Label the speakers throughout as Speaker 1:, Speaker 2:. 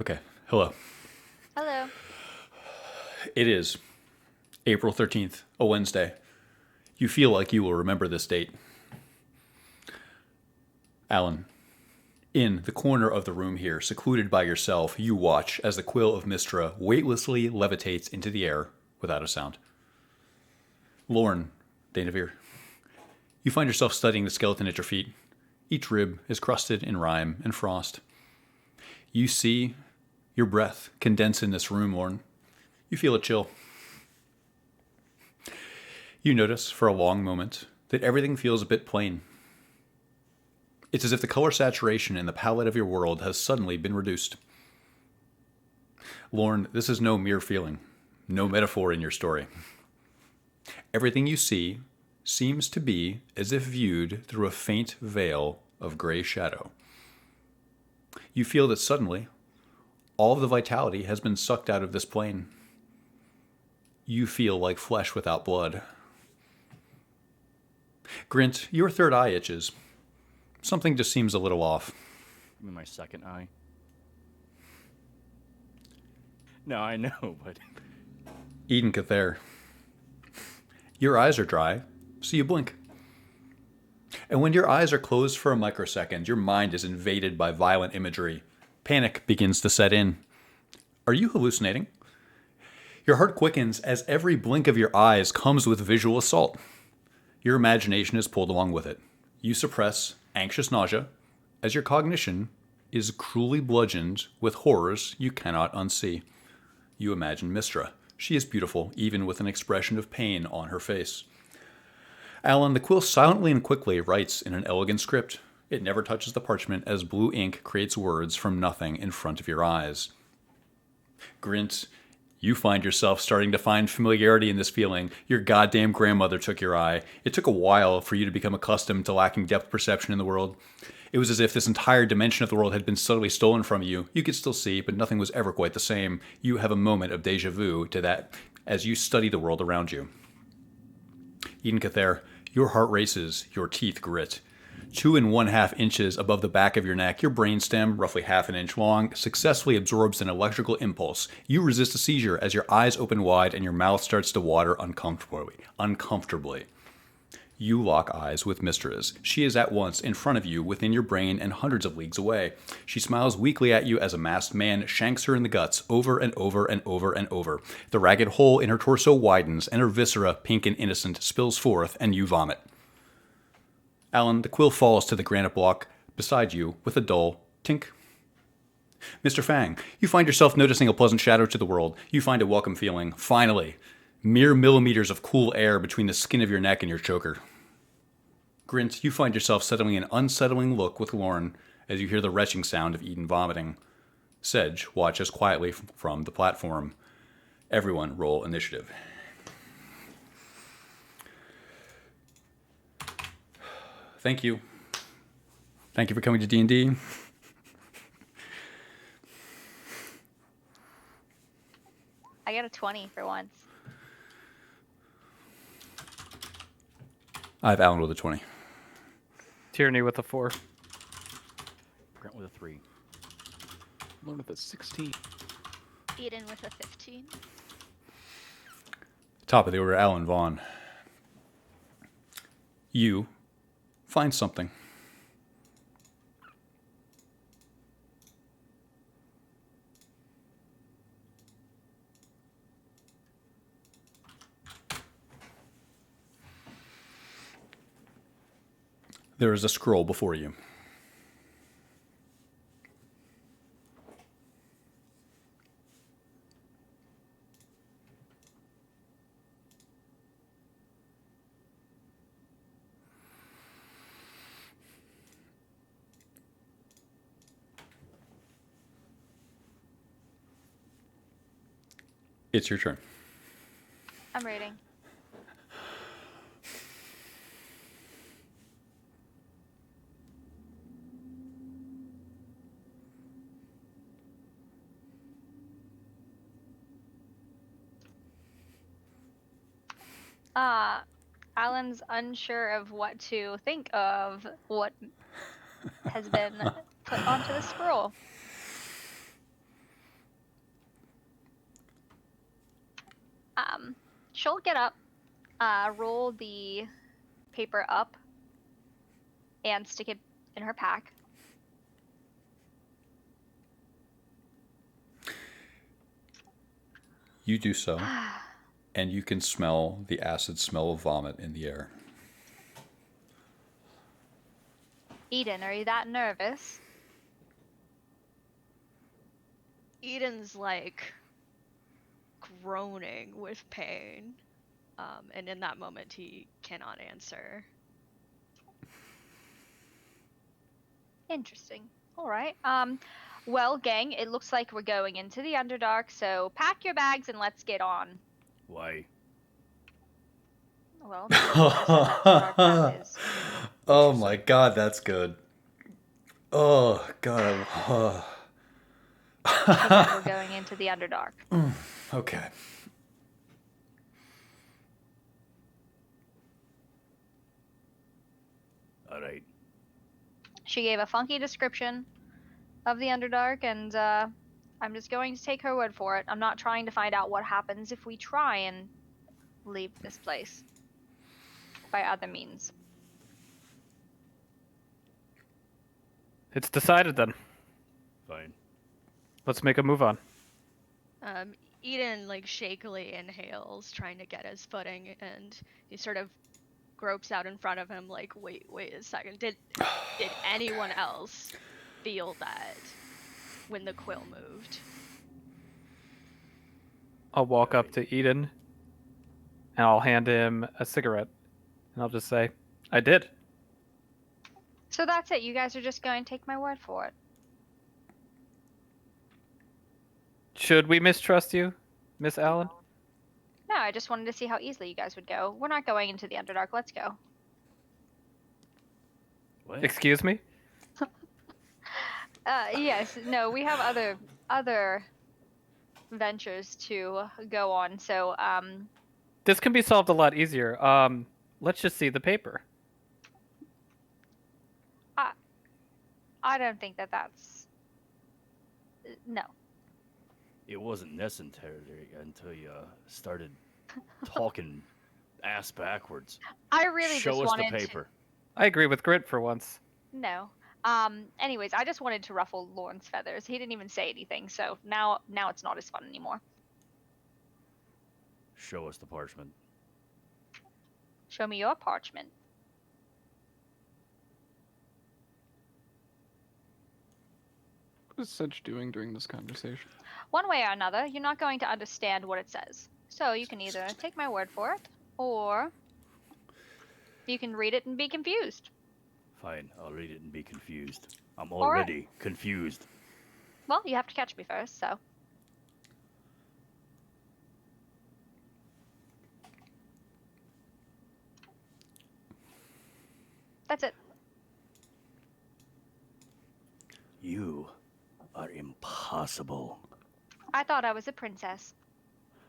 Speaker 1: Okay. Hello.
Speaker 2: Hello.
Speaker 1: It is April 13th, a Wednesday. You feel like you will remember this date. Alan, in the corner of the room here, secluded by yourself, you watch as the quill of Mystra weightlessly levitates into the air without a sound. Lorne, Danavir, you find yourself studying the skeleton at your feet. Each rib is crusted in rime and frost. You see your breath condense in this room, Lorne. You feel a chill. You notice for a long moment that everything feels a bit plain. It's as if the color saturation in the palette of your world has suddenly been reduced. Lorne, this is no mere feeling, no metaphor in your story. Everything you see seems to be as if viewed through a faint veil of gray shadow. You feel that suddenly all of the vitality has been sucked out of this plane. You feel like flesh without blood. Grint, your third eye itches. Something just seems a little off.
Speaker 3: I mean, my second eye. No, I know, but
Speaker 1: Eden Cather. Your eyes are dry, so you blink. And when your eyes are closed for a microsecond, your mind is invaded by violent imagery. Panic begins to set in. Are you hallucinating? Your heart quickens as every blink of your eyes comes with visual assault. Your imagination is pulled along with it. You suppress anxious nausea as your cognition is cruelly bludgeoned with horrors you cannot unsee. You imagine Mistra. She is beautiful, even with an expression of pain on her face. Alan, the quill silently and quickly writes in an elegant script. It never touches the parchment as blue ink creates words from nothing in front of your eyes. Grint, you find yourself starting to find familiarity in this feeling. Your goddamn grandmother took your eye. It took a while for you to become accustomed to lacking depth perception in the world. It was as if this entire dimension of the world had been subtly stolen from you. You could still see, but nothing was ever quite the same. You have a moment of deja vu to that as you study the world around you. Eden Cather, your heart races, your teeth grit. 2 1/2 inches above the back of your neck, your brainstem, roughly half an inch long, successfully absorbs an electrical impulse. You resist a seizure as your eyes open wide and your mouth starts to water uncomfortably. You lock eyes with Mistress. She is at once in front of you, within your brain, and hundreds of leagues away. She smiles weakly at you as a masked man shanks her in the guts over and over and over and over. The ragged hole in her torso widens, and her viscera, pink and innocent, spills forth, and you vomit. Alan, the quill falls to the granite block beside you with a dull tink. Mr. Fang, you find yourself noticing a pleasant shadow to the world. You find a welcome feeling. Finally. Mere millimeters of cool air between the skin of your neck and your choker. Grint, you find yourself settling an unsettling look with Lorne as you hear the retching sound of Eden vomiting. Sedge watches quietly from the platform. Everyone roll initiative. Thank you. Thank you for coming to D&D.
Speaker 2: I got a 20 for once.
Speaker 1: I have Alan with a 20.
Speaker 4: Tyranny with a 4.
Speaker 3: Grant with a 3. Lord with a 16.
Speaker 2: Eden with a 15.
Speaker 1: Top of the order, Alan Vaughn. You find something. There is a scroll before you. It's your turn.
Speaker 2: I'm reading. Alan's unsure of what to think of what has been put onto the scroll. she'll get up, roll the paper up, and stick it in her pack.
Speaker 1: You do so, and you can smell the acid smell of vomit in the air.
Speaker 2: Eden, are you that nervous?
Speaker 5: Eden's like groaning with pain. And in that moment, he cannot answer.
Speaker 2: Interesting. All right. Well, gang, it looks like we're going into the Underdark, so pack your bags and let's get on.
Speaker 3: Why?
Speaker 2: Well, because I said that's what our plan is.
Speaker 1: Oh my god, that's good. Oh god.
Speaker 2: Because we're going into the Underdark.
Speaker 1: Okay.
Speaker 3: All right.
Speaker 2: She gave a funky description of the Underdark, and I'm just going to take her word for it. I'm not trying to find out what happens if we try and leave this place by other means.
Speaker 4: It's decided then.
Speaker 3: Fine.
Speaker 4: Let's make a move on.
Speaker 5: Eden like shakily inhales, trying to get his footing, and he sort of gropes out in front of him, like, wait a second. Did anyone else feel that when the quill moved?
Speaker 4: I'll walk up to Eden, and I'll hand him a cigarette, and I'll just say, I did.
Speaker 2: So that's it. You guys are just going to take my word for it.
Speaker 4: Should we mistrust you, Miss Allen?
Speaker 2: No, I just wanted to see how easily you guys would go. We're not going into the Underdark. Let's go.
Speaker 3: What?
Speaker 4: Excuse me?
Speaker 2: Yes. No, we have other ventures to go on. So,
Speaker 4: This can be solved a lot easier. Let's just see the paper.
Speaker 2: I don't think that's no.
Speaker 3: It wasn't necessary until you started talking ass backwards.
Speaker 2: I really
Speaker 3: Show
Speaker 2: just
Speaker 3: us
Speaker 2: wanted
Speaker 3: the paper.
Speaker 4: I agree with Grit for once.
Speaker 2: No. Anyways, I just wanted to ruffle Lorne's feathers. He didn't even say anything, so now it's not as fun anymore.
Speaker 3: Show us the parchment.
Speaker 2: Show me your parchment.
Speaker 6: What is Sedge doing during this conversation?
Speaker 2: One way or another, you're not going to understand what it says. So you can either take my word for it, or you can read it and be confused.
Speaker 3: Fine, I'll read it and be confused. I'm
Speaker 2: All right.
Speaker 3: already confused.
Speaker 2: Well, you have to catch me first, so. That's it.
Speaker 3: You are impossible.
Speaker 2: I thought I was a princess.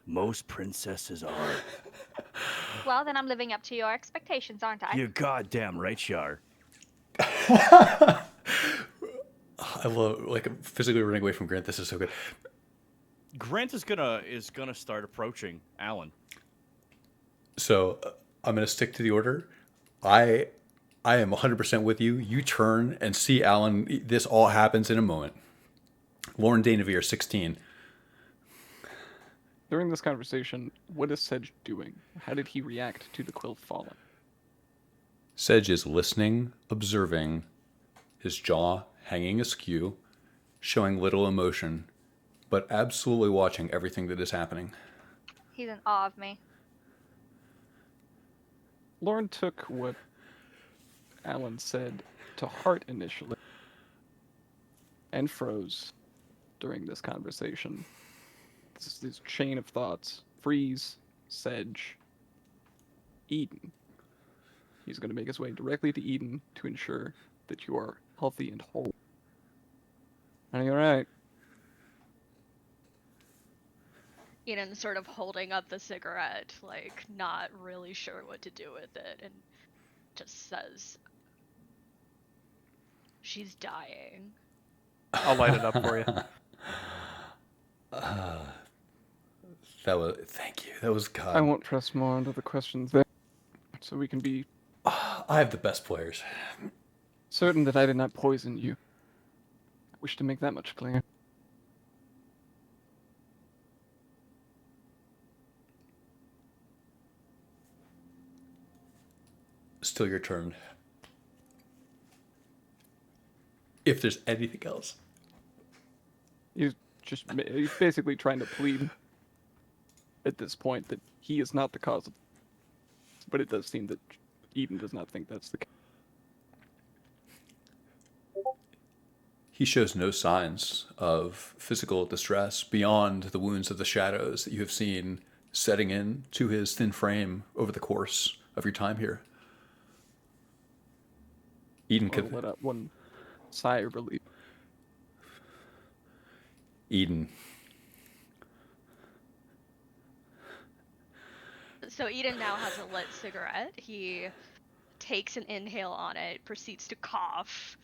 Speaker 3: Most princesses are.
Speaker 2: Well, then I'm living up to your expectations, aren't I?
Speaker 3: You're goddamn right, Shar.
Speaker 1: I love physically running away from Grant. This is so good.
Speaker 3: Grant is gonna start approaching Alan.
Speaker 1: So I'm gonna stick to the order. I am 100% with you. You turn and see Alan. This all happens in a moment. Lauren Danevere, 16.
Speaker 6: During this conversation, what is Sedge doing? How did he react to the quill falling?
Speaker 1: Sedge is listening, observing, his jaw hanging askew, showing little emotion, but absolutely watching everything that is happening.
Speaker 2: He's in awe of me.
Speaker 6: Lauren took what Alan said to heart initially and froze during this conversation. This chain of thoughts. Freeze, Sedge, Eden. He's going to make his way directly to Eden to ensure that you are healthy and whole. Are you alright?
Speaker 5: Eden's sort of holding up the cigarette, like not really sure what to do with it, and just says, "She's dying."
Speaker 4: I'll light it up for you.
Speaker 1: Thank you. That was God.
Speaker 6: I won't press more into the questions there, so we can be
Speaker 1: I have the best players.
Speaker 6: certain that I did not poison you. I wish to make that much clear.
Speaker 1: Still your turn. If there's anything else.
Speaker 6: He's basically trying to plead at this point that he is not the cause of, but it does seem that Eden does not think that's the case.
Speaker 1: He shows no signs of physical distress beyond the wounds of the shadows that you have seen setting in to his thin frame over the course of your time here. Eden
Speaker 6: Or let out one sigh of relief.
Speaker 1: Eden.
Speaker 5: So Eden now has a lit cigarette. He takes an inhale on it, proceeds to cough.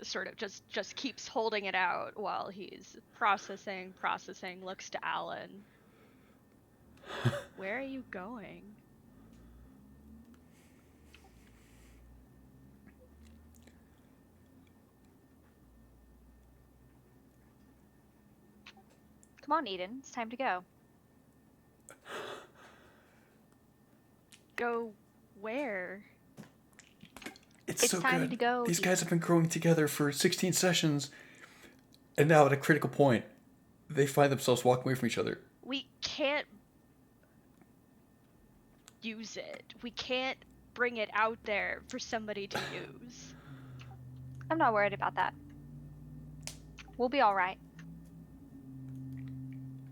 Speaker 5: Sort of just keeps holding it out while he's processing, looks to Alan. Where are you going?
Speaker 2: Come on, Eden. It's time to go.
Speaker 5: Go where?
Speaker 1: It's so
Speaker 2: time
Speaker 1: good.
Speaker 2: to go.
Speaker 1: These guys have been growing together for 16 sessions, and now at a critical point, they find themselves walking away from each other.
Speaker 5: We can't use it. We can't bring it out there for somebody to use.
Speaker 2: I'm not worried about that. We'll be all right.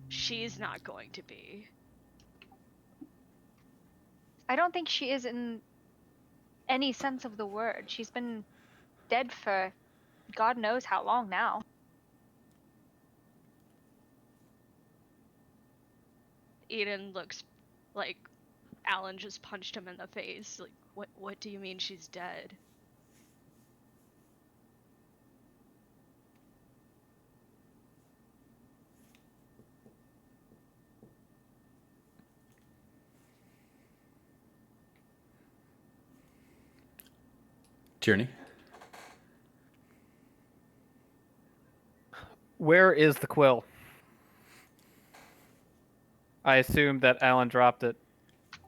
Speaker 5: She's not going to be.
Speaker 2: I don't think she is in any sense of the word. She's been dead for God knows how long now.
Speaker 5: Eden looks like Alan just punched him in the face. Like, what do you mean she's dead?
Speaker 1: Tierney?
Speaker 4: Where is the quill? I assume that Alan dropped it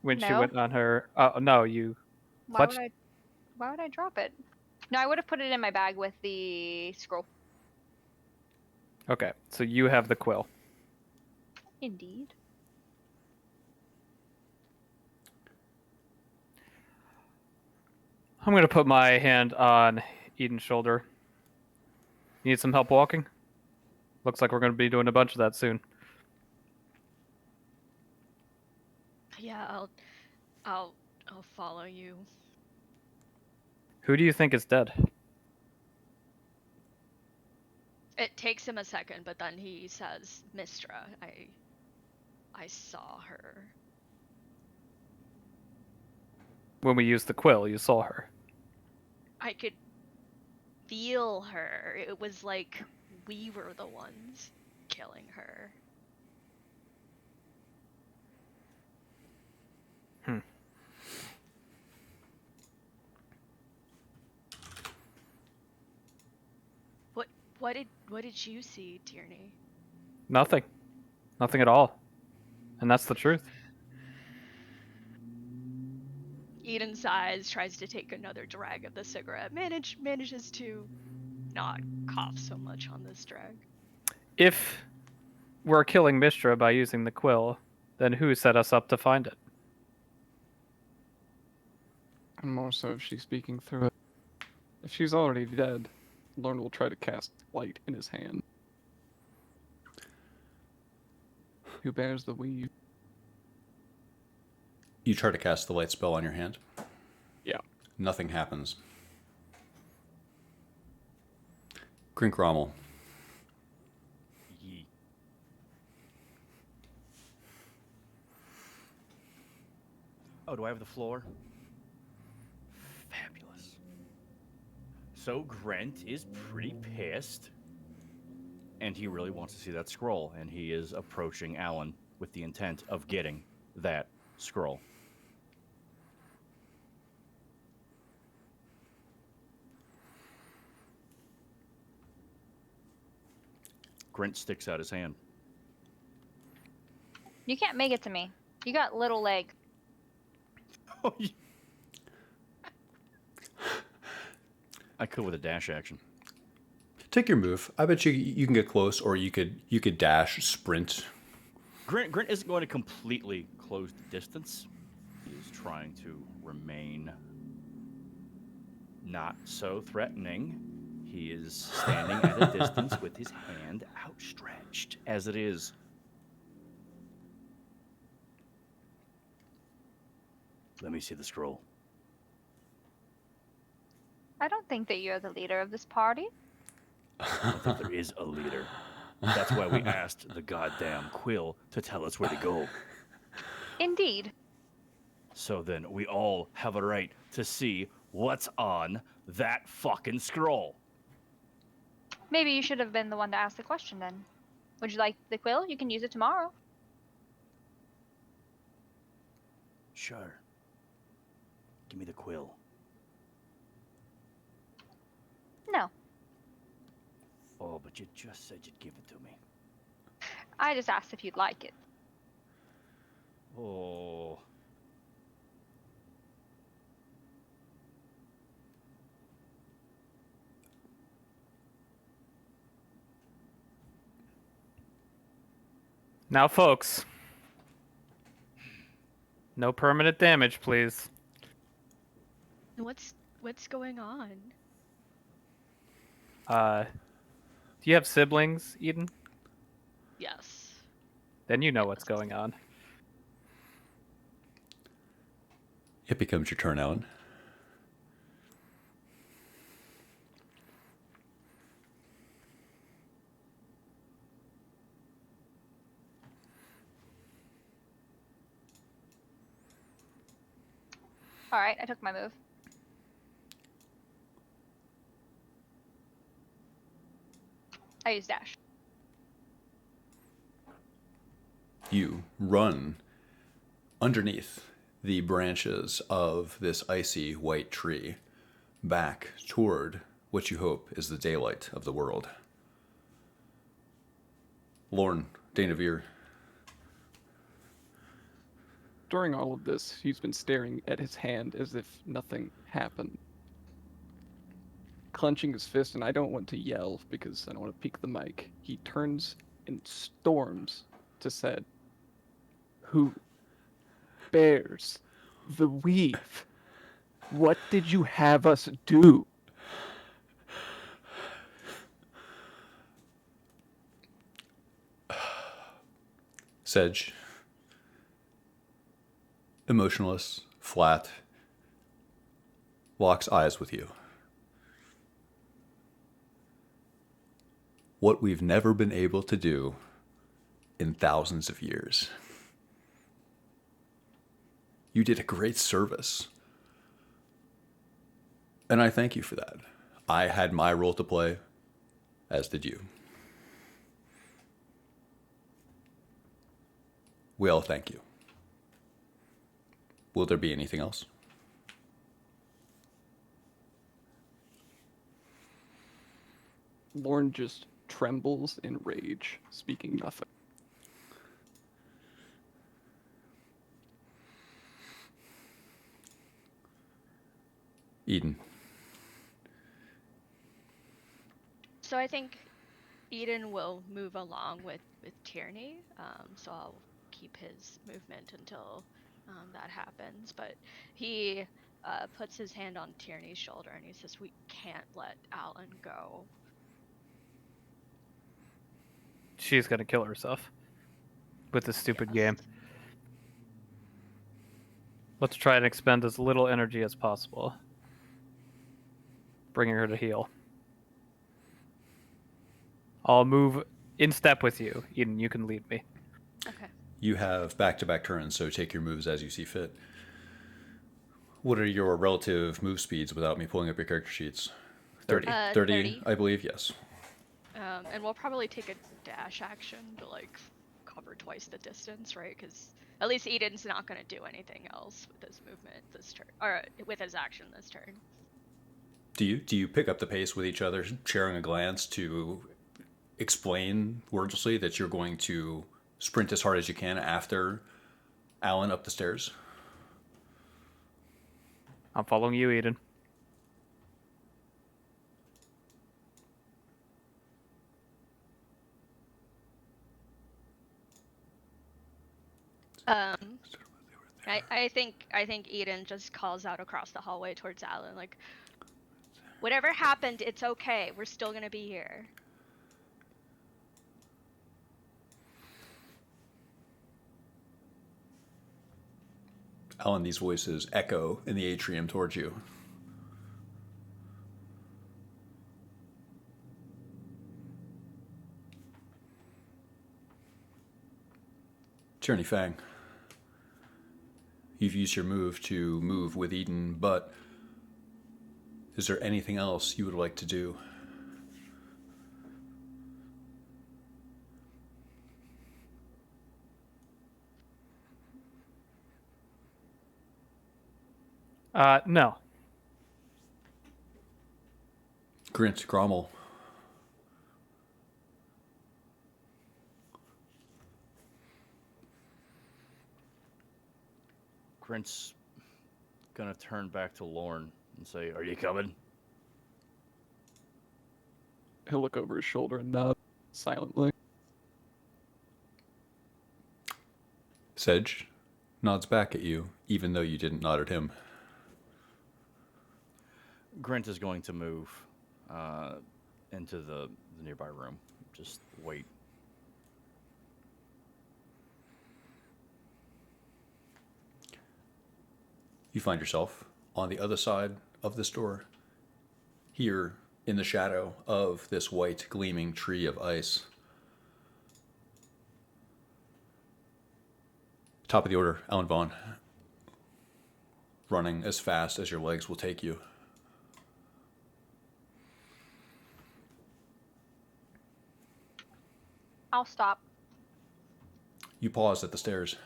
Speaker 4: when she
Speaker 2: No.
Speaker 4: went on her. No, you.
Speaker 2: Why
Speaker 4: Clutched?
Speaker 2: would I drop it? No, I would have put it in my bag with the scroll.
Speaker 4: Okay, so you have the quill.
Speaker 2: Indeed.
Speaker 4: I'm gonna put my hand on Eden's shoulder. You need some help walking? Looks like we're gonna be doing a bunch of that soon.
Speaker 5: Yeah, I'll follow you.
Speaker 4: Who do you think is dead?
Speaker 5: It takes him a second, but then he says, Mistra, I saw her.
Speaker 4: When we used the quill, you saw her.
Speaker 5: I could feel her. It was like we were the ones killing her. What did you see, Tierney?
Speaker 4: Nothing. Nothing at all. And that's the truth.
Speaker 5: Eden sighs, tries to take another drag of the cigarette, manages to not cough so much on this drag.
Speaker 4: If we're killing Mistra by using the quill, then who set us up to find it?
Speaker 6: And more so if she's speaking through it. If she's already dead, Lorne will try to cast light in his hand. Who bears the weave?
Speaker 1: You try to cast the light spell on your hand.
Speaker 6: Yeah.
Speaker 1: Nothing happens. Grink Rommel.
Speaker 3: Yeet. Oh, do I have the floor? Fabulous. So Grent is pretty pissed. and he really wants to see that scroll, and he is approaching Alan with the intent of getting that scroll. Grint sticks out his hand.
Speaker 2: You can't make it to me. You got little leg.
Speaker 3: I could with a dash action.
Speaker 1: Take your move. I bet you can get close, or you could dash, sprint.
Speaker 3: Grint isn't going to completely close the distance. He is trying to remain not so threatening. He is standing at a distance with his hand outstretched, as it is. Let me see the scroll.
Speaker 2: I don't think that you're the leader of this party.
Speaker 3: I don't think there is a leader. That's why we asked the goddamn Quill to tell us where to go.
Speaker 2: Indeed.
Speaker 3: So then we all have a right to see what's on that fucking scroll.
Speaker 2: Maybe you should have been the one to ask the question then. Would you like the quill? You can use it tomorrow.
Speaker 3: Sure. Give me the quill.
Speaker 2: No.
Speaker 3: Oh, but you just said you'd give it to me.
Speaker 2: I just asked if you'd like it.
Speaker 3: Oh.
Speaker 4: Now, folks. No permanent damage, please.
Speaker 5: What's going on?
Speaker 4: Do you have siblings, Eden?
Speaker 5: Yes.
Speaker 4: Then you know what's going on.
Speaker 1: It becomes your turn, Alan.
Speaker 2: Alright, I took my move. I use dash.
Speaker 1: You run underneath the branches of this icy white tree back toward what you hope is the daylight of the world. Lorne, Danavir.
Speaker 6: During all of this, he's been staring at his hand as if nothing happened. Clenching his fist, and I don't want to yell because I don't want to peek the mic. He turns and storms to said, "Who bears the weave? What did you have us do?"
Speaker 1: Sedge. Emotionless, flat, locks eyes with you. What we've never been able to do in thousands of years. You did a great service. And I thank you for that. I had my role to play, as did you. We all thank you. Will there be anything else?
Speaker 6: Lorne just trembles in rage, speaking nothing.
Speaker 1: Eden.
Speaker 5: So I think Eden will move along with Tierney. So I'll keep his movement until that happens. But he puts his hand on Tierney's shoulder and he says, "We can't let Alan go."
Speaker 4: She's gonna kill herself with this stupid
Speaker 5: Yes.
Speaker 4: game. Let's try and expend as little energy as possible, bringing her to heal. I'll move in step with you. Eden, you can lead me.
Speaker 5: Okay.
Speaker 1: You have back-to-back turns, so take your moves as you see fit. What are your relative move speeds without me pulling up your character sheets? 30. 30,
Speaker 5: 30.
Speaker 1: I believe, yes.
Speaker 5: And we'll probably take a dash action to like cover twice the distance, right? Because at least Eden's not gonna do anything else with his movement this turn, or with his action this turn.
Speaker 1: Do you pick up the pace with each other, sharing a glance to explain wordlessly that you're going to sprint as hard as you can after Alan up the stairs?
Speaker 4: I'm following you, Eden.
Speaker 5: I think Eden just calls out across the hallway towards Alan, like, whatever happened, it's okay. We're still gonna be here.
Speaker 1: Alan, these voices echo in the atrium towards you. Tyranny Fang, you've used your move to move with Eden, but is there anything else you would like to do?
Speaker 4: No.
Speaker 1: Grint, Grommel.
Speaker 3: Grint's gonna turn back to Lorne and say, "Are you coming?"
Speaker 6: He'll look over his shoulder and nod silently.
Speaker 1: Sedge nods back at you, even though you didn't nod at him.
Speaker 3: Grint is going to move into the nearby room. Just wait.
Speaker 1: You find yourself on the other side of this door, here in the shadow of this white gleaming tree of ice. Top of the order, Alan Vaughn. Running as fast as your legs will take you.
Speaker 2: I'll stop.
Speaker 1: You pause at the stairs.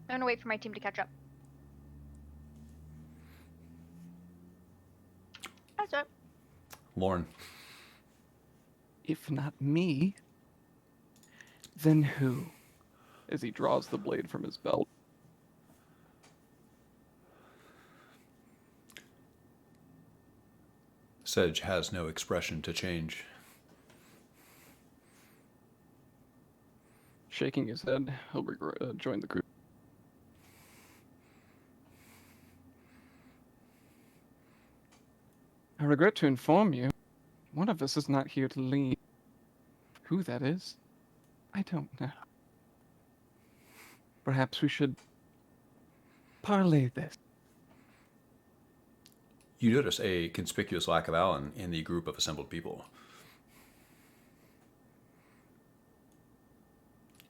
Speaker 2: I'm gonna wait for my team to catch up. That's it.
Speaker 1: Lorne.
Speaker 6: If not me, then who? As he draws the blade from his belt.
Speaker 1: Sedge has no expression to change.
Speaker 6: Shaking his head, he'll join the group. I regret to inform you, one of us is not here to lead. Who that is, I don't know. Perhaps we should parlay this.
Speaker 1: You notice a conspicuous lack of Alan in the group of assembled people.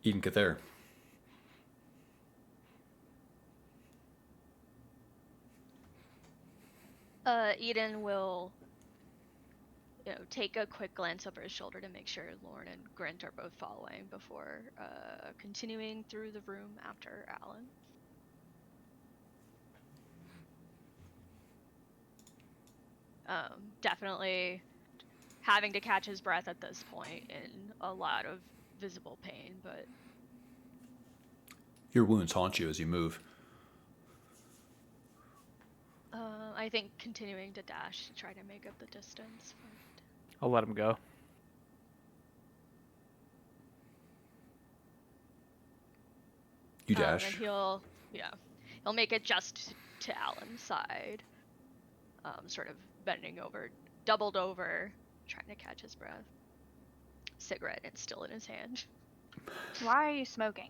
Speaker 1: Eden Cather.
Speaker 5: Eden will, take a quick glance over his shoulder to make sure Lorne and Grint are both following before continuing through the room after Alan. Definitely having to catch his breath at this point in a lot of visible pain, but
Speaker 1: Your wounds haunt you as you move.
Speaker 5: I think continuing to dash to try to make up the distance.
Speaker 4: I'll let him go.
Speaker 1: You dash.
Speaker 5: And he'll make it just to Alan's side, sort of bending over, doubled over, trying to catch his breath. Cigarette, it's still in his hand.
Speaker 2: Why are you smoking?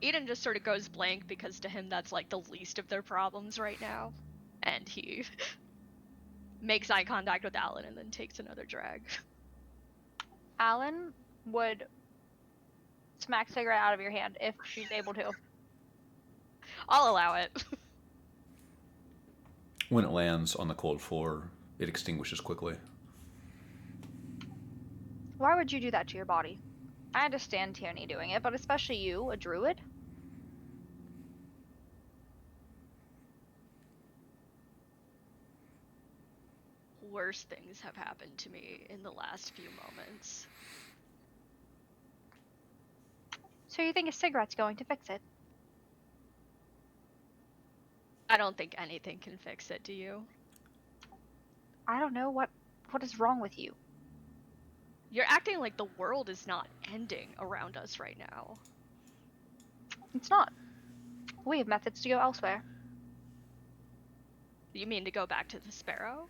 Speaker 5: Eden just sort of goes blank because to him that's like the least of their problems right now, and he makes eye contact with Alan and then takes another drag.
Speaker 2: Alan would smack cigarette out of your hand if she's able to.
Speaker 5: I'll allow it.
Speaker 1: When it lands on the cold floor, it extinguishes quickly.
Speaker 2: Why would you do that to your body? I understand Tierney doing it, but especially you, a druid.
Speaker 5: Worse things have happened to me in the last few moments.
Speaker 2: So you think a cigarette's going to fix it?
Speaker 5: I don't think anything can fix it, do you?
Speaker 2: I don't know what is wrong with you.
Speaker 5: You're acting like the world is not ending around us right now.
Speaker 2: It's not. We have methods to go elsewhere.
Speaker 5: You mean to go back to the Sparrow?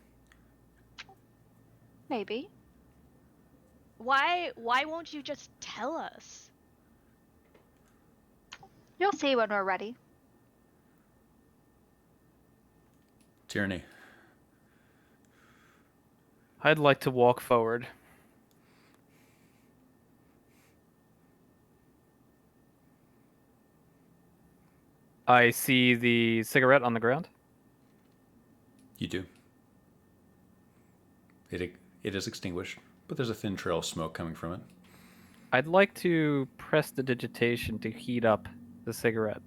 Speaker 2: Maybe.
Speaker 5: Why won't you just tell us?
Speaker 2: You'll see when we're ready.
Speaker 1: Tierney.
Speaker 4: I'd like to walk forward. I see the cigarette on the ground.
Speaker 1: You do. It is extinguished, but there's a thin trail of smoke coming from it.
Speaker 4: I'd like to press the digitation to heat up the cigarette.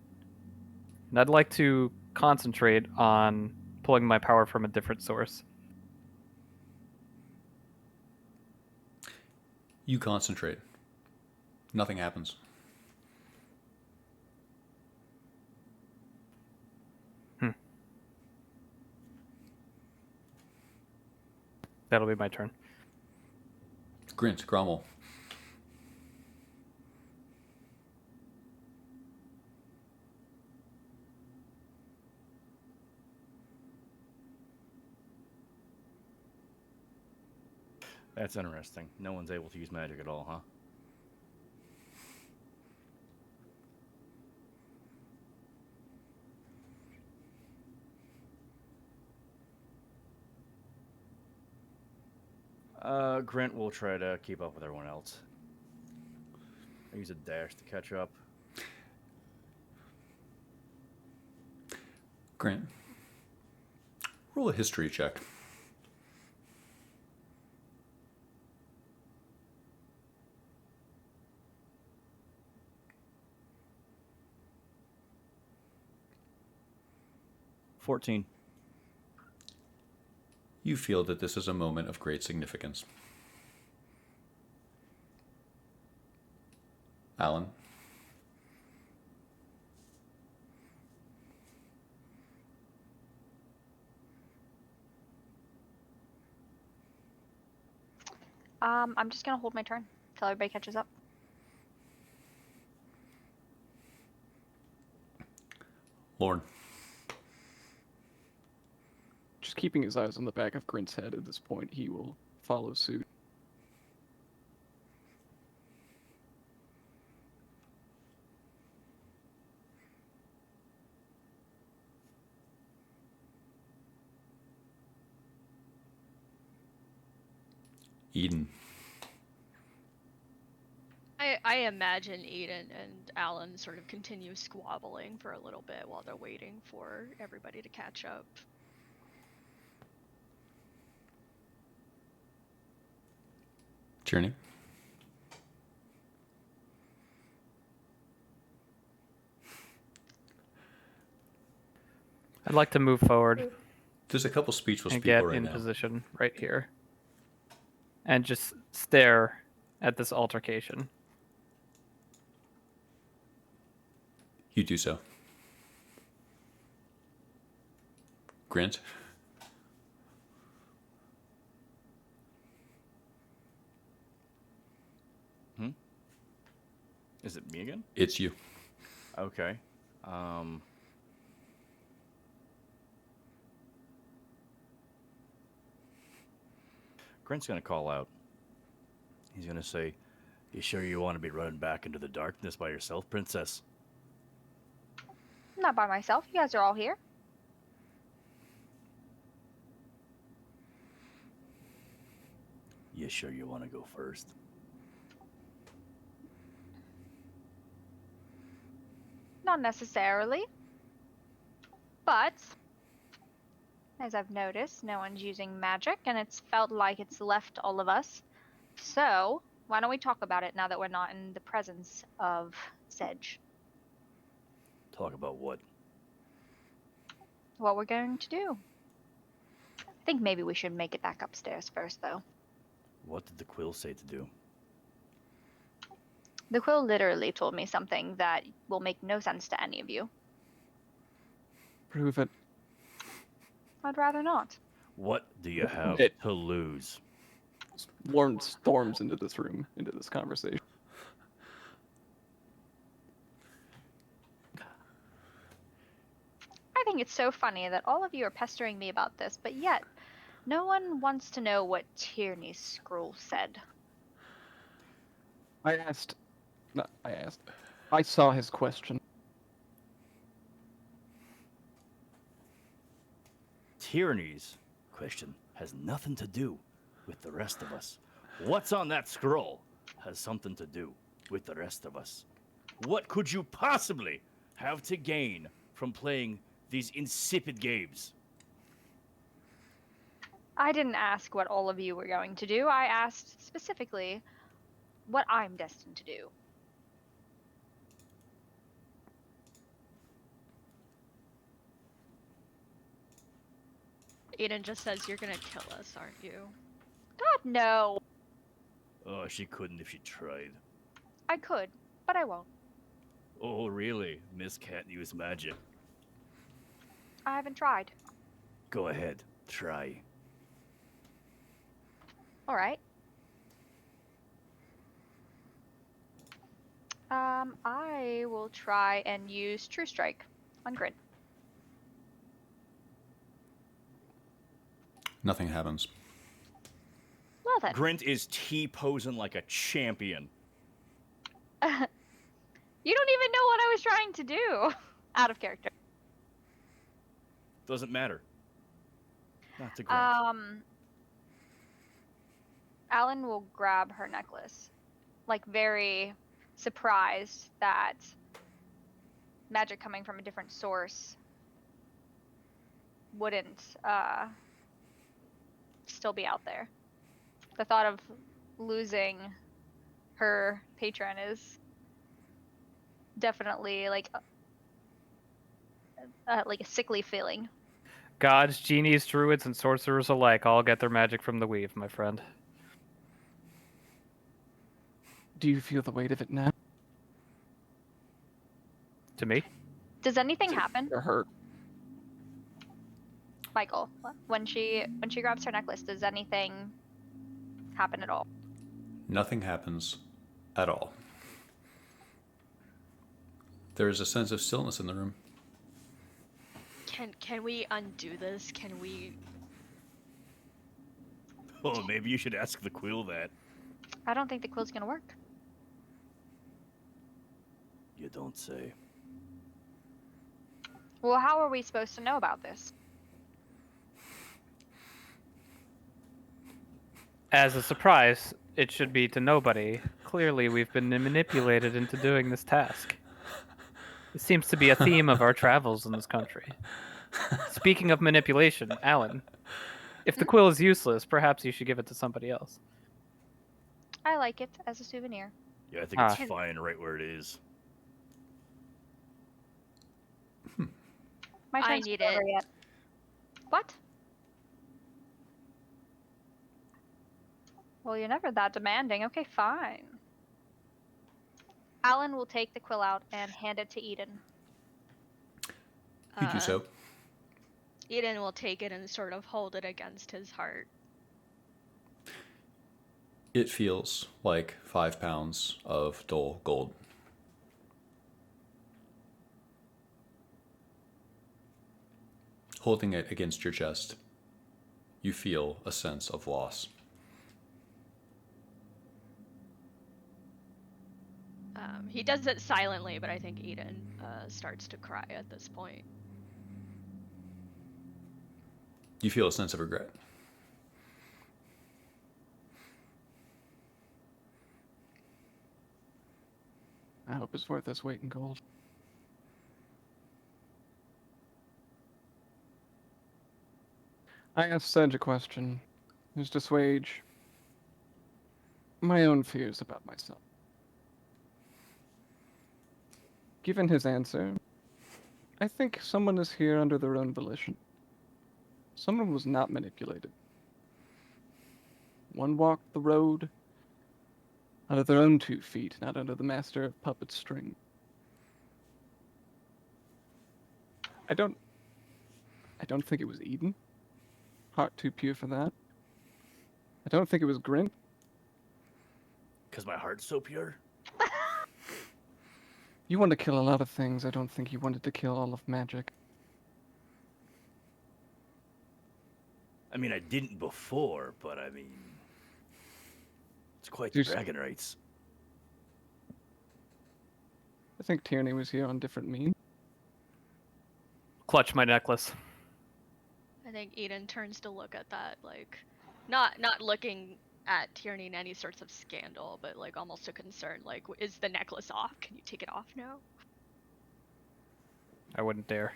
Speaker 4: And I'd like to concentrate on pulling my power from a different source.
Speaker 1: You concentrate. Nothing happens.
Speaker 4: That'll be my turn.
Speaker 1: Grint, Grommel.
Speaker 3: That's interesting. No one's able to use magic at all, huh? Grant will try to keep up with everyone else. I use a dash to catch up.
Speaker 1: Grant. Roll a history check.
Speaker 3: $14.
Speaker 1: You feel that this is a moment of great significance. Alan.
Speaker 2: I'm just gonna hold my turn till everybody catches up.
Speaker 1: Lorne.
Speaker 6: Just keeping his eyes on the back of Grint's head at this point, he will follow suit.
Speaker 1: Eden.
Speaker 5: I imagine Eden and Alan sort of continue squabbling for a little bit while they're waiting for everybody to catch up.
Speaker 1: Tierney.
Speaker 4: I'd like to move forward
Speaker 1: There's a couple speechless
Speaker 4: and
Speaker 1: people
Speaker 4: get
Speaker 1: right
Speaker 4: in
Speaker 1: now.
Speaker 4: position right here. And just stare at this altercation.
Speaker 1: You do so. Grant.
Speaker 3: Is it me again?
Speaker 1: It's you.
Speaker 3: Okay. Grant's gonna call out. He's gonna say, "You sure you want to be running back into the darkness by yourself, princess?"
Speaker 2: Not by myself. You guys are all here.
Speaker 3: You sure you want to go first?
Speaker 2: Not necessarily. But, as I've noticed, no one's using magic, and it's felt like it's left all of us. So, why don't we talk about it now that we're not in the presence of Sedge?
Speaker 3: Talk about what?
Speaker 2: What we're going to do. I think maybe we should make it back upstairs first, though.
Speaker 3: What did the quill say to do?
Speaker 2: The quill literally told me something that will make no sense to any of you.
Speaker 6: Prove it.
Speaker 2: I'd rather not.
Speaker 3: What do you have
Speaker 6: It-
Speaker 3: to lose?
Speaker 6: Lauren storms into this room, into this conversation.
Speaker 2: I think it's so funny that all of you are pestering me about this, but yet no one wants to know what Tierney's scroll said.
Speaker 6: I saw his question.
Speaker 3: Tyranny's question has nothing to do with the rest of us. What's on that scroll has something to do with the rest of us. What could you possibly have to gain from playing these insipid games?
Speaker 2: I didn't ask what all of you were going to do. I asked specifically what I'm destined to do.
Speaker 5: Eden just says you're gonna kill us, aren't you?
Speaker 2: God, no.
Speaker 3: Oh, she couldn't if she tried.
Speaker 2: I could, but I won't.
Speaker 3: Oh, really? Miss can't use magic.
Speaker 2: I haven't tried.
Speaker 3: Go ahead, try.
Speaker 2: All right. I will try and use True Strike on Grid.
Speaker 1: Nothing happens.
Speaker 2: Well then.
Speaker 3: Grint is T-posing like a champion.
Speaker 2: You don't even know what I was trying to do. Out of character.
Speaker 3: Doesn't matter. Not to Grint.
Speaker 2: Alan will grab her necklace, like very surprised that magic coming from a different source wouldn't still be out there. The thought of losing her patron is definitely like a sickly feeling.
Speaker 4: Gods, genies, druids, and sorcerers alike all get their magic from the weave, my friend.
Speaker 6: Do you feel the weight of it now?
Speaker 4: To me?
Speaker 2: Does anything happen,
Speaker 6: You're hurt.
Speaker 2: Michael, when she grabs her necklace? Does anything happen at all?
Speaker 1: Nothing happens at all. There is a sense of stillness in the room.
Speaker 5: Can we undo this? Can we?
Speaker 3: Oh, maybe you should ask the quill that.
Speaker 2: I don't think the quill's gonna work.
Speaker 3: You don't say.
Speaker 2: Well, how are we supposed to know about this?
Speaker 4: As a surprise, it should be to nobody. Clearly, we've been manipulated into doing this task. It seems to be a theme of our travels in this country. Speaking of manipulation, Alan, if the quill is useless, perhaps you should give it to somebody else.
Speaker 2: I like it as a souvenir.
Speaker 3: Yeah, I think it's fine right where it is.
Speaker 2: My
Speaker 5: I
Speaker 2: turn's
Speaker 5: need
Speaker 2: not over
Speaker 5: it.
Speaker 2: yet. What? Well, you're never that demanding. Okay, fine. Alan will take the quill out and hand it to Eden.
Speaker 1: You do so.
Speaker 5: Eden will take it and sort of hold it against his heart.
Speaker 1: It feels like 5 pounds of dull gold. Holding it against your chest, you feel a sense of loss.
Speaker 5: He does it silently, but I think Eden starts to cry at this point.
Speaker 1: You feel a sense of regret.
Speaker 6: I hope it's worth its weight in gold. I asked Sedge a question. Who's to assuage my own fears about myself. Given his answer, I think someone is here under their own volition. Someone was not manipulated. One walked the road out of their own 2 feet, not under the master of puppet string. I don't think it was Eden. Heart too pure for that. I don't think it was Grint.
Speaker 3: Because my heart's so pure?
Speaker 6: You want to kill a lot of things. I don't think you wanted to kill all of magic.
Speaker 3: I mean, I didn't before, but I mean... It's quite the
Speaker 6: You're s-
Speaker 3: bragging rights.
Speaker 6: I think Tierney was here on different means.
Speaker 4: Clutch my necklace.
Speaker 5: I think Eden turns to look at that, like, not looking at Tierney in any sorts of scandal, but like almost a concern. Like, is the necklace off? Can you take it off now?
Speaker 4: I wouldn't dare.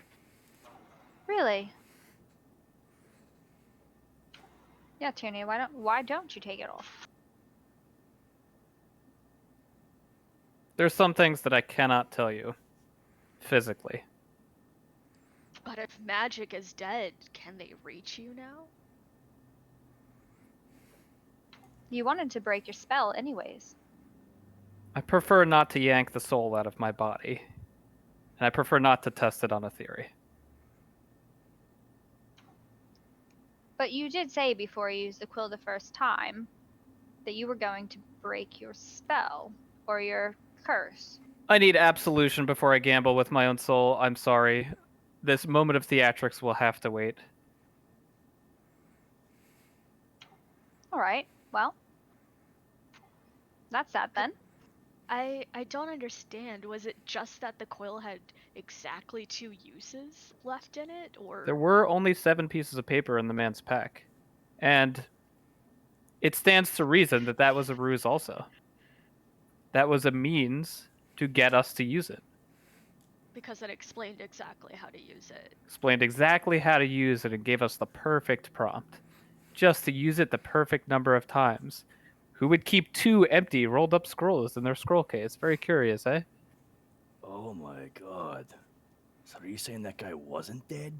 Speaker 2: Really? Yeah, Tierney, why don't you take it off?
Speaker 4: There's some things that I cannot tell you physically.
Speaker 5: But if magic is dead, can they reach you now?
Speaker 2: You wanted to break your spell anyways.
Speaker 4: I prefer not to yank the soul out of my body. And I prefer not to test it on a theory.
Speaker 2: But you did say before you used the quill the first time that you were going to break your spell or your curse.
Speaker 4: I need absolution before I gamble with my own soul. I'm sorry. This moment of theatrics will have to wait.
Speaker 2: All right. Well, that's that then.
Speaker 5: I don't understand. Was it just that the quill had exactly 2 uses left in it, or
Speaker 4: There were only 7 pieces of paper in the man's pack. And it stands to reason that that was a ruse also. That was a means to get us to use it.
Speaker 5: because it explained exactly how to use it?
Speaker 4: Explained exactly how to use it and gave us the perfect prompt. Just to use it the perfect number of times. Who would keep 2 empty rolled up scrolls in their scroll case? Very curious, eh?
Speaker 3: Oh my god. So are you saying that guy wasn't dead?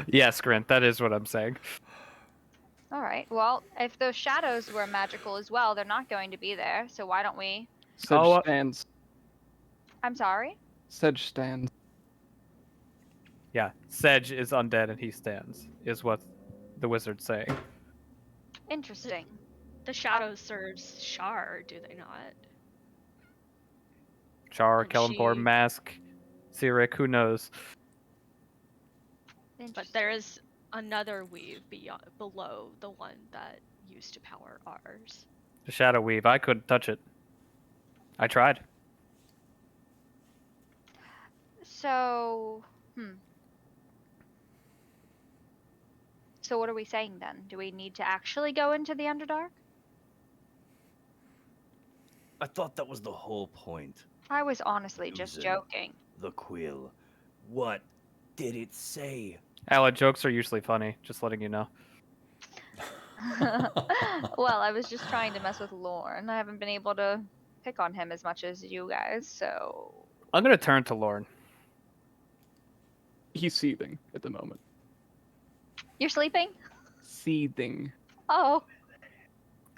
Speaker 4: Yes, Grant, that is what I'm saying.
Speaker 2: All right. Well, if those shadows were magical as well, they're not going to be there. So why don't we?
Speaker 6: Sedge
Speaker 4: Oh,
Speaker 6: stands.
Speaker 2: I'm sorry.
Speaker 6: Sedge stands.
Speaker 4: Yeah, Sedge is undead and he stands, is what the wizard's saying.
Speaker 2: Interesting.
Speaker 5: The shadow serves Shar, do they not?
Speaker 4: Char,
Speaker 5: And
Speaker 4: Kellenpor,
Speaker 5: she-
Speaker 4: Mask, Sirik, who knows?
Speaker 5: But there is another weave below the one that used to power ours.
Speaker 4: The Shadow Weave, I couldn't touch it. I tried.
Speaker 2: So, So what are we saying then? Do we need to actually go into the Underdark?
Speaker 3: I thought that was the whole point.
Speaker 2: I was honestly just
Speaker 3: Using
Speaker 2: joking.
Speaker 3: The quill. What did it say?
Speaker 4: Allied jokes are usually funny, just letting you know.
Speaker 2: Well, I was just trying to mess with Lorne. I haven't been able to pick on him as much as you guys, so...
Speaker 4: I'm going to turn to Lorne.
Speaker 6: He's seething at the moment.
Speaker 2: You're sleeping?
Speaker 6: Seething.
Speaker 2: Oh.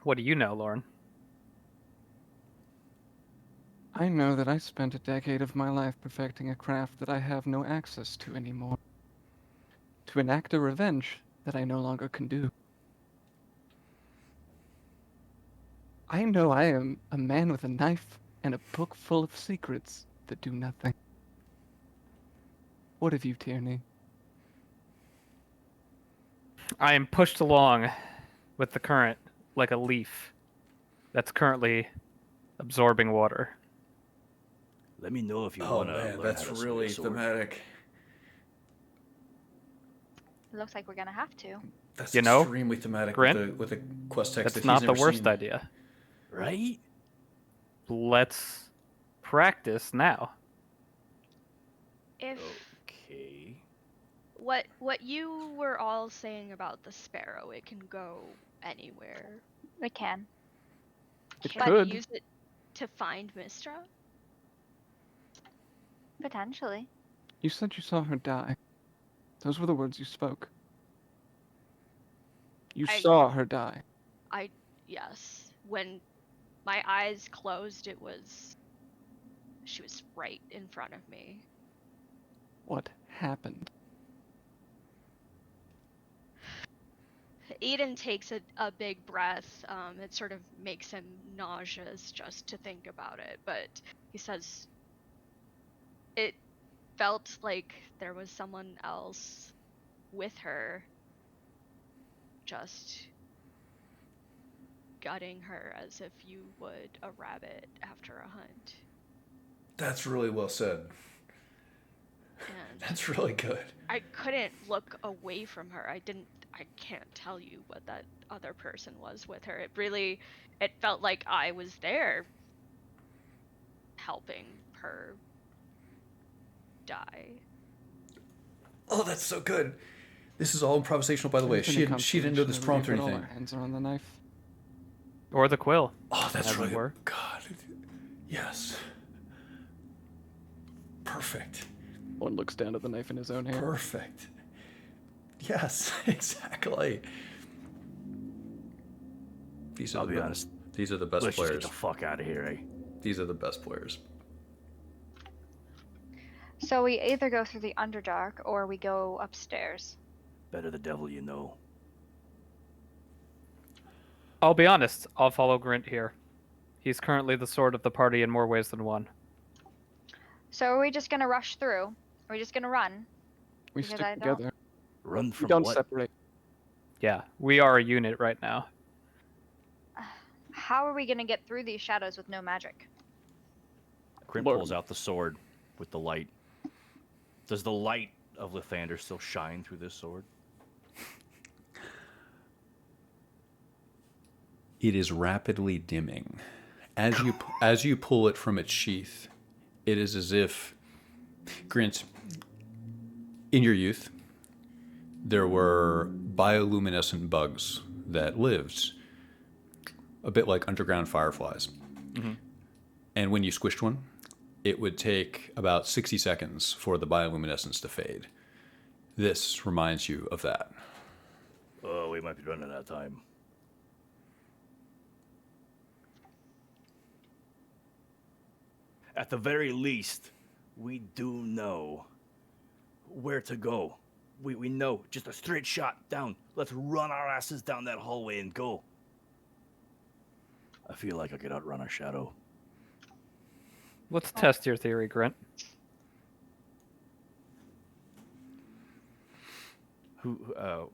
Speaker 4: What do you know, Lorne?
Speaker 6: I know that I spent a decade of my life perfecting a craft that I have no access to anymore. To enact a revenge that I no longer can do. I know I am a man with a knife and a book full of secrets that do nothing. What of you, Tierney?
Speaker 4: I am pushed along with the current like a leaf that's currently absorbing water.
Speaker 3: Let me know if you
Speaker 1: Oh
Speaker 3: want to
Speaker 1: man,
Speaker 3: learn
Speaker 1: that's
Speaker 3: how to swing a
Speaker 1: really
Speaker 3: sword.
Speaker 1: thematic.
Speaker 2: It looks like we're gonna have to.
Speaker 1: That's
Speaker 4: You know,
Speaker 1: extremely thematic
Speaker 4: Grant,
Speaker 1: with the quest text
Speaker 4: That's
Speaker 1: that
Speaker 4: not
Speaker 1: he's
Speaker 4: the
Speaker 1: never
Speaker 4: worst
Speaker 1: seen.
Speaker 4: idea.
Speaker 3: Right?
Speaker 4: Let's practice now.
Speaker 5: If
Speaker 3: Okay.
Speaker 5: what you were all saying about the Sparrow, it can go anywhere.
Speaker 2: We can.
Speaker 6: It
Speaker 5: Can
Speaker 6: could.
Speaker 5: you use it to find Mistra?
Speaker 2: Potentially.
Speaker 6: You said you saw her die. Those were the words you spoke. You
Speaker 5: I-
Speaker 6: saw her die.
Speaker 5: Yes. When my eyes closed, she was right in front of me.
Speaker 6: What happened?
Speaker 5: Eden takes a big breath. It sort of makes him nauseous just to think about it, but he says it felt like there was someone else with her, just gutting her as if you would a rabbit after a hunt.
Speaker 1: That's really well said.
Speaker 5: And
Speaker 1: That's really good.
Speaker 5: I couldn't look away from her. I can't tell you what that other person was with her. It felt like I was there helping her die.
Speaker 1: Oh, that's so good. This is all improvisational, by the way.
Speaker 6: Infinite
Speaker 1: She didn't know this
Speaker 6: constellation,
Speaker 1: prompt or
Speaker 6: we put all
Speaker 1: anything.
Speaker 6: our hands are on the knife.
Speaker 4: Or the quill.
Speaker 1: Oh, that's
Speaker 4: as it
Speaker 1: really
Speaker 4: were.
Speaker 1: God. Yes. Perfect.
Speaker 6: One looks down at the knife in his own hand.
Speaker 1: Perfect. Yes, exactly. These are
Speaker 3: I'll be
Speaker 1: the,
Speaker 3: honest.
Speaker 1: These are the best
Speaker 3: Let's just
Speaker 1: players.
Speaker 3: get the fuck out of here, eh?
Speaker 1: These are the best players.
Speaker 2: So we either go through the Underdark or we go upstairs.
Speaker 3: Better the devil you know.
Speaker 4: I'll be honest, I'll follow Grint here. He's currently the sword of the party in more ways than one.
Speaker 2: So are we just gonna rush through? Are we just gonna run?
Speaker 6: We
Speaker 2: Because
Speaker 6: stick
Speaker 2: I don't-
Speaker 6: together.
Speaker 3: Run
Speaker 6: We
Speaker 3: from
Speaker 6: don't
Speaker 3: what?
Speaker 6: separate.
Speaker 4: Yeah, we are a unit right now.
Speaker 2: How are we gonna get through these shadows with no magic?
Speaker 3: Crimp
Speaker 6: Lord.
Speaker 3: pulls out the sword with the light. Does the light of Lathander still shine through this sword?
Speaker 1: It is rapidly dimming. As you pull it from its sheath, it is as if, Grint, in your youth, there were bioluminescent bugs that lived a bit like underground fireflies.
Speaker 3: Mm-hmm.
Speaker 1: And when you squished one, it would take about 60 seconds for the bioluminescence to fade. This reminds you of that.
Speaker 3: Oh, we might be running out of time. At the very least, we do know where to go. We know. Just a straight shot down. Let's run our asses down that hallway and go. I feel like I could outrun a shadow.
Speaker 4: Let's test your theory, Grint.
Speaker 3: Well,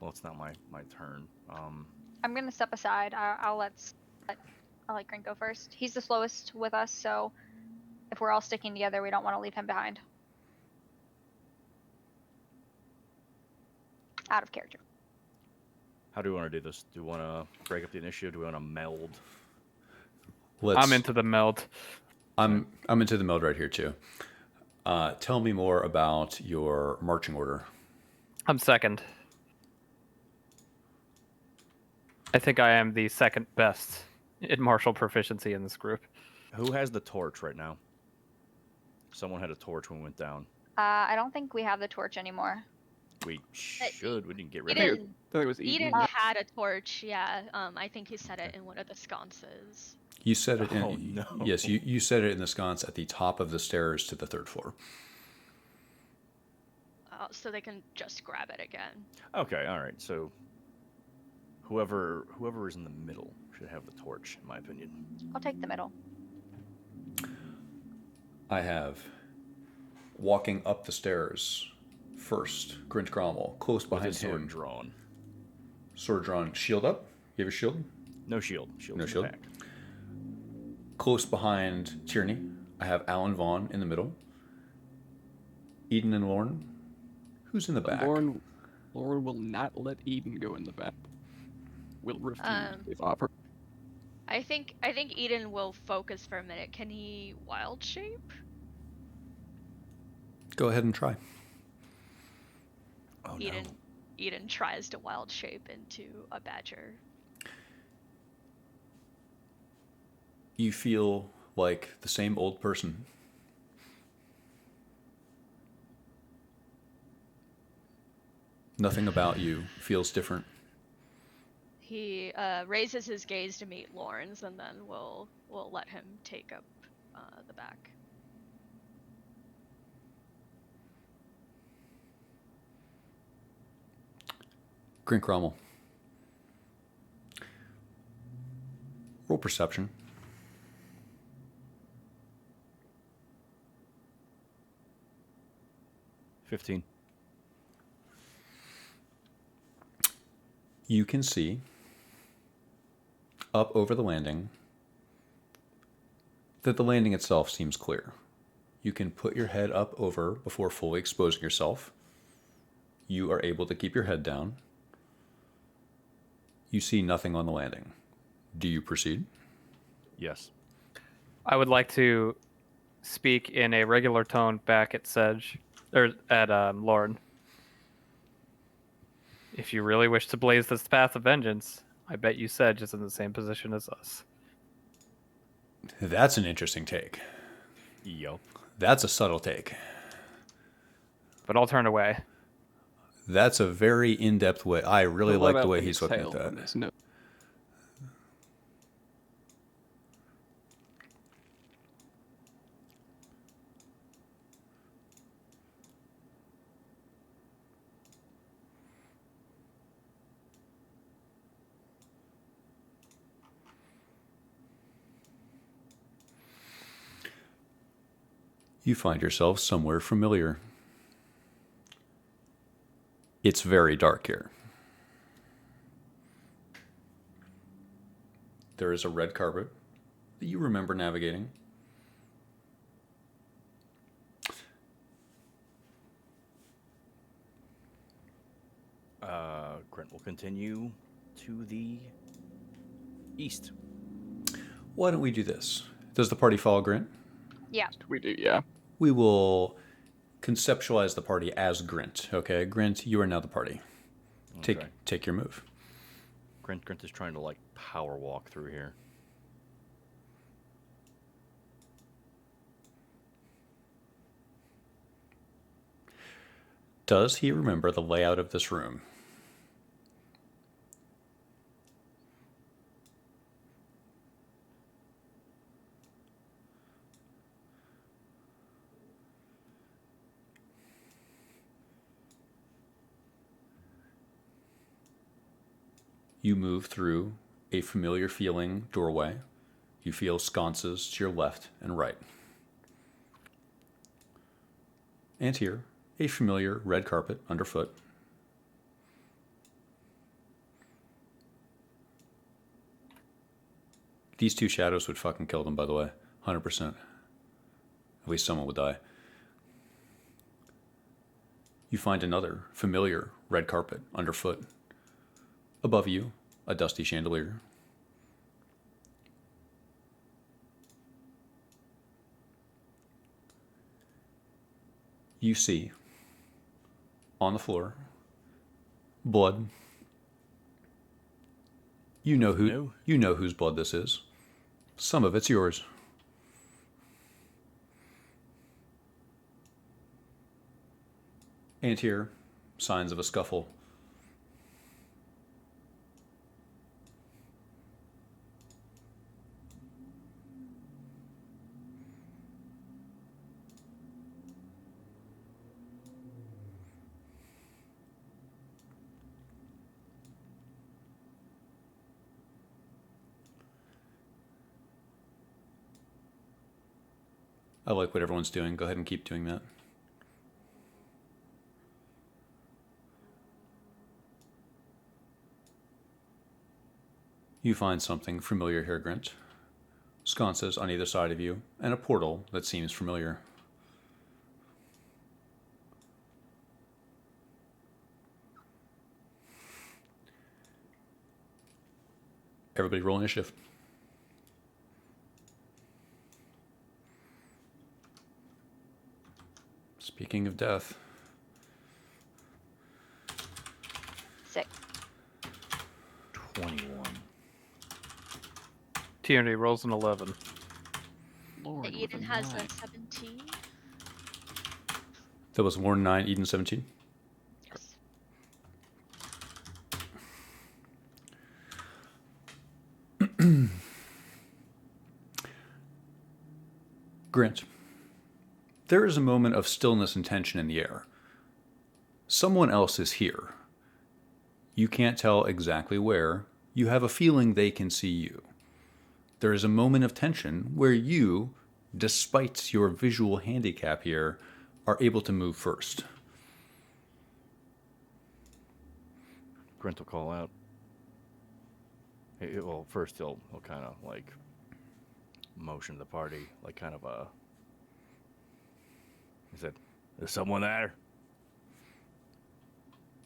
Speaker 3: it's not my turn.
Speaker 2: I'm gonna step aside. I'll let Grint go first. He's the slowest with us, so if we're all sticking together, we don't want to leave him behind. Out of character.
Speaker 3: How do we want to do this? Do we want to break up the initiative? Do we want to meld?
Speaker 4: I'm into the meld.
Speaker 1: I'm into the meld right here too. Tell me more about your marching order.
Speaker 4: I'm second. I think I am the second best in martial proficiency in this group.
Speaker 3: Who has the torch right now? Someone had a torch when we went down.
Speaker 2: I don't think we have the torch anymore.
Speaker 3: We should. We didn't get rid
Speaker 6: I
Speaker 3: of
Speaker 6: think
Speaker 3: it.
Speaker 6: I think it was
Speaker 5: Eden
Speaker 6: Eden.
Speaker 5: had a torch, yeah. I think he set it in one of the sconces.
Speaker 1: You said it in,
Speaker 3: Oh, no.
Speaker 1: Yes, you said it in the sconce at the top of the stairs to the third floor.
Speaker 5: So they can just grab it again.
Speaker 3: Okay, all right. So whoever is in the middle should have the torch, in my opinion.
Speaker 2: I'll take the middle.
Speaker 1: I have walking up the stairs first, Grint Grommel, close
Speaker 3: With
Speaker 1: behind
Speaker 3: his sword
Speaker 1: him.
Speaker 3: drawn.
Speaker 1: Sword drawn, shield up. You have a shield?
Speaker 3: No shield. Shield's
Speaker 1: No
Speaker 3: in the
Speaker 1: shield?
Speaker 3: back.
Speaker 1: Close behind Tierney, I have Alan Vaughn in the middle. Eden and Lauren. Who's in the back?
Speaker 6: Lauren will not let Eden go in the back. Will refuse if offered.
Speaker 5: I think Eden will focus for a minute. Can he wild shape?
Speaker 1: Go ahead and try.
Speaker 3: Oh
Speaker 5: Eden
Speaker 3: no.
Speaker 5: Eden tries to wild shape into a badger.
Speaker 1: You feel like the same old person. Nothing about you feels different.
Speaker 5: He raises his gaze to meet Lorne's, and then we'll let him take up the back.
Speaker 1: Grink Rommel. Roll perception.
Speaker 3: $15.
Speaker 1: You can see up over the landing that the landing itself seems clear. You can put your head up over before fully exposing yourself. You are able to keep your head down. You see nothing on the landing. Do you proceed?
Speaker 3: Yes.
Speaker 4: I would like to speak in a regular tone back at Sedge, or at Lorne. If you really wish to blaze this path of vengeance, I bet you Sedge is in the same position as us.
Speaker 1: That's an interesting take.
Speaker 3: Yup.
Speaker 1: That's a subtle take.
Speaker 4: But I'll turn away.
Speaker 1: That's a very in-depth way. I really
Speaker 6: But what
Speaker 1: like the
Speaker 6: about
Speaker 1: way
Speaker 6: the
Speaker 1: he's looking at
Speaker 6: exhale
Speaker 1: that.
Speaker 6: from his nose?
Speaker 1: You find yourself somewhere familiar. It's very dark here. There is a red carpet that you remember navigating.
Speaker 3: Grant will continue to the east.
Speaker 1: Why don't we do this? Does the party follow Grint?
Speaker 2: Yeah.
Speaker 6: We do, yeah.
Speaker 1: We will conceptualize the party as Grint. Okay, Grint, you are now the party.
Speaker 3: Okay.
Speaker 1: Take your move.
Speaker 3: Grant is trying to like power walk through here.
Speaker 1: Does he remember the layout of this room? You move through a familiar feeling doorway. You feel sconces to your left and right. And here, a familiar red carpet underfoot. These two shadows would fucking kill them, by the way. 100%. At least someone would die. You find another familiar red carpet underfoot. Above you, a dusty chandelier. You see, on the floor, blood. You know whose blood this is. Some of it's yours. And here, signs of a scuffle. I like what everyone's doing. Go ahead and keep doing that. You find something familiar here, Grint. Sconces on either side of you, and a portal that seems familiar. Everybody roll initiative. Speaking of death.
Speaker 3: 21.
Speaker 4: Tierney rolls an 11.
Speaker 6: Lord, with a
Speaker 5: Eden has
Speaker 6: 9.
Speaker 5: a 17.
Speaker 1: That was Warren 9, Eden 17.
Speaker 5: Yes.
Speaker 1: Grant, there is a moment of stillness and tension in the air. Someone else is here. You can't tell exactly where. You have a feeling they can see you. There is a moment of tension where you, despite your visual handicap here, are able to move first.
Speaker 3: Grint will call out. Well, first he'll kind of like motion to the party, like kind of a. He said, "There's someone there."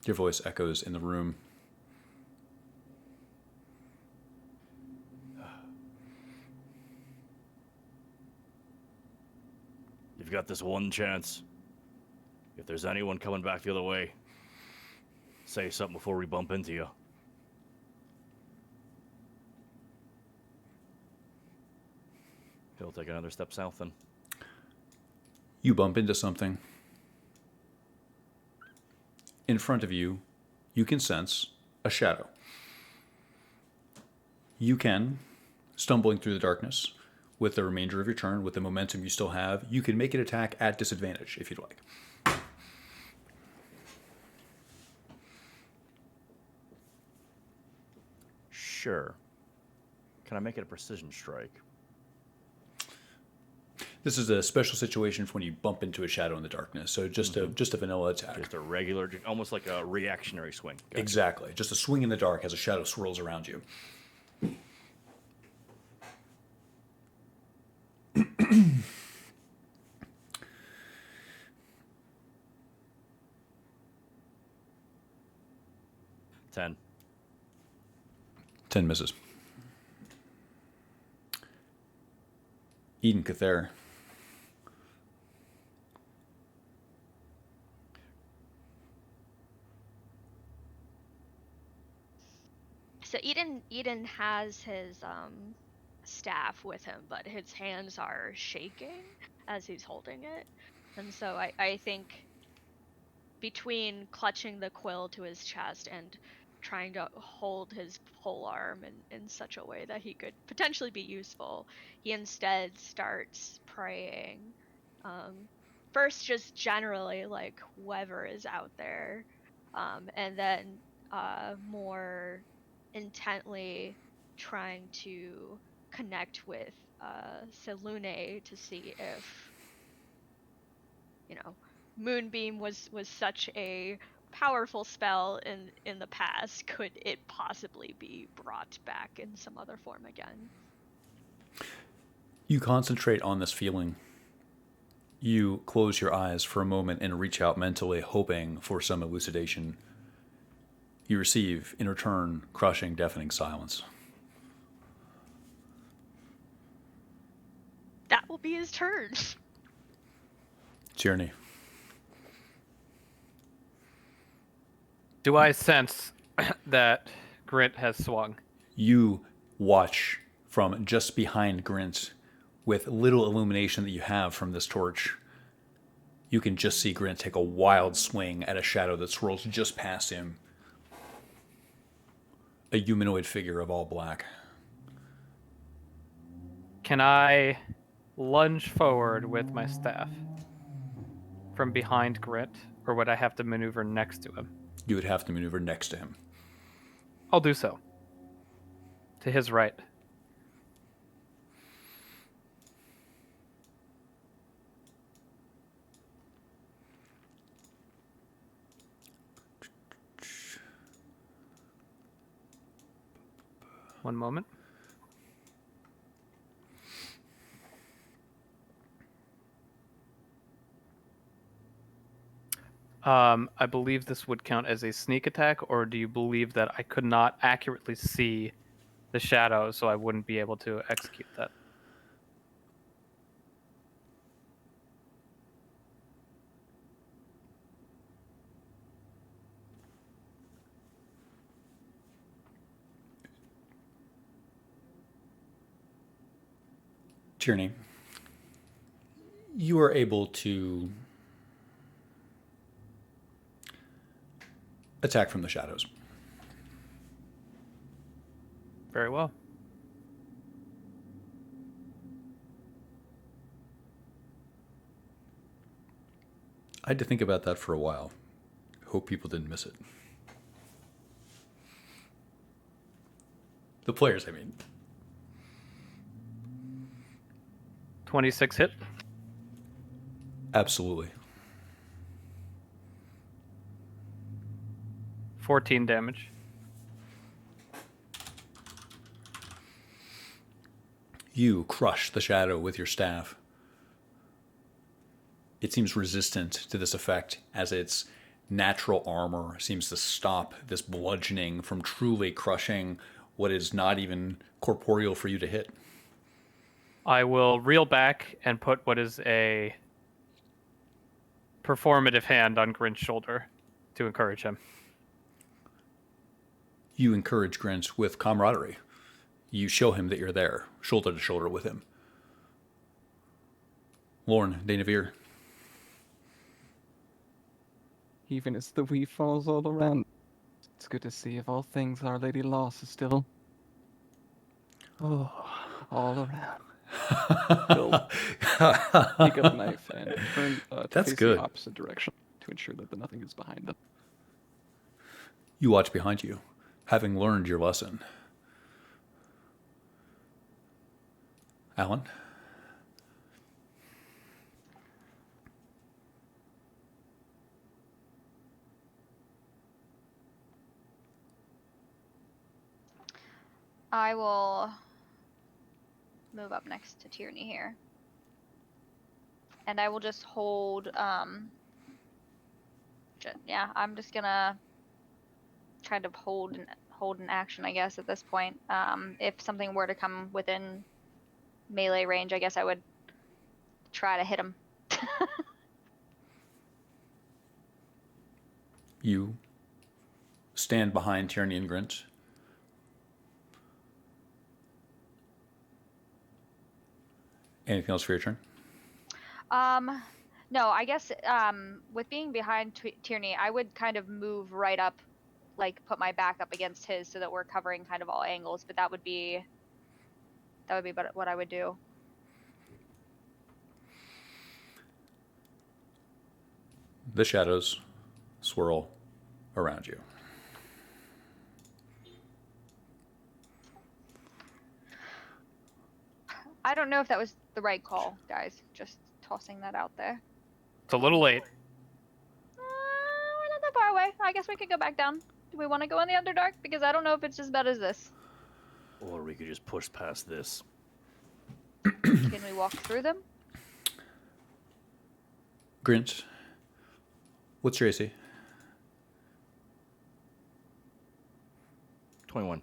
Speaker 1: Your voice echoes in the room.
Speaker 3: You've got this one chance. If there's anyone coming back the other way, say something before we bump into you. He'll take another step south then.
Speaker 1: You bump into something. In front of you, you can sense a shadow. You can, stumbling through the darkness, with the remainder of your turn, with the momentum you still have, you can make an attack at disadvantage if you'd like.
Speaker 3: Sure. Can I make it a precision strike?
Speaker 1: This is a special situation for when you bump into a shadow in the darkness. So just a vanilla attack.
Speaker 3: Just a regular, almost like a reactionary swing. Gotcha.
Speaker 1: Exactly. Just a swing in the dark as a shadow swirls around you.
Speaker 3: Ten.
Speaker 1: 10 misses. Eden Cather.
Speaker 5: So Eden has his staff with him, but his hands are shaking as he's holding it. And so I think between clutching the quill to his chest and trying to hold his pole arm in such a way that he could potentially be useful, he instead starts praying. First, just generally, like, whoever is out there, and then more intently trying to connect with Selune to see if, Moonbeam was such a powerful spell in the past, could it possibly be brought back in some other form again?
Speaker 1: You concentrate on this feeling. You close your eyes for a moment and reach out mentally, hoping for some elucidation. You receive, in return, crushing, deafening silence.
Speaker 5: That will be his turn.
Speaker 1: Tierney.
Speaker 4: Do I sense that Grint has swung?
Speaker 1: You watch from just behind Grint with little illumination that you have from this torch. You can just see Grint take a wild swing at a shadow that swirls just past him. A humanoid figure of all black.
Speaker 4: Can I lunge forward with my staff from behind Grint, or would I have to maneuver next to him?
Speaker 1: You would have to maneuver next to him.
Speaker 4: I'll do so. To his right. One moment. I believe this would count as a sneak attack, or do you believe that I could not accurately see the shadow, so I wouldn't be able to execute that?
Speaker 1: Tierney, you are able to attack from the shadows.
Speaker 4: Very well.
Speaker 1: I had to think about that for a while. Hope people didn't miss it. The players, I mean.
Speaker 4: 26 hit.
Speaker 1: Absolutely.
Speaker 4: 14 damage.
Speaker 1: You crush the shadow with your staff. It seems resistant to this effect, as its natural armor seems to stop this bludgeoning from truly crushing what is not even corporeal for you to hit.
Speaker 4: I will reel back and put what is a performative hand on Grinch's shoulder to encourage him.
Speaker 1: You encourage Grinch with camaraderie. You show him that you're there, shoulder to shoulder with him. Lorne, Dainavir.
Speaker 6: Even as the wee falls all around, it's good to see of all things Our Lady Loss is still. Oh, all around. He'll pick up a knife and turn to
Speaker 1: That's
Speaker 6: face
Speaker 1: good.
Speaker 6: the opposite direction to ensure that nothing is behind them.
Speaker 1: You watch behind you, having learned your lesson. Alan?
Speaker 2: I will move up next to Tierney here. And I will just hold, yeah, I'm just gonna kind of hold an action, I guess, at this point. If something were to come within melee range, I guess I would try to hit him.
Speaker 1: You stand behind Tierney and Grinch. Anything else for your turn?
Speaker 2: No, I guess with being behind Tierney, I would kind of move right up, like put my back up against his so that we're covering kind of all angles, but that would be what I would do.
Speaker 1: The shadows swirl around you.
Speaker 2: I don't know if that was the right call, guys. Just tossing that out there.
Speaker 4: It's a little late.
Speaker 2: We're not that far away. I guess we could go back down. Do we want to go in the Underdark? Because I don't know if it's as bad as this.
Speaker 3: Or we could just push past this.
Speaker 2: Can we walk through them?
Speaker 1: Grinch, what's your AC?
Speaker 3: 21.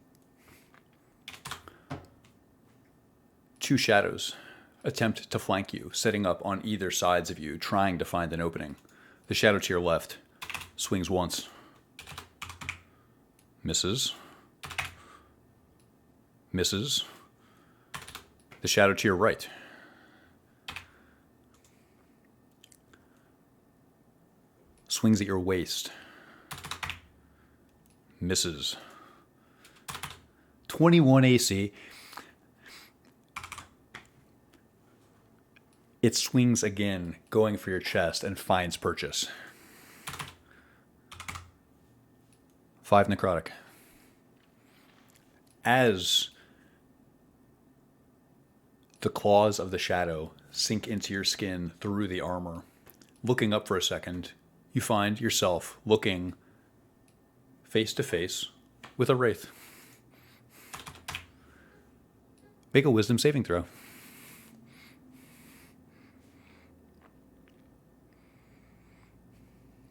Speaker 1: Two shadows attempt to flank you, setting up on either sides of you, trying to find an opening. The shadow to your left swings once. Misses. Misses. The shadow to your right swings at your waist. Misses. 21 AC. It swings again, going for your chest, and finds purchase. 5 necrotic. As the claws of the shadow sink into your skin through the armor, looking up for a second, you find yourself looking face to face with a wraith. Make a wisdom saving throw.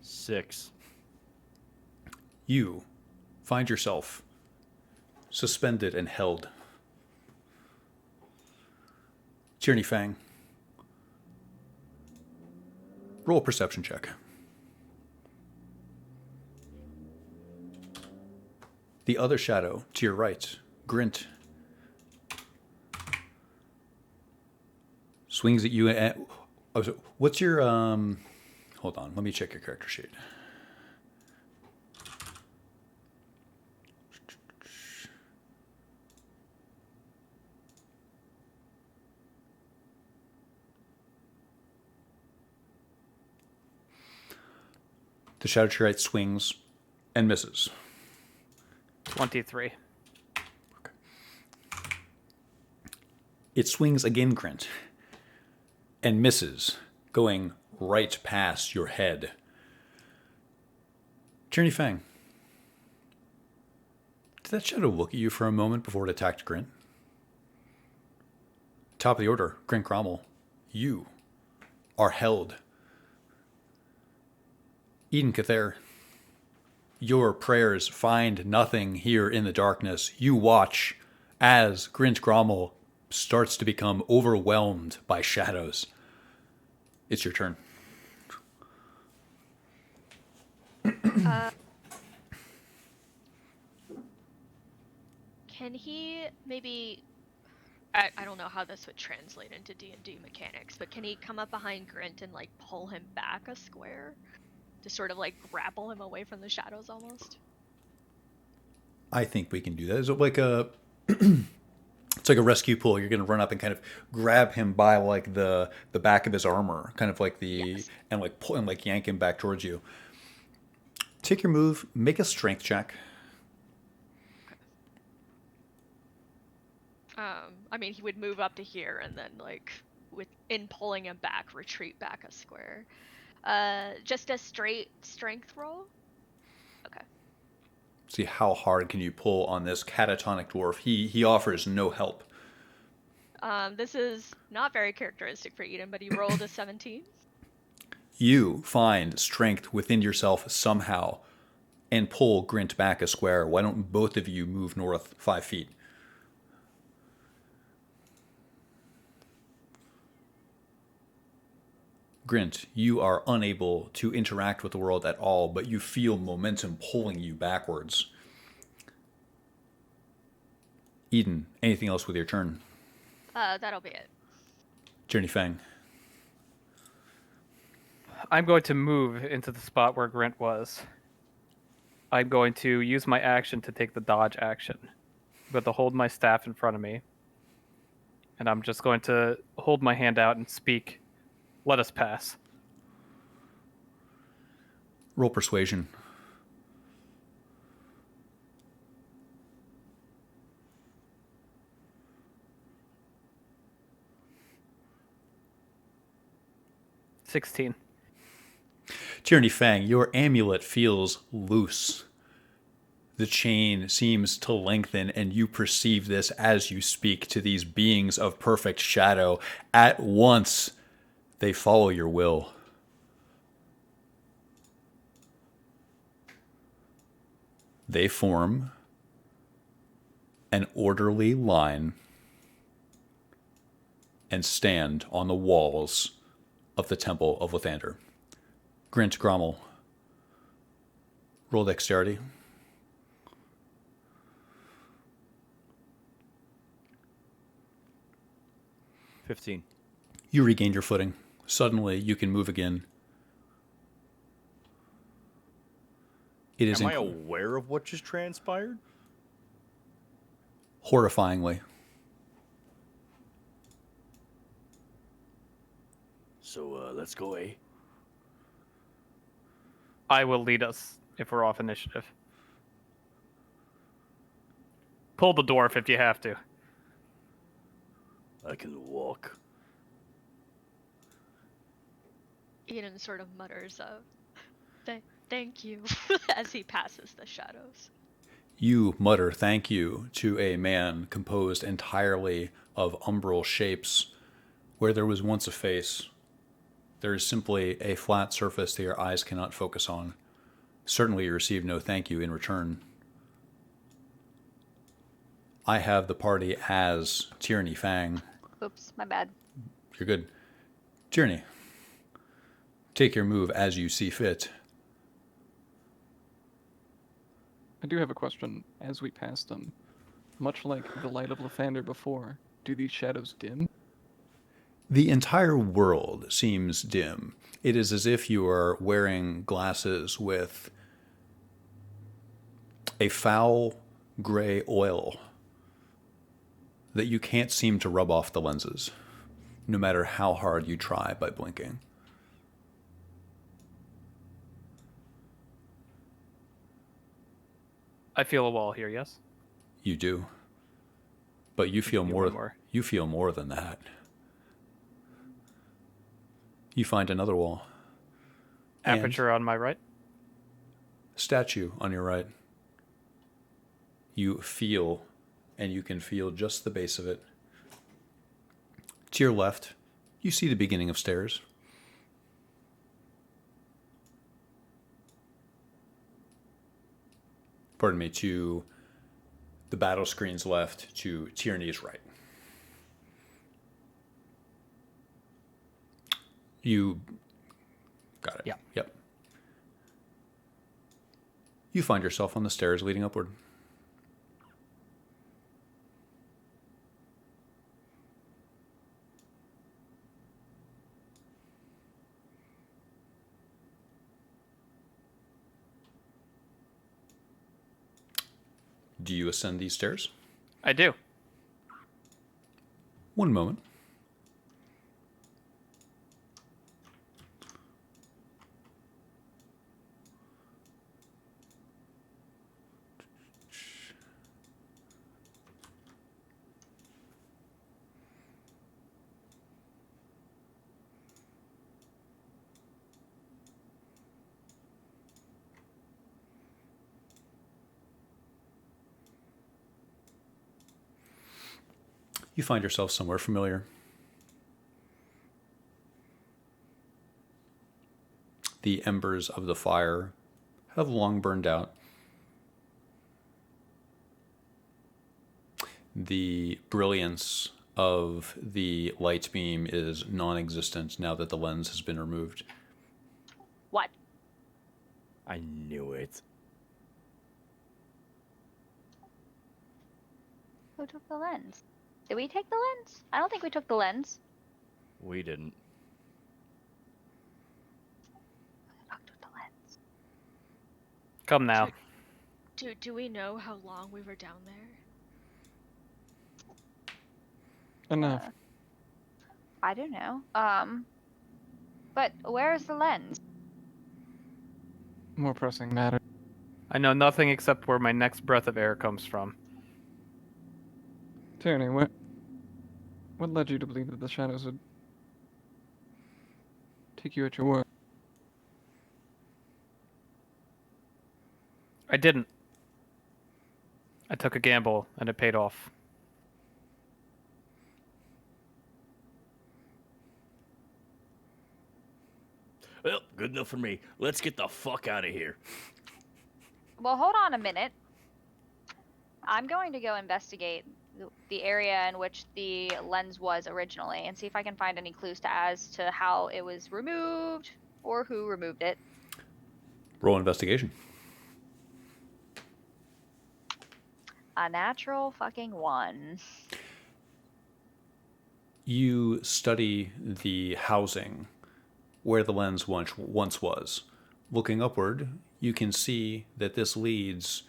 Speaker 3: Six.
Speaker 1: You find yourself suspended and held. Tierney Fang, roll a perception check. The other shadow to your right, Grint, Swings at you. Oh, so what's your Hold on, let me check your character sheet. The Shadow Chariot swings and misses.
Speaker 4: 23.
Speaker 1: It swings again, Grint, and misses, going right past your head. Journey Fang. Did that shadow look at you for a moment before it attacked Grint? Top of the order, Grint Grommel. You are held. Eden Cather. Your prayers find nothing here in the darkness. You watch as Grint Grommel starts to become overwhelmed by shadows. It's your turn.
Speaker 5: Can he maybe? I don't know how this would translate into D&D mechanics, but can he come up behind Grint and like pull him back a square to sort of like grapple him away from the shadows almost?
Speaker 1: I think we can do that. Is it like a it's like a rescue pull. You're going to run up and kind of grab him by like the back of his armor, kind of like
Speaker 5: Yes.
Speaker 1: and like pull and like yank him back towards you. Take your move, make a strength check.
Speaker 5: I mean, he would move up to here and then like in pulling him back, retreat back a square. Just a straight strength roll. Okay.
Speaker 1: See how hard can you pull on this catatonic dwarf. He offers no help.
Speaker 5: This is not very characteristic for Eden, but he rolled a 17.
Speaker 1: You find strength within yourself somehow and pull Grint back a square. Why don't both of you move north 5 feet? Grint, you are unable to interact with the world at all, but you feel momentum pulling you backwards. Eden, anything else with your turn?
Speaker 5: That'll be it.
Speaker 1: Journey Fang.
Speaker 4: I'm going to move into the spot where Grint was. I'm going to use my action to take the dodge action. I'm going to hold my staff in front of me. And I'm just going to hold my hand out and speak. Let us pass.
Speaker 1: Roll persuasion.
Speaker 4: $16.
Speaker 1: Tyranny Fang, your amulet feels loose. The chain seems to lengthen, and you perceive this as you speak to these beings of perfect shadow. At once, they follow your will. They form an orderly line and stand on the walls of the Temple of Lathander. Grint Grommel, roll dexterity.
Speaker 3: $15.
Speaker 1: You regain your footing. Suddenly, you can move again. It is
Speaker 3: Am I aware of what just transpired?
Speaker 1: horrifyingly.
Speaker 3: So let's go, eh?
Speaker 4: I will lead us if we're off initiative. Pull the dwarf if you have to.
Speaker 3: I can walk.
Speaker 5: Eden sort of mutters thank you as he passes the shadows.
Speaker 1: You mutter thank you to a man composed entirely of umbral shapes. Where there was once a face, there is simply a flat surface that your eyes cannot focus on. Certainly you receive no thank you in return. I have the party as Tyranny Fang.
Speaker 2: Oops, my bad.
Speaker 1: You're good. Tyranny, take your move as you see fit.
Speaker 6: I do have a question. As we pass them, much like the light of Lathander before, do these shadows dim?
Speaker 1: The entire world seems dim. It is as if you are wearing glasses with a foul gray oil that you can't seem to rub off the lenses, no matter how hard you try by blinking.
Speaker 4: I feel a wall here, yes?
Speaker 1: You do. But you feel
Speaker 4: Give me
Speaker 1: more.
Speaker 4: one more.
Speaker 1: You feel more than that. You find another wall. And
Speaker 4: Aperture on my right.
Speaker 1: statue on your right. You feel, and you can feel just the base of it. To your left, you see the beginning of stairs. Pardon me, to the battle screen's left, to Tierney's right. You got it.
Speaker 4: Yeah.
Speaker 1: Yep. You find yourself on the stairs leading upward. Do you ascend these stairs?
Speaker 4: I do.
Speaker 1: One moment. You find yourself somewhere familiar. The embers of the fire have long burned out. The brilliance of the light beam is non-existent now that the lens has been removed.
Speaker 2: What?
Speaker 3: I knew it.
Speaker 2: Who took the lens? Did we take the lens? I don't think we took the lens.
Speaker 3: We didn't.
Speaker 2: Who the fuck took the lens?
Speaker 4: Come now.
Speaker 5: Do we know how long we were down there?
Speaker 6: Enough.
Speaker 2: I don't know. But where's the lens?
Speaker 6: More pressing matter.
Speaker 4: I know nothing except where my next breath of air comes from.
Speaker 6: Tierney, what led you to believe that the shadows would take you at your word?
Speaker 4: I didn't. I took a gamble, and it paid off.
Speaker 3: Well, good enough for me. Let's get the fuck out of here.
Speaker 2: Well, hold on a minute. I'm going to go investigate the area in which the lens was originally and see if I can find any clues as to how it was removed or who removed it.
Speaker 1: Roll investigation.
Speaker 2: A natural fucking 1.
Speaker 1: You study the housing where the lens once was. Looking upward, you can see that this leads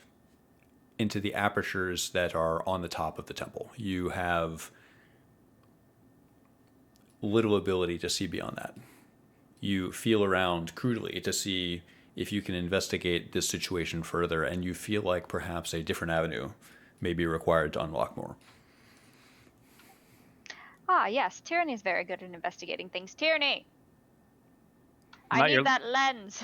Speaker 1: into the apertures that are on the top of the temple. You have little ability to see beyond that. You feel around crudely to see if you can investigate this situation further, and you feel like perhaps a different avenue may be required to unlock more.
Speaker 2: Ah, yes. Tyranny's very good at investigating things. Tyranny! I
Speaker 4: Not
Speaker 2: need
Speaker 4: your-
Speaker 2: that lens.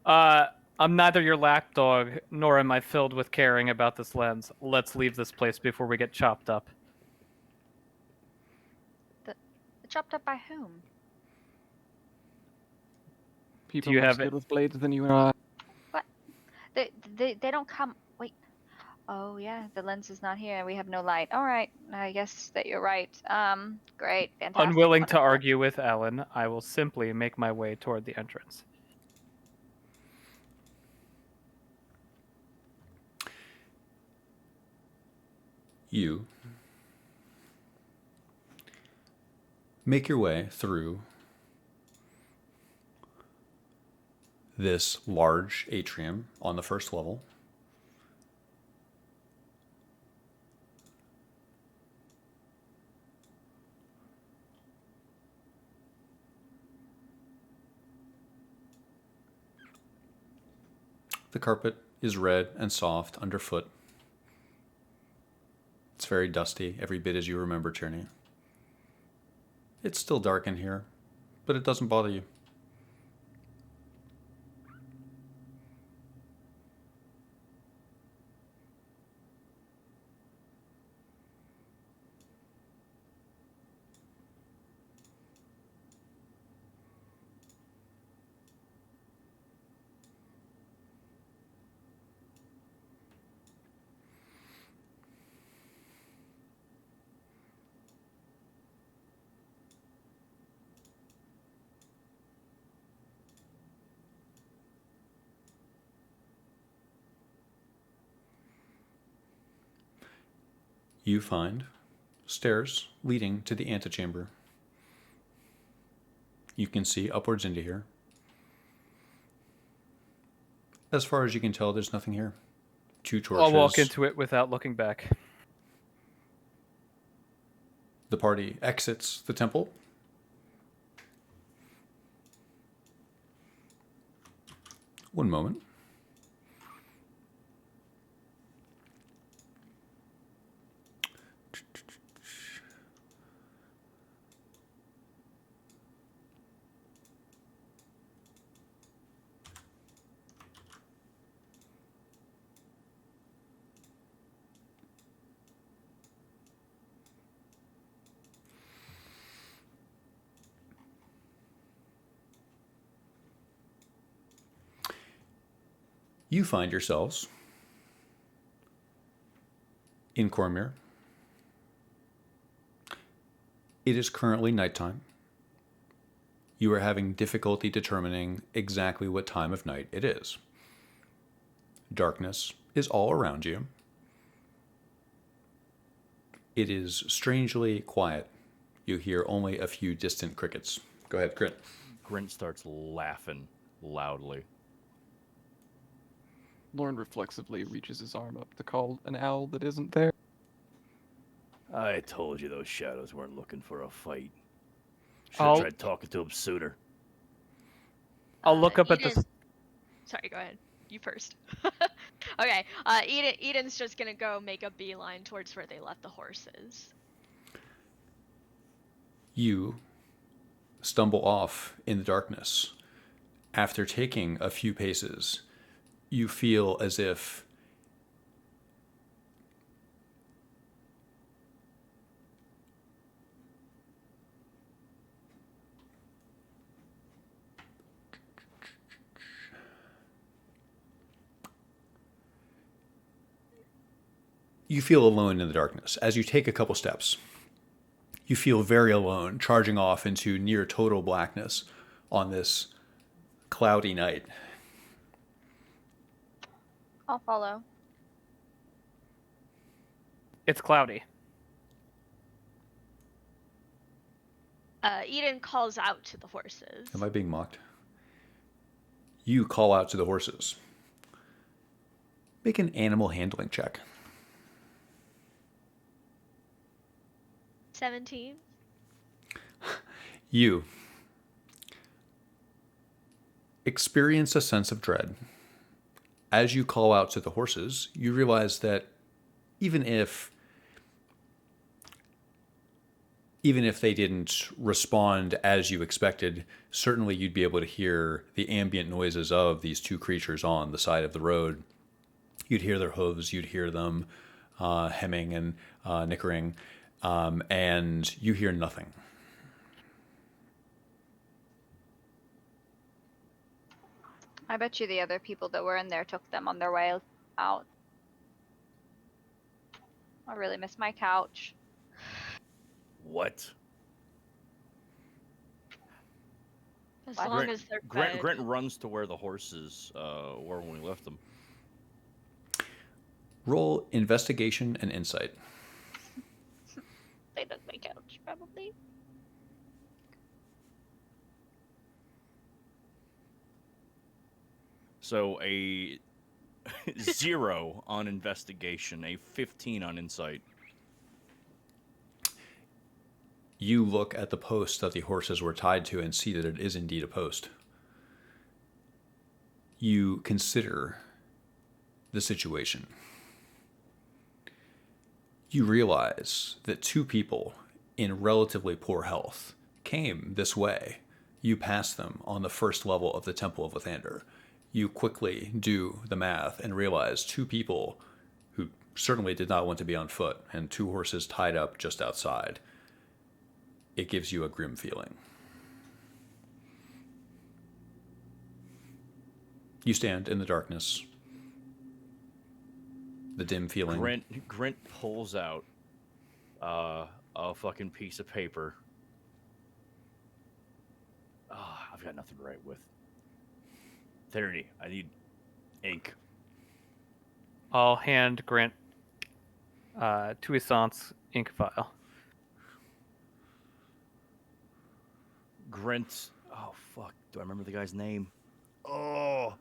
Speaker 4: I'm neither your lapdog, nor am I filled with caring about this lens. Let's leave this place before we get chopped up.
Speaker 2: Chopped up by whom?
Speaker 6: People
Speaker 4: you
Speaker 6: more
Speaker 4: have
Speaker 6: skilled
Speaker 4: it?
Speaker 6: with blades than you and I.
Speaker 2: They don't come. Wait. Oh yeah, the lens is not here. We have no light. All right, I guess that you're right. Great, fantastic.
Speaker 4: Unwilling to
Speaker 2: wonderful.
Speaker 4: argue with Alan, I will simply make my way toward the entrance.
Speaker 1: You make your way through this large atrium on the first level. The carpet is red and soft underfoot. It's very dusty, every bit as you remember Tierney. It's still dark in here, but it doesn't bother you. You find stairs leading to the antechamber. You can see upwards into here. As far as you can tell, there's nothing here. 2 torches.
Speaker 4: I'll walk into it without looking back.
Speaker 1: The party exits the temple. One moment. You find yourselves in Cormyr. It is currently nighttime. You are having difficulty determining exactly what time of night it is. Darkness is all around you. It is strangely quiet. You hear only a few distant crickets. Go ahead, Grint.
Speaker 3: Grint starts laughing loudly.
Speaker 6: Lorne reflexively reaches his arm up to call an owl that isn't there.
Speaker 3: I told you those shadows weren't looking for a fight. Should
Speaker 4: I'll-
Speaker 3: have tried talking to them sooner.
Speaker 4: I'll look up at
Speaker 5: Eden-
Speaker 4: this.
Speaker 5: Sorry, go ahead. You first. Okay. Eden's just gonna go make a beeline towards where they left the horses.
Speaker 1: You stumble off in the darkness. After taking a few paces, you feel as if you feel alone in the darkness. As you take a couple steps, you feel very alone, charging off into near total blackness on this cloudy night.
Speaker 2: I'll follow.
Speaker 4: It's cloudy.
Speaker 5: Eden calls out to the horses.
Speaker 1: Am I being mocked? You call out to the horses. Make an animal handling check.
Speaker 5: 17.
Speaker 1: You experience a sense of dread. As you call out to the horses, you realize that even if they didn't respond as you expected, certainly you'd be able to hear the ambient noises of these 2 creatures on the side of the road. You'd hear their hooves, you'd hear them hemming and nickering, and you hear nothing.
Speaker 2: I bet you the other people that were in there took them on their way out. I really miss my couch.
Speaker 3: What?
Speaker 5: As
Speaker 2: What?
Speaker 5: long as they're fed.
Speaker 3: Grint runs to where the horses were when we left them.
Speaker 1: Roll investigation and insight.
Speaker 2: They took my couch, probably.
Speaker 3: So a 0 on investigation, a 15 on insight.
Speaker 1: You look at the post that the horses were tied to and see that it is indeed a post. You consider the situation. You realize that 2 people in relatively poor health came this way. You pass them on the first level of the Temple of Lathander. You quickly do the math and realize 2 people who certainly did not want to be on foot and 2 horses tied up just outside. It gives you a grim feeling. You stand in the darkness. The dim feeling.
Speaker 3: Grint pulls out a fucking piece of paper. I've got nothing to write with. Trinity, I need ink.
Speaker 4: I'll hand Grant Toussaint's ink file.
Speaker 3: Grint. Oh, fuck. Do I remember the guy's name? Oh.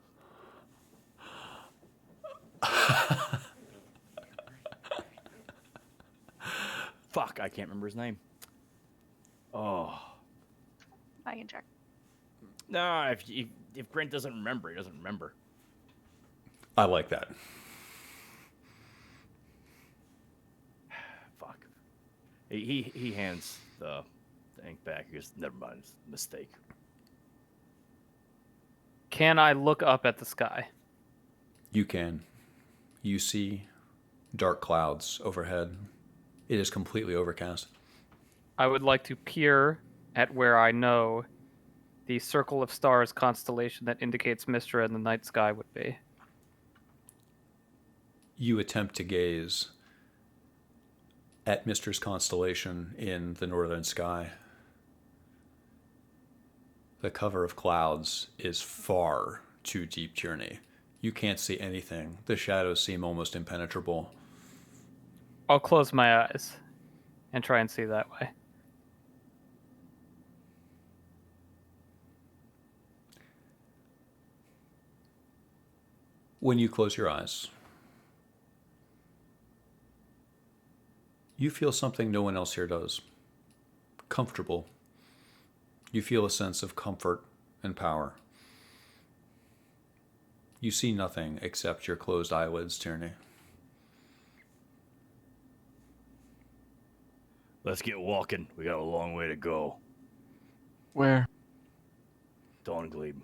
Speaker 3: Fuck, I can't remember his name. Oh.
Speaker 2: I can check.
Speaker 3: No, if Grint doesn't remember, he doesn't remember.
Speaker 1: I like that.
Speaker 3: Fuck. He hands the ink back. He goes, never mind, it's a mistake.
Speaker 4: Can I look up at the sky?
Speaker 1: You can. You see dark clouds overhead. It is completely overcast.
Speaker 4: I would like to peer at where I know the circle of stars constellation that indicates Mystra in the night sky would be.
Speaker 1: You attempt to gaze at Mister's constellation in the northern sky. The cover of clouds is far too deep, Tierney. You can't see anything. The shadows seem almost impenetrable.
Speaker 4: I'll close my eyes and try and see that way.
Speaker 1: When you close your eyes, you feel something no one else here does. Comfortable. You feel a sense of comfort and power. You see nothing except your closed eyelids, Tierney.
Speaker 3: Let's get walking. We got a long way to go.
Speaker 6: Where?
Speaker 3: Dawnglebe.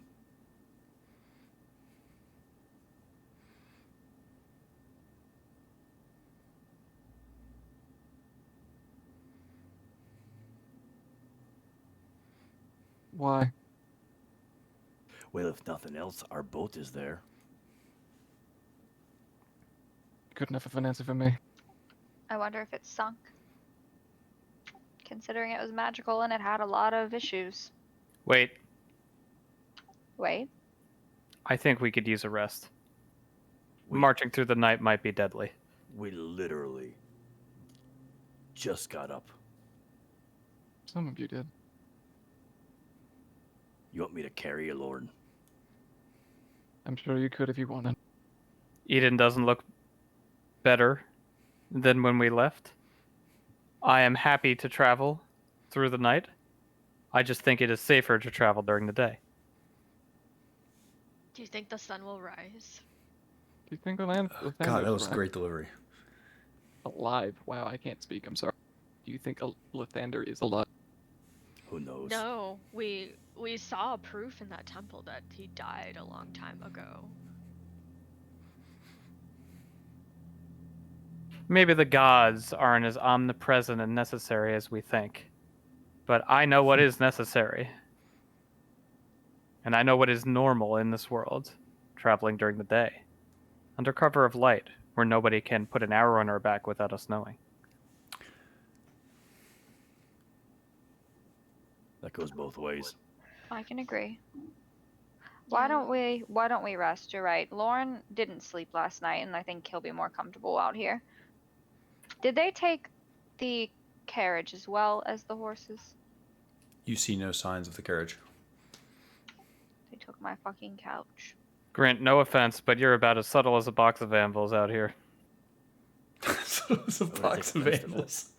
Speaker 6: Why?
Speaker 3: Well, if nothing else, our boat is there.
Speaker 6: Good enough of an answer for me.
Speaker 2: I wonder if it's sunk. Considering it was magical and it had a lot of issues.
Speaker 4: Wait,
Speaker 2: Wait.
Speaker 4: I think we could use a rest.
Speaker 3: We-
Speaker 4: Marching through the night might be deadly.
Speaker 3: We literally just got up.
Speaker 6: Some of you did.
Speaker 3: You want me to carry you, Lord?
Speaker 6: I'm sure you could if you wanted.
Speaker 4: Eden doesn't look better than when we left. I am happy to travel through the night. I just think it is safer to travel during the day.
Speaker 5: Do you think the sun will rise?
Speaker 6: Do you think the land?
Speaker 1: God, that was a great delivery.
Speaker 6: Alive. Wow, I can't speak. I'm sorry. Do you think Lathander is alive?
Speaker 3: Who knows?
Speaker 5: No, we saw proof in that temple that he died a long time ago.
Speaker 4: Maybe the gods aren't as omnipresent and necessary as we think. But I know what is necessary. And I know what is normal in this world, traveling during the day. Under cover of light, where nobody can put an arrow in our back without us knowing.
Speaker 3: That goes both ways.
Speaker 2: I can agree. Why don't we rest? You're right. Lauren didn't sleep last night, and I think he'll be more comfortable out here. Did they take the carriage as well as the horses?
Speaker 1: You see no signs of the carriage.
Speaker 2: They took my fucking couch.
Speaker 4: Grant, no offense, but you're about as subtle as a box of anvils out here.
Speaker 1: So it's a
Speaker 3: gonna
Speaker 1: box
Speaker 3: take
Speaker 1: of
Speaker 3: offense to that.
Speaker 1: animals.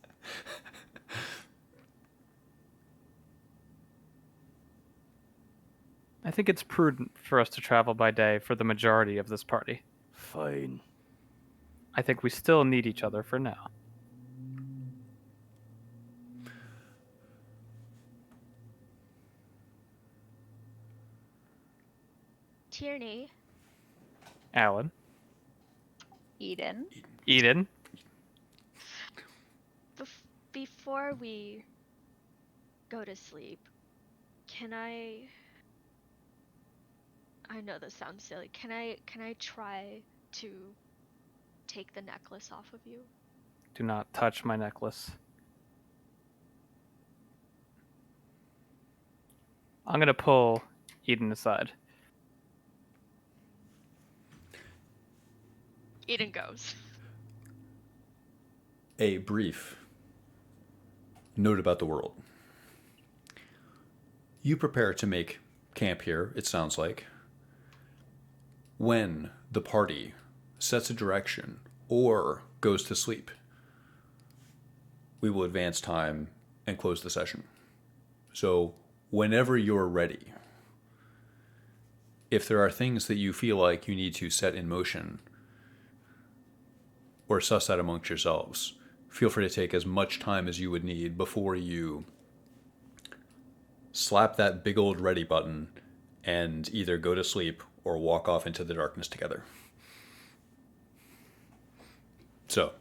Speaker 4: I think it's prudent for us to travel by day for the majority of this party.
Speaker 3: Fine.
Speaker 4: I think we still need each other for now.
Speaker 5: Tierney,
Speaker 4: Alan,
Speaker 2: Eden.
Speaker 4: Eden,
Speaker 5: before we go to sleep, can I know this sounds silly. Can I try to take the necklace off of you?
Speaker 4: do not touch my necklace. I'm gonna pull Eden aside.
Speaker 5: Eden goes.
Speaker 1: A brief note about the world. You prepare to make camp here, it sounds like. When the party sets a direction or goes to sleep, we will advance time and close the session. So, whenever you're ready, if there are things that you feel like you need to set in motion or suss out amongst yourselves, feel free to take as much time as you would need before you slap that big old ready button and either go to sleep or walk off into the darkness together. So,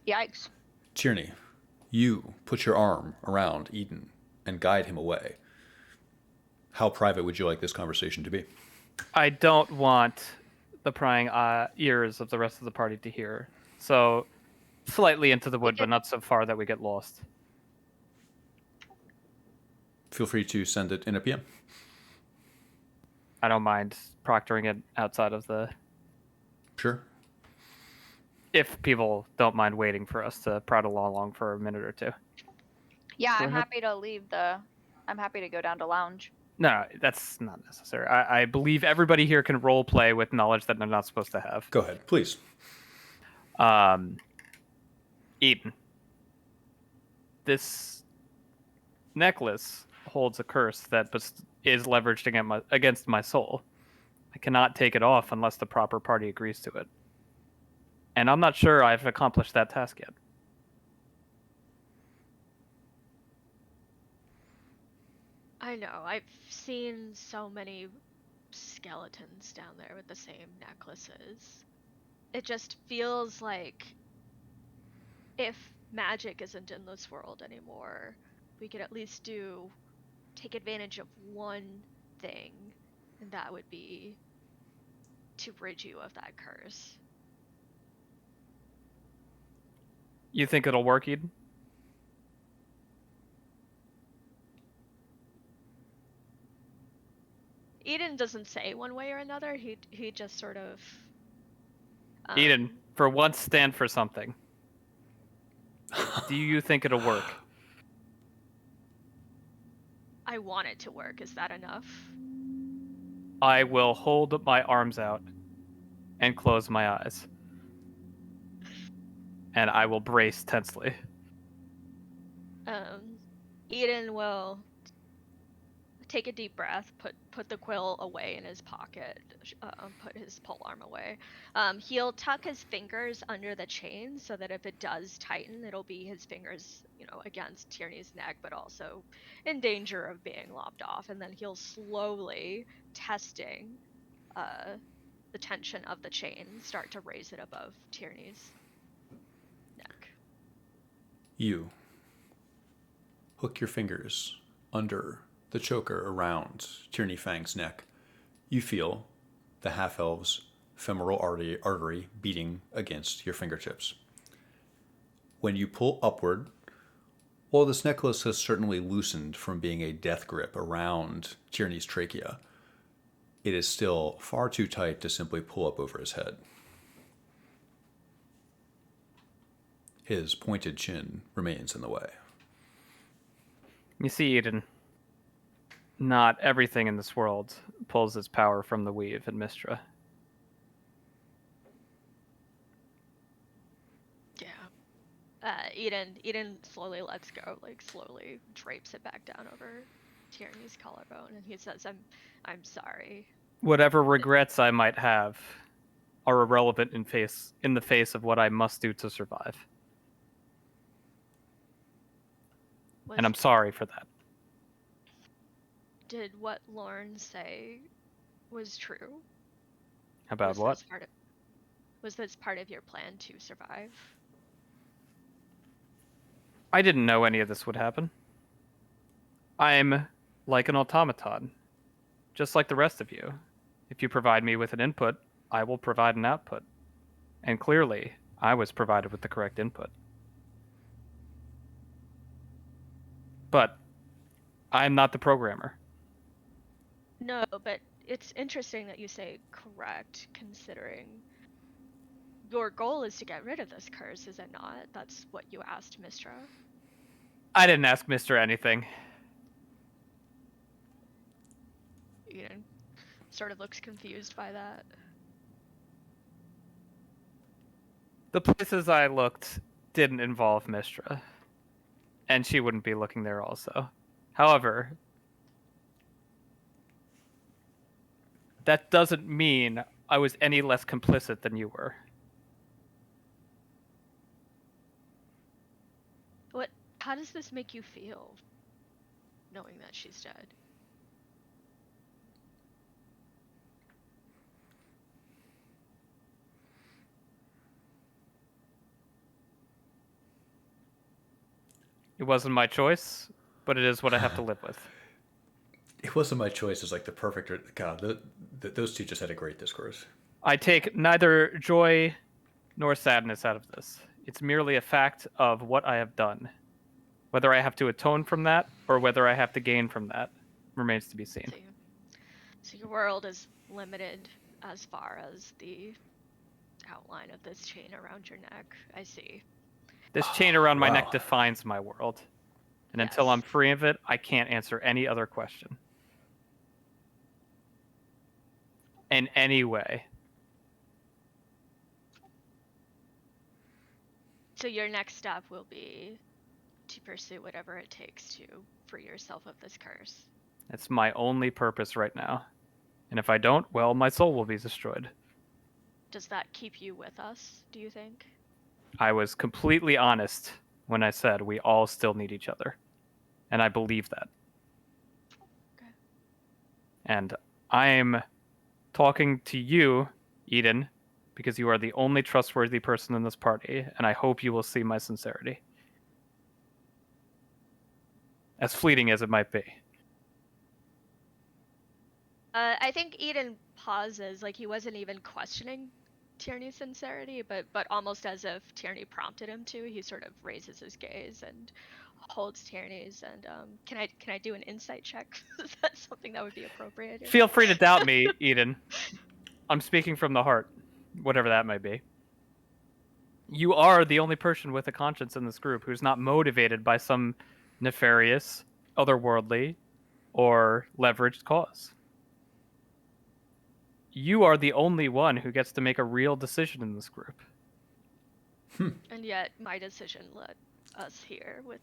Speaker 2: Yikes.
Speaker 1: Tierney, you put your arm around Eden and guide him away. How private would you like this conversation to be?
Speaker 4: I don't want the prying ears of the rest of the party to hear. So, slightly into the wood, but not so far that we get lost.
Speaker 1: Feel free to send it in a PM.
Speaker 4: I don't mind proctoring it outside of the...
Speaker 1: Sure.
Speaker 4: If people don't mind waiting for us to prod along for a minute or two.
Speaker 2: Yeah,
Speaker 6: Go
Speaker 2: I'm
Speaker 6: ahead.
Speaker 2: happy to leave the. I'm happy to go down to lounge.
Speaker 4: No, that's not necessary. I believe everybody here can role play with knowledge that they're not supposed to have.
Speaker 1: Go ahead, please.
Speaker 4: Eden. This necklace holds a curse that is leveraged against my soul. I cannot take it off unless the proper party agrees to it. And I'm not sure I've accomplished that task yet.
Speaker 5: I know. I've seen so many skeletons down there with the same necklaces. It just feels like if magic isn't in this world anymore, we could at least take advantage of one thing, and that would be to rid you of that curse.
Speaker 4: You think it'll work, Eden?
Speaker 5: Eden doesn't say one way or another. He just sort of.
Speaker 4: Eden, for once, stand for something. Do you think it'll work?
Speaker 5: I want it to work. Is that enough?
Speaker 4: I will hold my arms out and close my eyes. And I will brace tensely.
Speaker 5: Eden will take a deep breath, put the quill away in his pocket, put his polearm away. He'll tuck his fingers under the chain so that if it does tighten, it'll be his fingers, against Tierney's neck, but also in danger of being lopped off. And then he'll slowly, testing the tension of the chain, start to raise it above Tierney's neck.
Speaker 1: You hook your fingers under the choker around Tierney Fang's neck. You feel the half-elf's femoral artery beating against your fingertips. When you pull upward, while this necklace has certainly loosened from being a death grip around Tierney's trachea, it is still far too tight to simply pull up over his head. His pointed chin remains in the way.
Speaker 4: You see, Eden, Not everything in this world pulls its power from the weave and Mistra.
Speaker 5: Yeah. Eden slowly lets go, like slowly drapes it back down over Tierney's collarbone, and he says, I'm sorry.
Speaker 4: Whatever regrets I might have are irrelevant in the face of what I must do to survive. And I'm sorry for that.
Speaker 5: Did what Lorne say was true?
Speaker 4: About what?
Speaker 5: Was this part of your plan to survive?
Speaker 4: I didn't know any of this would happen. I'm like an automaton, just like the rest of you. If you provide me with an input, I will provide an output. And clearly, I was provided with the correct input. But I'm not the programmer.
Speaker 5: No, but it's interesting that you say correct, considering your goal is to get rid of this curse, is it not? That's what you asked Mistra.
Speaker 4: I didn't ask Mr. anything.
Speaker 5: Eden sort of looks confused by that.
Speaker 4: The places I looked didn't involve Mistra. And she wouldn't be looking there also. However, that doesn't mean I was any less complicit than you were.
Speaker 5: How does this make you feel, knowing that she's dead?
Speaker 4: It wasn't my choice, but it is what I have to live with.
Speaker 1: It wasn't my choice. It's like the perfect. God, those two just had a great discourse.
Speaker 4: I take neither joy nor sadness out of this. It's merely a fact of what I have done. Whether I have to atone from that or whether I have to gain from that remains to be seen.
Speaker 5: So your world is limited as far as the outline of this chain around your neck. I see.
Speaker 4: This chain around my
Speaker 1: Wow.
Speaker 4: neck defines my world. And
Speaker 5: Yes.
Speaker 4: until I'm free of it, I can't answer any other question. In any way.
Speaker 5: So your next step will be to pursue whatever it takes to free yourself of this curse.
Speaker 4: It's my only purpose right now. And if I don't, well, my soul will be destroyed.
Speaker 5: Does that keep you with us, do you think?
Speaker 4: I was completely honest when I said we all still need each other. And I believe that.
Speaker 5: Okay.
Speaker 4: And I'm talking to you, Eden, because you are the only trustworthy person in this party, and I hope you will see my sincerity. As fleeting as it might be.
Speaker 5: I think Eden pauses, like he wasn't even questioning Tierney's sincerity, but almost as if Tierney prompted him to. He sort of raises his gaze and holds Tierney's. And can I do an insight check? Is that something that would be appropriate here?
Speaker 4: Feel free to doubt me, Eden. I'm speaking from the heart, whatever that might be. You are the only person with a conscience in this group who's not motivated by some nefarious, otherworldly, or leveraged cause. You are the only one who gets to make a real decision in this group.
Speaker 5: And yet my decision led us here with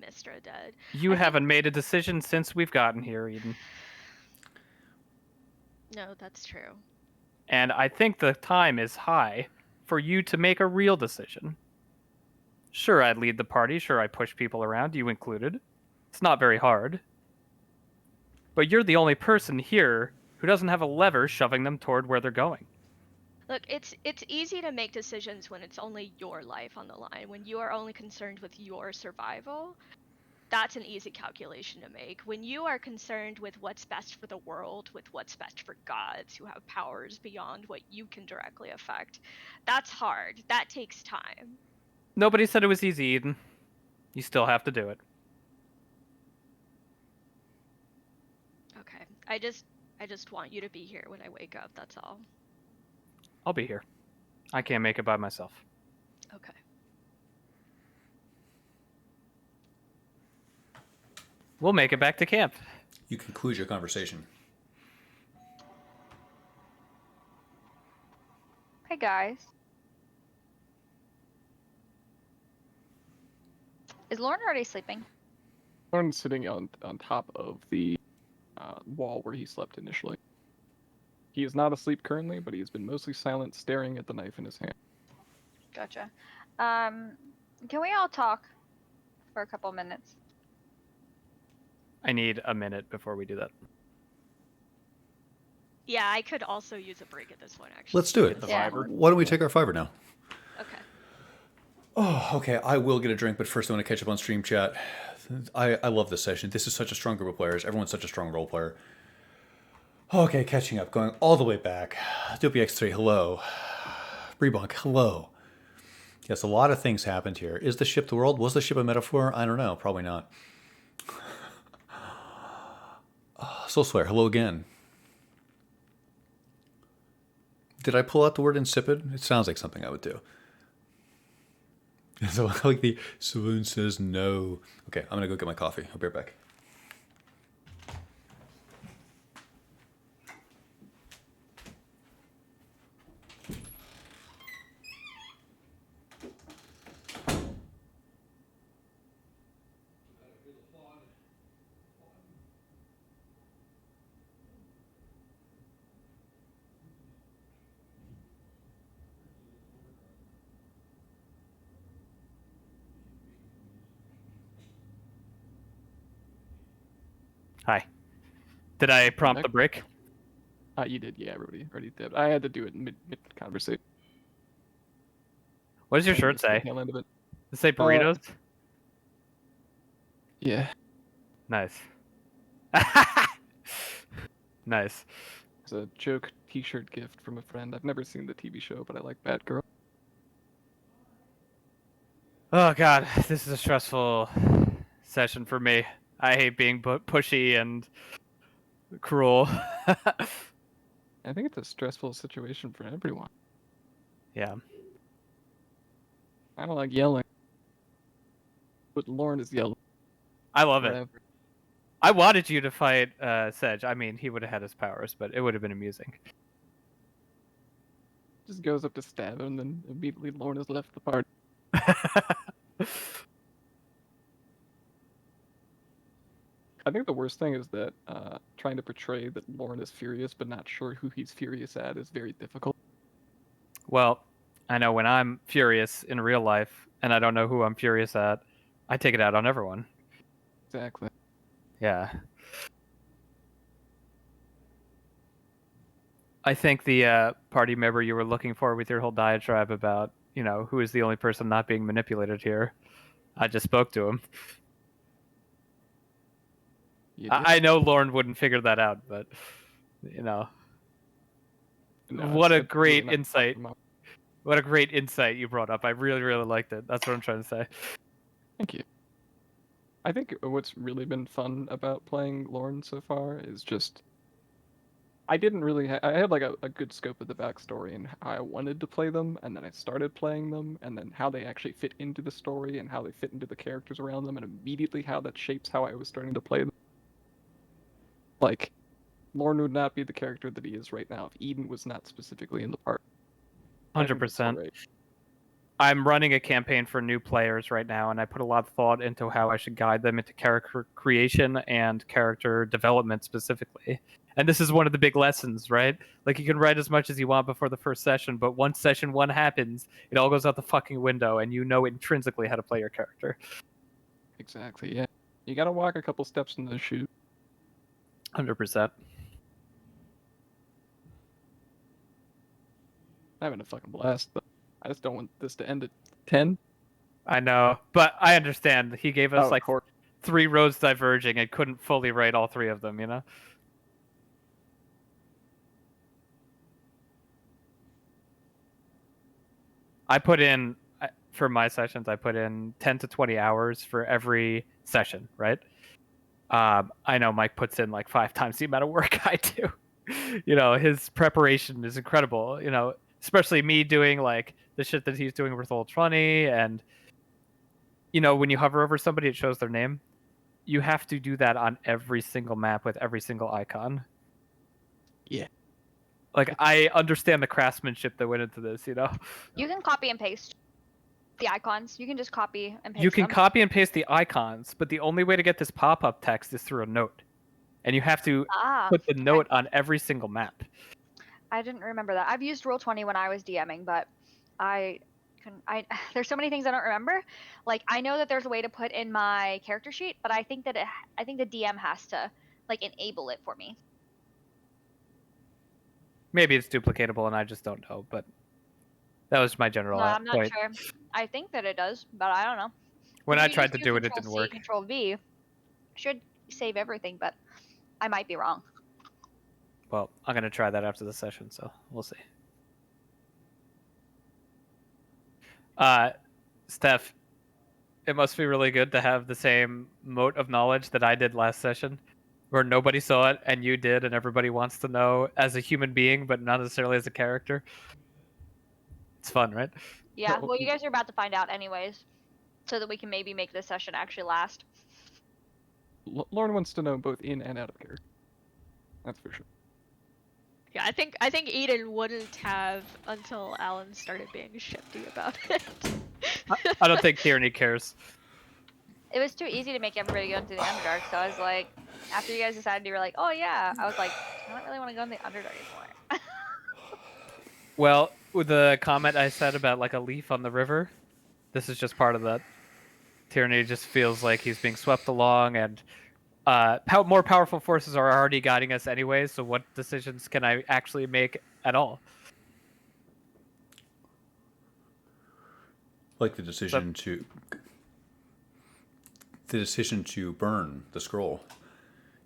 Speaker 5: Mistra dead.
Speaker 4: You haven't made a decision since we've gotten here, Eden.
Speaker 5: No, that's true.
Speaker 4: And I think the time is high for you to make a real decision. Sure, I lead the party. Sure, I push people around, you included. It's not very hard. But you're the only person here who doesn't have a lever shoving them toward where they're going.
Speaker 5: Look, it's easy to make decisions when it's only your life on the line. When you are only concerned with your survival, that's an easy calculation to make. When you are concerned with what's best for the world, with what's best for gods who have powers beyond what you can directly affect, that's hard. That takes time.
Speaker 4: Nobody said it was easy, Eden. You still have to do it.
Speaker 5: Okay. I just want you to be here when I wake up, that's all.
Speaker 4: I'll be here. I can't make it by myself.
Speaker 5: Okay.
Speaker 4: We'll make it back to camp.
Speaker 1: you conclude your conversation.
Speaker 2: Hey guys. Is Lauren already sleeping?
Speaker 6: Lauren's sitting on top of the wall where he slept initially. He is not asleep currently, but he has been mostly silent, staring at the knife in his hand.
Speaker 2: Gotcha. Can we all talk for a couple minutes?
Speaker 4: I need a minute before we do that.
Speaker 5: Yeah, I could also use a break at this point, actually.
Speaker 1: Let's do it.
Speaker 4: The
Speaker 2: Yeah.
Speaker 4: fiver.
Speaker 1: Why don't we take our fiver now?
Speaker 5: Okay.
Speaker 1: Oh, okay. I will get a drink, but first I want to catch up on stream chat. I love this session. This is such a strong group of players. Everyone's such a strong role player. Okay, catching up. Going all the way back. WX3, hello. Rebunk, hello. Yes, a lot of things happened here. Is the ship the world? Was the ship a metaphor? I don't know. Probably not. Soulswear, hello again. Did I pull out the word insipid? It sounds like something I would do. So I like the Saloon says no. Okay, I'm gonna go get my coffee. I'll be right back.
Speaker 4: Hi. Did I prompt the break?
Speaker 6: You did, yeah. Everybody did. I had to do it mid conversation.
Speaker 4: What does your shirt say?
Speaker 6: Tail end of it.
Speaker 4: Does it say burritos?
Speaker 6: Yeah.
Speaker 4: Nice. Nice.
Speaker 6: It's a joke T-shirt gift from a friend. I've never seen the TV show, but I like Batgirl.
Speaker 4: Oh god, this is a stressful session for me. I hate being pushy and cruel.
Speaker 6: I think it's a stressful situation for everyone.
Speaker 4: Yeah.
Speaker 6: I don't like yelling, but Lauren is yelling.
Speaker 4: I love it.
Speaker 6: forever.
Speaker 4: I wanted you to fight Sedge. I mean, he would have had his powers, but it would have been amusing.
Speaker 6: Just goes up to stab him, and then immediately Lauren has left the party. I think the worst thing is that trying to portray that Lauren is furious but not sure who he's furious at is very difficult.
Speaker 4: Well, I know when I'm furious in real life and I don't know who I'm furious at, I take it out on everyone.
Speaker 6: Exactly.
Speaker 4: Yeah. I think the party member you were looking for with your whole diatribe about, you know, who is the only person not being manipulated here, I just spoke to him.
Speaker 6: You did?
Speaker 4: I know Lauren wouldn't figure that out, but, you know,
Speaker 6: No,
Speaker 4: what
Speaker 6: it's
Speaker 4: a great
Speaker 6: absolutely not
Speaker 4: insight.
Speaker 6: talking about-
Speaker 4: What a great insight you brought up. I really, really liked it. That's what I'm trying to say.
Speaker 6: Thank you. I think what's really been fun about playing Lauren so far is just I didn't really I had like a good scope of the backstory and how I wanted to play them, and then I started playing them, and then how they actually fit into the story and how they fit into the characters around them, and immediately how that shapes how I was starting to play them. Like, Lauren would not be the character that he is right now if Eden was not specifically in the part. I think that's
Speaker 4: 100%.
Speaker 6: great.
Speaker 4: I'm running a campaign for new players right now, and I put a lot of thought into how I should guide them into character creation and character development specifically. And this is one of the big lessons, right? Like, you can write as much as you want before the first session, but once session 1 happens, it all goes out the fucking window, and you know intrinsically how to play your character.
Speaker 6: Exactly, yeah. You gotta walk a couple steps in those shoes.
Speaker 4: 100%.
Speaker 6: I'm having a fucking blast, but I just don't want this to end at 10.
Speaker 4: I know, but I understand. He gave us,
Speaker 6: Oh,
Speaker 4: like,
Speaker 6: of course.
Speaker 4: 3 roads diverging and couldn't fully write all 3 of them, you know? I put in, for my sessions, I put in 10 to 20 hours for every session, right? I know Mike puts in like 5 times the amount of work I do. You know, his preparation is incredible, you know, especially me doing like the shit that he's doing with Roll20, and, you know, when you hover over somebody, it shows their name. you have to do that on every single map with every single icon.
Speaker 6: Yeah.
Speaker 4: Like, I understand the craftsmanship that went into this, you know?
Speaker 2: You can copy and paste the icons. You can just copy and paste
Speaker 4: You can
Speaker 2: them.
Speaker 4: copy and paste the icons, but the only way to get this pop-up text is through a note. And you have to put the note on every single map.
Speaker 2: I didn't remember that. I've used Roll20 when I was DMing, but there's so many things I don't remember. Like, I know that there's a way to put in my character sheet, but I think that I think the DM has to like enable it for me.
Speaker 4: Maybe it's duplicatable and I just don't know, but that was my general
Speaker 2: No, I'm not
Speaker 4: point.
Speaker 2: sure. I think that it does, but I don't know.
Speaker 4: When
Speaker 2: If
Speaker 4: I
Speaker 2: you
Speaker 4: tried
Speaker 2: just
Speaker 4: to
Speaker 2: do
Speaker 4: do it, it
Speaker 2: Control
Speaker 4: didn't
Speaker 2: C,
Speaker 4: work.
Speaker 2: Control V should save everything, but I might be wrong.
Speaker 4: Well, I'm going to try that after the session, so we'll see. Steph, it must be really good to have the same mote of knowledge that I did last session, where nobody saw it and you did, and everybody wants to know as a human being, but not necessarily as a character. It's fun, right?
Speaker 2: Yeah, well, you guys are about to find out anyways, so that we can maybe make this session actually last.
Speaker 6: Lauren wants to know both in and out of character. That's for sure.
Speaker 5: Yeah, I think Eden wouldn't have until Alan started being shifty about it.
Speaker 4: I don't think Tierney cares.
Speaker 2: It was too easy to make everybody go into the Underdark, so I was like, after you guys decided you were like, oh yeah, I was like, I don't really want to go in the Underdark anymore.
Speaker 4: Well, with the comment I said about like a leaf on the river, this is just part of that. Tierney just feels like he's being swept along, and more powerful forces are already guiding us anyway, so what decisions can I actually make at all?
Speaker 1: Like the decision to burn the scroll.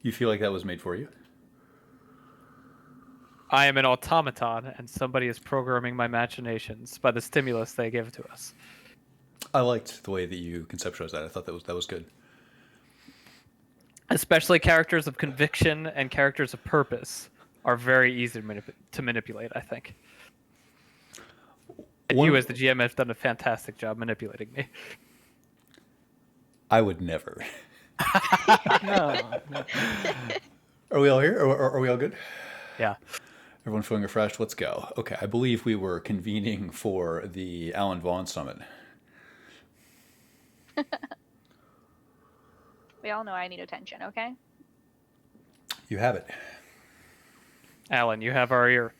Speaker 1: You feel like that was made for you?
Speaker 4: I am an automaton, and somebody is programming my machinations by the stimulus they give to us.
Speaker 1: I liked the way that you conceptualized that. I thought that was good.
Speaker 4: Especially characters of conviction and characters of purpose are very easy to manipulate, I think. And you, as the GM, have done a fantastic job manipulating me.
Speaker 1: I would never.
Speaker 6: No.
Speaker 1: Are we all here? Are we all good?
Speaker 4: Yeah.
Speaker 1: Everyone feeling refreshed? Let's go. Okay, I believe we were convening for the Alan Vaughn Summit.
Speaker 2: We all know I need attention, okay?
Speaker 1: You have it.
Speaker 4: Alan, you have our ear.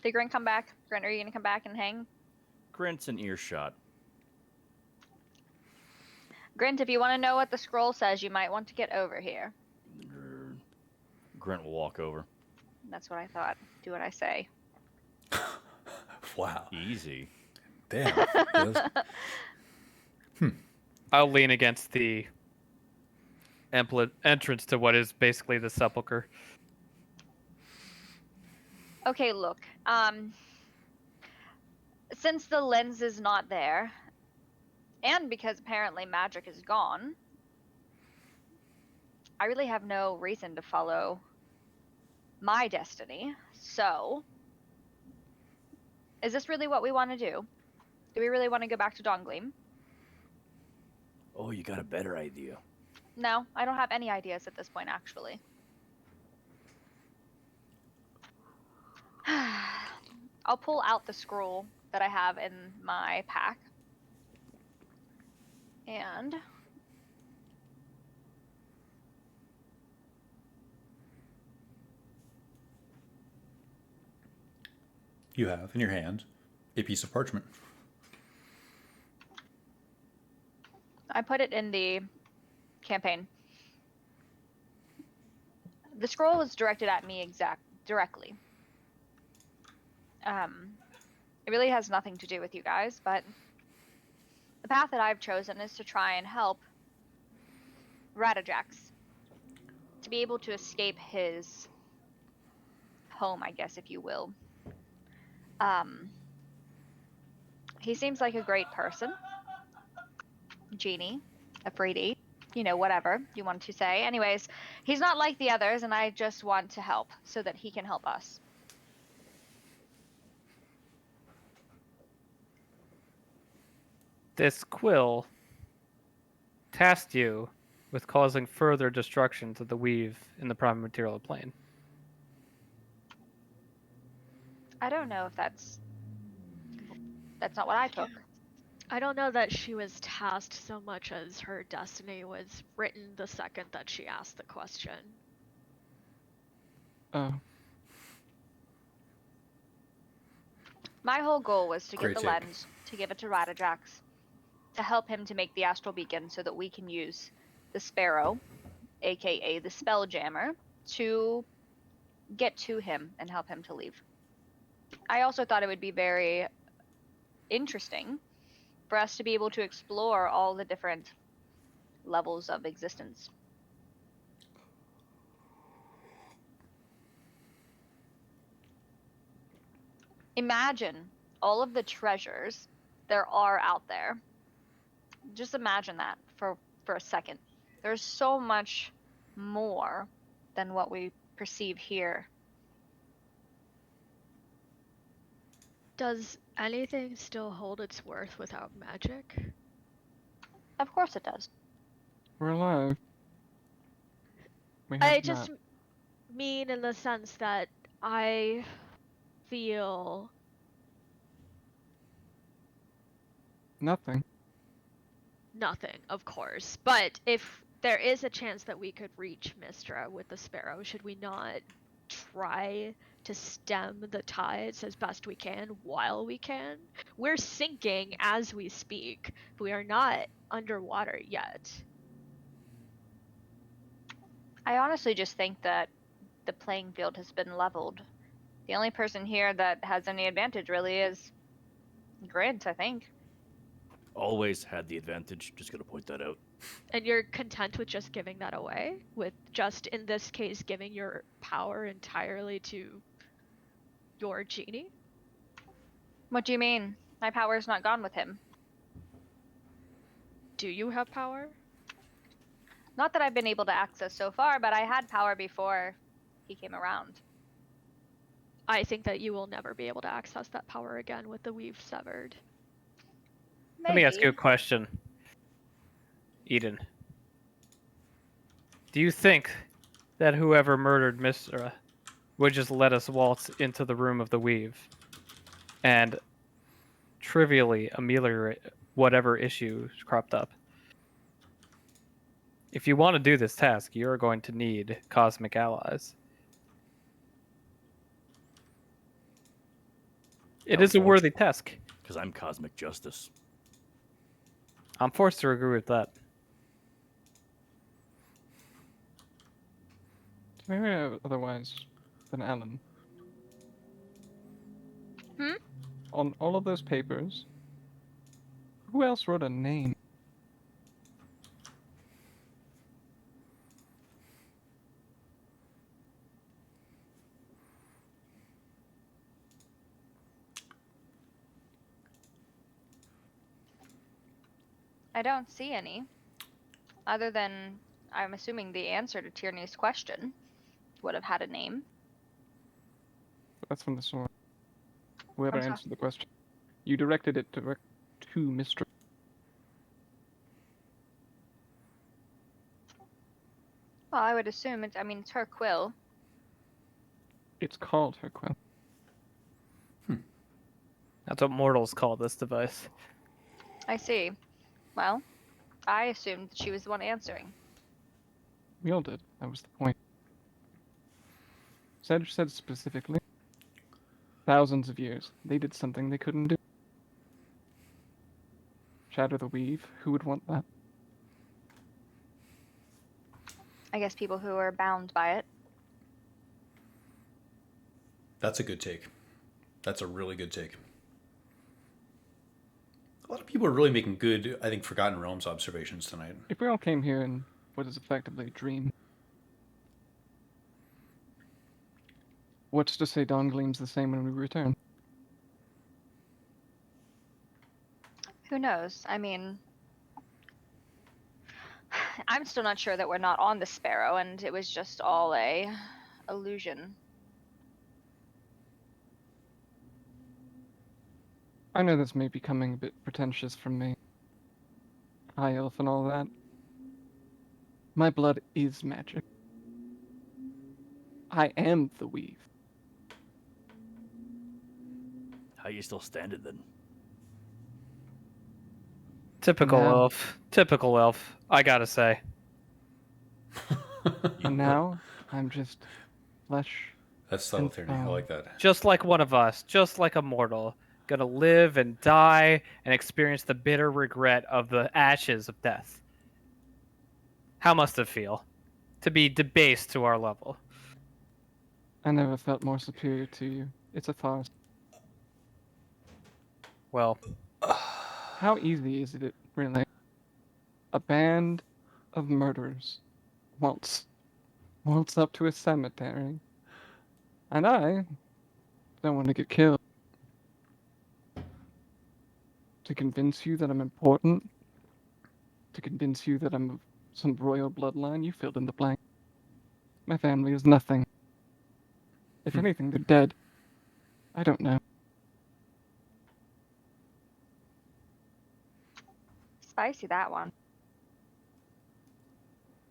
Speaker 2: Did Grint come back? Grint, are you going to come back and hang?
Speaker 3: Grint's an earshot.
Speaker 2: Grint, if you want to know what the scroll says, you might want to get over here.
Speaker 3: Grint will walk over.
Speaker 2: That's what I thought. Do what I say.
Speaker 1: Wow.
Speaker 3: Easy.
Speaker 1: Damn.
Speaker 4: I'll lean against the entrance to what is basically the sepulcher.
Speaker 2: Okay, look. Since the lens is not there, and because apparently magic is gone, I really have no reason to follow my destiny. So, is this really what we want to do? Do we really want to go back to Dongleam?
Speaker 3: Oh, you got a better idea.
Speaker 2: No, I don't have any ideas at this point, actually. I'll pull out the scroll that I have in my pack. And
Speaker 1: You have in your hand a piece of parchment.
Speaker 2: I put it in the campaign. The scroll was directed at me directly. It really has nothing to do with you guys, but the path that I've chosen is to try and help Ratajax to be able to escape his home, I guess, if you will. He seems like a great person. Genie, a free to eat, whatever you want to say. Anyways, he's not like the others, and I just want to help so that he can help us.
Speaker 4: This quill tasked you with causing further destruction to the weave in the prime material plane.
Speaker 2: I don't know if that's not what I took.
Speaker 5: I don't know that she was tasked so much as her destiny was written the second that she asked the question.
Speaker 6: Oh,
Speaker 2: My whole goal was to
Speaker 1: Great
Speaker 2: get the
Speaker 1: take.
Speaker 2: lens, to give it to Radajax, to help him to make the astral beacon so that we can use the Sparrow, aka the Spelljammer, to get to him and help him to leave. I also thought it would be very interesting for us to be able to explore all the different levels of existence. Imagine all of the treasures there are out there. Just imagine that for a second. There's so much more than what we perceive here.
Speaker 5: Does anything still hold its worth without magic?
Speaker 2: Of course it does.
Speaker 6: we're alive. We
Speaker 5: I
Speaker 6: have
Speaker 5: just
Speaker 6: not.
Speaker 5: mean in the sense that I feel
Speaker 6: Nothing.
Speaker 5: nothing, of course. But if there is a chance that we could reach Mistra with the Sparrow, should we not try to stem the tides as best we can while we can? We're sinking as we speak. We are not underwater yet.
Speaker 2: I honestly just think that the playing field has been leveled. The only person here that has any advantage really is Grint, I think.
Speaker 3: Always had the advantage. Just gonna point that out.
Speaker 5: And you're content with just giving that away? With just, in this case, giving your power entirely to your genie?
Speaker 2: What do you mean? My power's not gone with him.
Speaker 5: Do you have power?
Speaker 2: Not that I've been able to access so far, but I had power before he came around.
Speaker 5: I think that you will never be able to access that power again with the weave severed.
Speaker 2: Maybe.
Speaker 4: Let me ask you a question, Eden. Do you think that whoever murdered Misra would just let us waltz into the room of the weave and trivially ameliorate whatever issues cropped up? If you want to do this task, you're going to need cosmic allies. It is a worthy task.
Speaker 3: Because I'm cosmic justice.
Speaker 4: I'm forced to agree with that.
Speaker 6: Maybe otherwise than Alan. On all of those papers, who else wrote a name?
Speaker 2: I don't see any. Other than, I'm assuming the answer to Tierney's question would have had a name.
Speaker 6: That's from the source. Whoever
Speaker 2: I'm sorry.
Speaker 6: answered the question. You directed it to Mr.
Speaker 2: Well, I would assume it's her quill.
Speaker 6: It's called her quill.
Speaker 4: That's what mortals call this device.
Speaker 2: I see. Well, I assumed that she was the one answering.
Speaker 6: We all did. That was the point. Sedge said specifically, thousands of years, they did something they couldn't do. Shatter the weave, who would want that?
Speaker 2: I guess people who are bound by it.
Speaker 1: That's a good take. That's a really good take. A lot of people are really making good, I think, Forgotten Realms observations tonight.
Speaker 6: If we all came here in what is effectively a dream, what's to say dawn gleams the same when we return?
Speaker 2: Who knows? I mean, I'm still not sure that we're not on the Sparrow and it was just all a illusion.
Speaker 6: I know this may be becoming a bit pretentious from me. High elf and all that. My blood is magic. I am the weave.
Speaker 3: How you still standing then?
Speaker 4: Typical
Speaker 6: Now-
Speaker 4: elf. Typical elf, I gotta say.
Speaker 6: And now I'm just flesh.
Speaker 1: That's subtle, Tierney. I like that.
Speaker 4: Just like one of us, just like a mortal, gonna live and die and experience the bitter regret of the ashes of death. How must it feel to be debased to our level?
Speaker 6: I never felt more superior to you. It's a farce.
Speaker 4: Well,
Speaker 6: How easy is it, really? A band of murderers waltz up to a cemetery, and I don't want to get killed. To convince you that I'm important, to convince you that I'm of some royal bloodline, you filled in the blank. My family is nothing. If anything, they're dead. I don't know.
Speaker 2: Spicy, that one.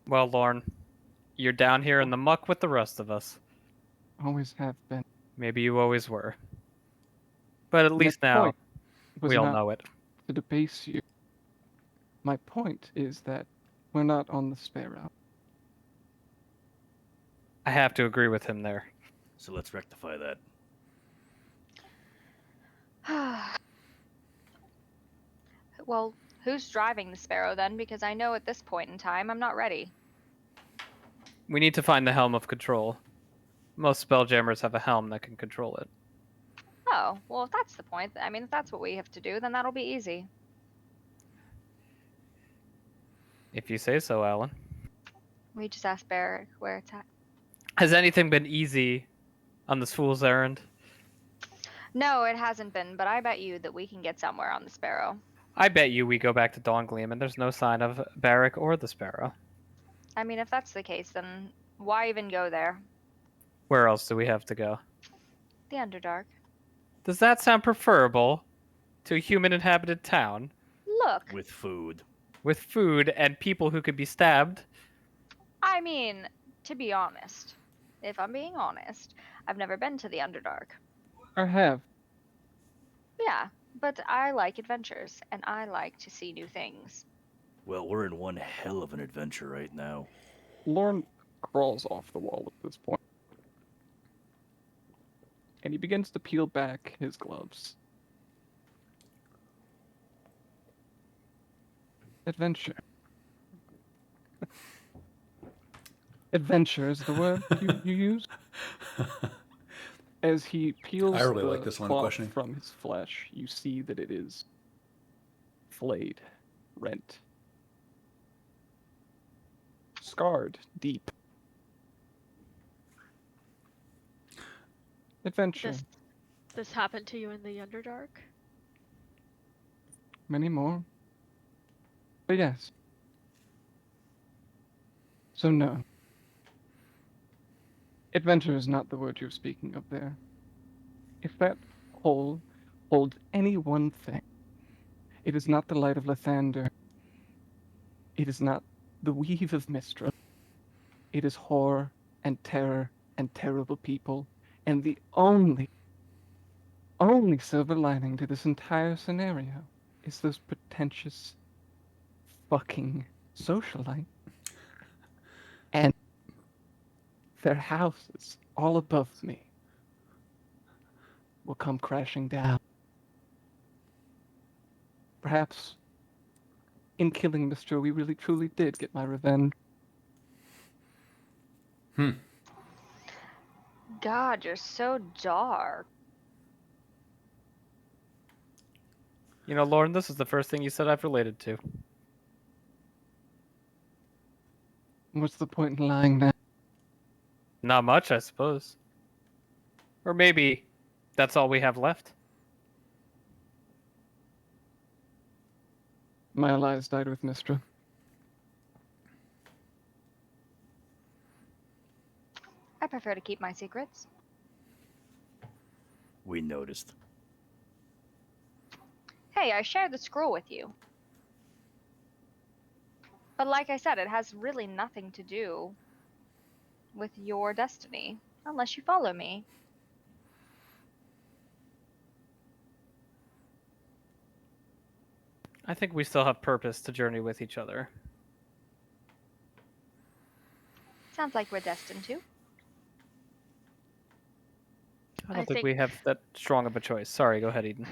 Speaker 4: well, Lorne, you're down here in the muck with the rest of us.
Speaker 6: Always have been.
Speaker 4: Maybe you always were. But at
Speaker 6: My
Speaker 4: least now,
Speaker 6: point was
Speaker 4: we all
Speaker 6: not
Speaker 4: know it.
Speaker 6: to debase you. My point is that we're not on the Sparrow.
Speaker 4: I have to agree with him there.
Speaker 3: So let's rectify that.
Speaker 2: Well, who's driving the Sparrow then? Because I know at this point in time I'm not ready.
Speaker 4: We need to find the helm of control. Most spelljammers have a helm that can control it.
Speaker 2: Oh, well, if that's the point, I mean, if that's what we have to do, then that'll be easy.
Speaker 4: If you say so, Alan.
Speaker 2: We just asked Barrick where it's at.
Speaker 4: Has anything been easy on this fool's errand?
Speaker 2: No, it hasn't been, but I bet you that we can get somewhere on the Sparrow.
Speaker 4: I bet you we go back to Dawngleam and there's no sign of Barrack or the Sparrow.
Speaker 2: I mean, if that's the case, then why even go there?
Speaker 4: Where else do we have to go?
Speaker 2: The Underdark.
Speaker 4: Does that sound preferable to a human inhabited town
Speaker 2: Look,
Speaker 3: With food.
Speaker 4: with food and people who could be stabbed?
Speaker 2: I mean, to be honest, if I'm being honest, I've never been to the Underdark.
Speaker 6: Or have.
Speaker 2: Yeah, but I like adventures, and I like to see new things.
Speaker 3: Well, we're in one hell of an adventure right now.
Speaker 6: Lorne crawls off the wall at this point. And he begins to peel back his gloves. Adventure. Adventure is the word you use? As he peels
Speaker 1: I really
Speaker 6: the
Speaker 1: like this line of
Speaker 6: cloth
Speaker 1: questioning.
Speaker 6: from his flesh, you see that it is flayed, rent, scarred deep. Adventure.
Speaker 5: This happened to you in the Underdark?
Speaker 6: Many more. But yes. So no. Adventure is not the word you're speaking of there. If that hole holds any one thing, it is not the light of Lathander. It is not the weave of Mistra. It is horror and terror and terrible people, and the only silver lining to this entire scenario is those pretentious fucking socialites and their houses all above me will come crashing down. Perhaps in killing Mr. we really truly did get my revenge.
Speaker 2: God, you're so dark.
Speaker 4: You know, Lauren, this is the first thing you said I've related to.
Speaker 6: What's the point in lying now?
Speaker 4: Not much, I suppose. Or maybe that's all we have left.
Speaker 6: My allies died with Mistra.
Speaker 2: I prefer to keep my secrets.
Speaker 3: We noticed.
Speaker 2: Hey, I shared the scroll with you. But like I said, it has really nothing to do with your destiny, unless you follow me.
Speaker 4: I think we still have purpose to journey with each other.
Speaker 2: Sounds like we're destined to.
Speaker 4: I
Speaker 5: I
Speaker 4: don't think
Speaker 5: think
Speaker 4: we have that strong of a choice. Sorry, go ahead, Eden.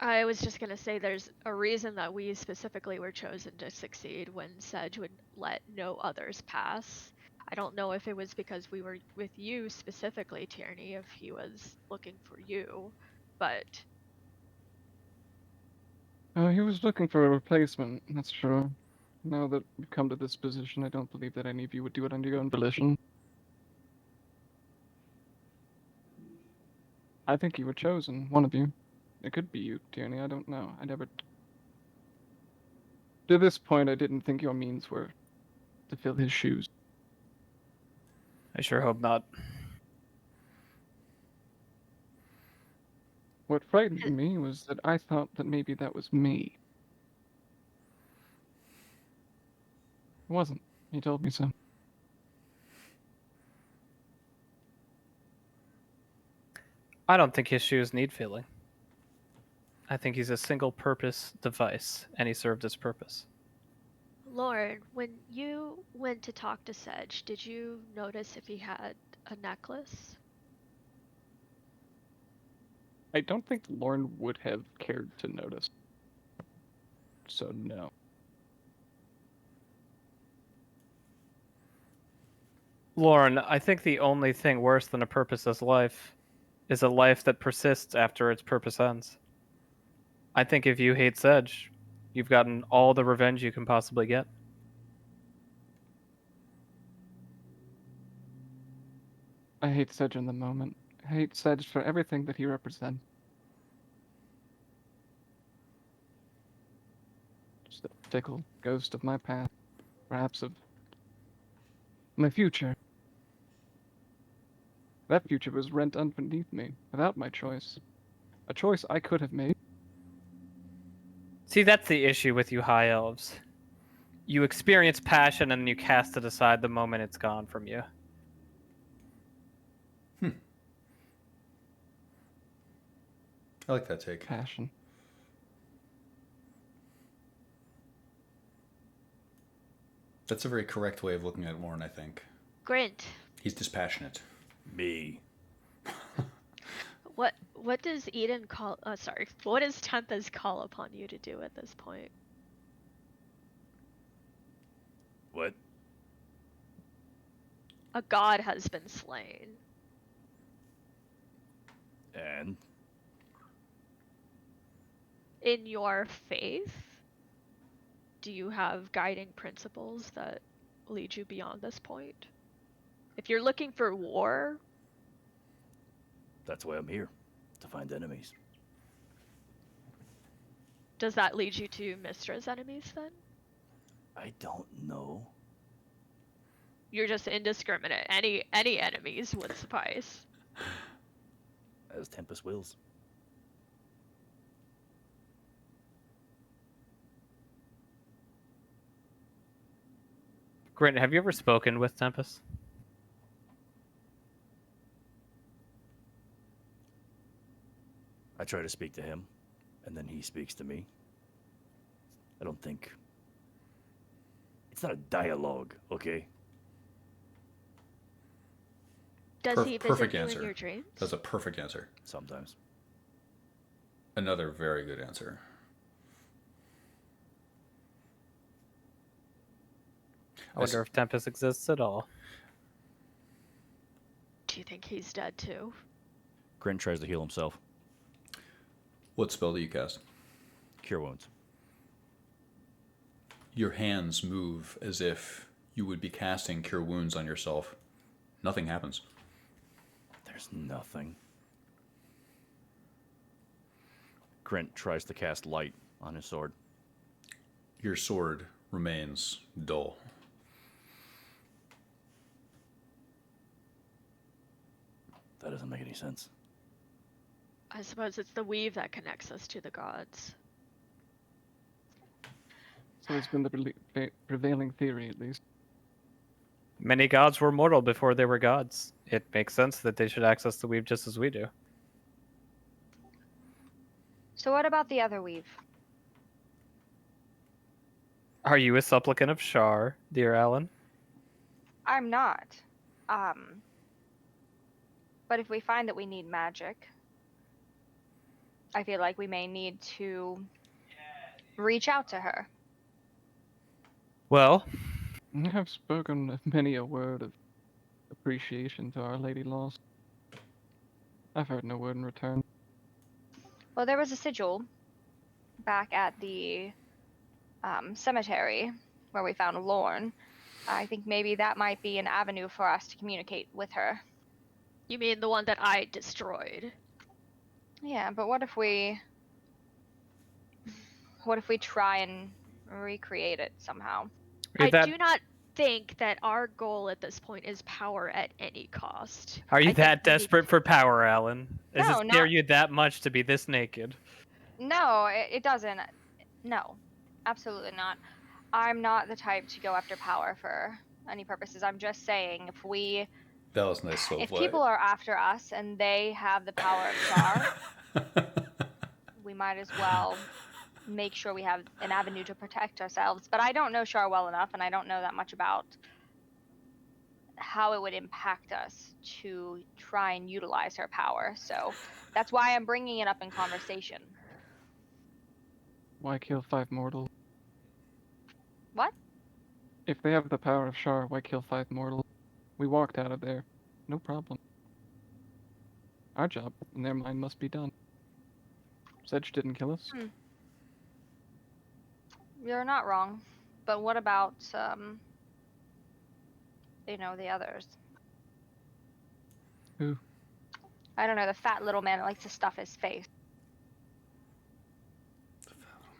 Speaker 5: I was just gonna say there's a reason that we specifically were chosen to succeed when Sedge would let no others pass. I don't know if it was because we were with you specifically, Tierney, if he was looking for you, but
Speaker 6: He was looking for a replacement, that's true. Now that we've come to this position, I don't believe that any of you would do it under your own volition. I think you were chosen, one of you. It could be you, Tierney, I don't know. I never... To this point, I didn't think your means were to fill his shoes.
Speaker 4: I sure hope not.
Speaker 6: What frightened me was that I thought that maybe that was me. It wasn't. He told me so.
Speaker 4: I don't think his shoes need filling. I think he's a single-purpose device, and he served his purpose.
Speaker 5: Lauren, when you went to talk to Sedge, did you notice if he had a necklace?
Speaker 6: I don't think Lorne would have cared to notice. So, no.
Speaker 4: Lauren, I think the only thing worse than a purposeless life is a life that persists after its purpose ends. I think if you hate Sedge, you've gotten all the revenge you can possibly get.
Speaker 6: I hate Sedge in the moment. I hate Sedge for everything that he represents. Just a fickle ghost of my past, perhaps of my future. That future was rent underneath me, without my choice. A choice I could have made.
Speaker 4: See, that's the issue with you high elves. You experience passion and you cast it aside the moment it's gone from you.
Speaker 1: I like that take.
Speaker 6: Passion.
Speaker 1: That's a very correct way of looking at Lauren, I think.
Speaker 5: Grint,
Speaker 1: He's dispassionate.
Speaker 3: Me.
Speaker 5: what does Eden call? Sorry, what does Tempest call upon you to do at this point?
Speaker 3: What?
Speaker 5: A god has been slain.
Speaker 3: And?
Speaker 5: In your faith, do you have guiding principles that lead you beyond this point? If you're looking for war,
Speaker 3: That's why I'm here. To find enemies.
Speaker 5: does that lead you to Mistra's enemies then?
Speaker 3: I don't know.
Speaker 5: You're just indiscriminate. Any enemies would suffice.
Speaker 3: As Tempest wills.
Speaker 4: Grant, have you ever spoken with Tempest?
Speaker 3: I try to speak to him, and then he speaks to me. I don't think... It's not a dialogue, okay?
Speaker 5: Does he visit
Speaker 1: Perfect
Speaker 5: you
Speaker 1: answer.
Speaker 5: in your dreams?
Speaker 1: That's a perfect answer.
Speaker 3: Sometimes.
Speaker 1: Another very good answer.
Speaker 4: I wonder if Tempest exists at all.
Speaker 5: Do you think he's dead too?
Speaker 3: Grint tries to heal himself.
Speaker 1: What spell do you cast?
Speaker 3: Cure wounds.
Speaker 1: Your hands move as if you would be casting Cure Wounds on yourself. Nothing happens.
Speaker 3: There's nothing. Grint tries to cast light on his sword.
Speaker 1: Your sword remains dull.
Speaker 3: That doesn't make any sense.
Speaker 5: I suppose it's the weave that connects us to the gods.
Speaker 6: always been the prevailing theory, at least.
Speaker 4: Many gods were mortal before they were gods. It makes sense that they should access the weave just as we do.
Speaker 2: So what about the other weave?
Speaker 4: Are you a supplicant of Shar, dear Alan?
Speaker 2: I'm not. But if we find that we need magic, I feel like we may need to reach out to her.
Speaker 4: Well,
Speaker 6: I have spoken many a word of appreciation to Our Lady Lost. I've heard no word in return.
Speaker 2: Well, there was a sigil back at the cemetery where we found Lorne. I think maybe that might be an avenue for us to communicate with her.
Speaker 5: You mean the one that I destroyed?
Speaker 2: Yeah, but what if we try and recreate it somehow?
Speaker 5: I do not think that our goal at this point is power at any cost.
Speaker 4: Are you
Speaker 5: I think
Speaker 4: that
Speaker 5: we need-
Speaker 4: desperate for power, Alan? Does
Speaker 2: No,
Speaker 4: it scare
Speaker 2: not-
Speaker 4: you that much to be this naked?
Speaker 2: No, it doesn't. No, absolutely not. I'm not the type to go after power for any purposes. I'm just saying
Speaker 1: That was nice so
Speaker 2: if people are after us and they have the power of Shar, we might as well make sure we have an avenue to protect ourselves. But I don't know Shar well enough, and I don't know that much about how it would impact us to try and utilize her power. So that's why I'm bringing it up in conversation.
Speaker 6: Why kill 5 mortals?
Speaker 2: What?
Speaker 6: If they have the power of Shar, why kill 5 mortals? We walked out of there. No problem. Our job, in their mind, must be done. Sedge didn't kill us.
Speaker 2: You're not wrong. But what about, the others?
Speaker 6: Who?
Speaker 2: I don't know, the fat little man that likes to stuff his face.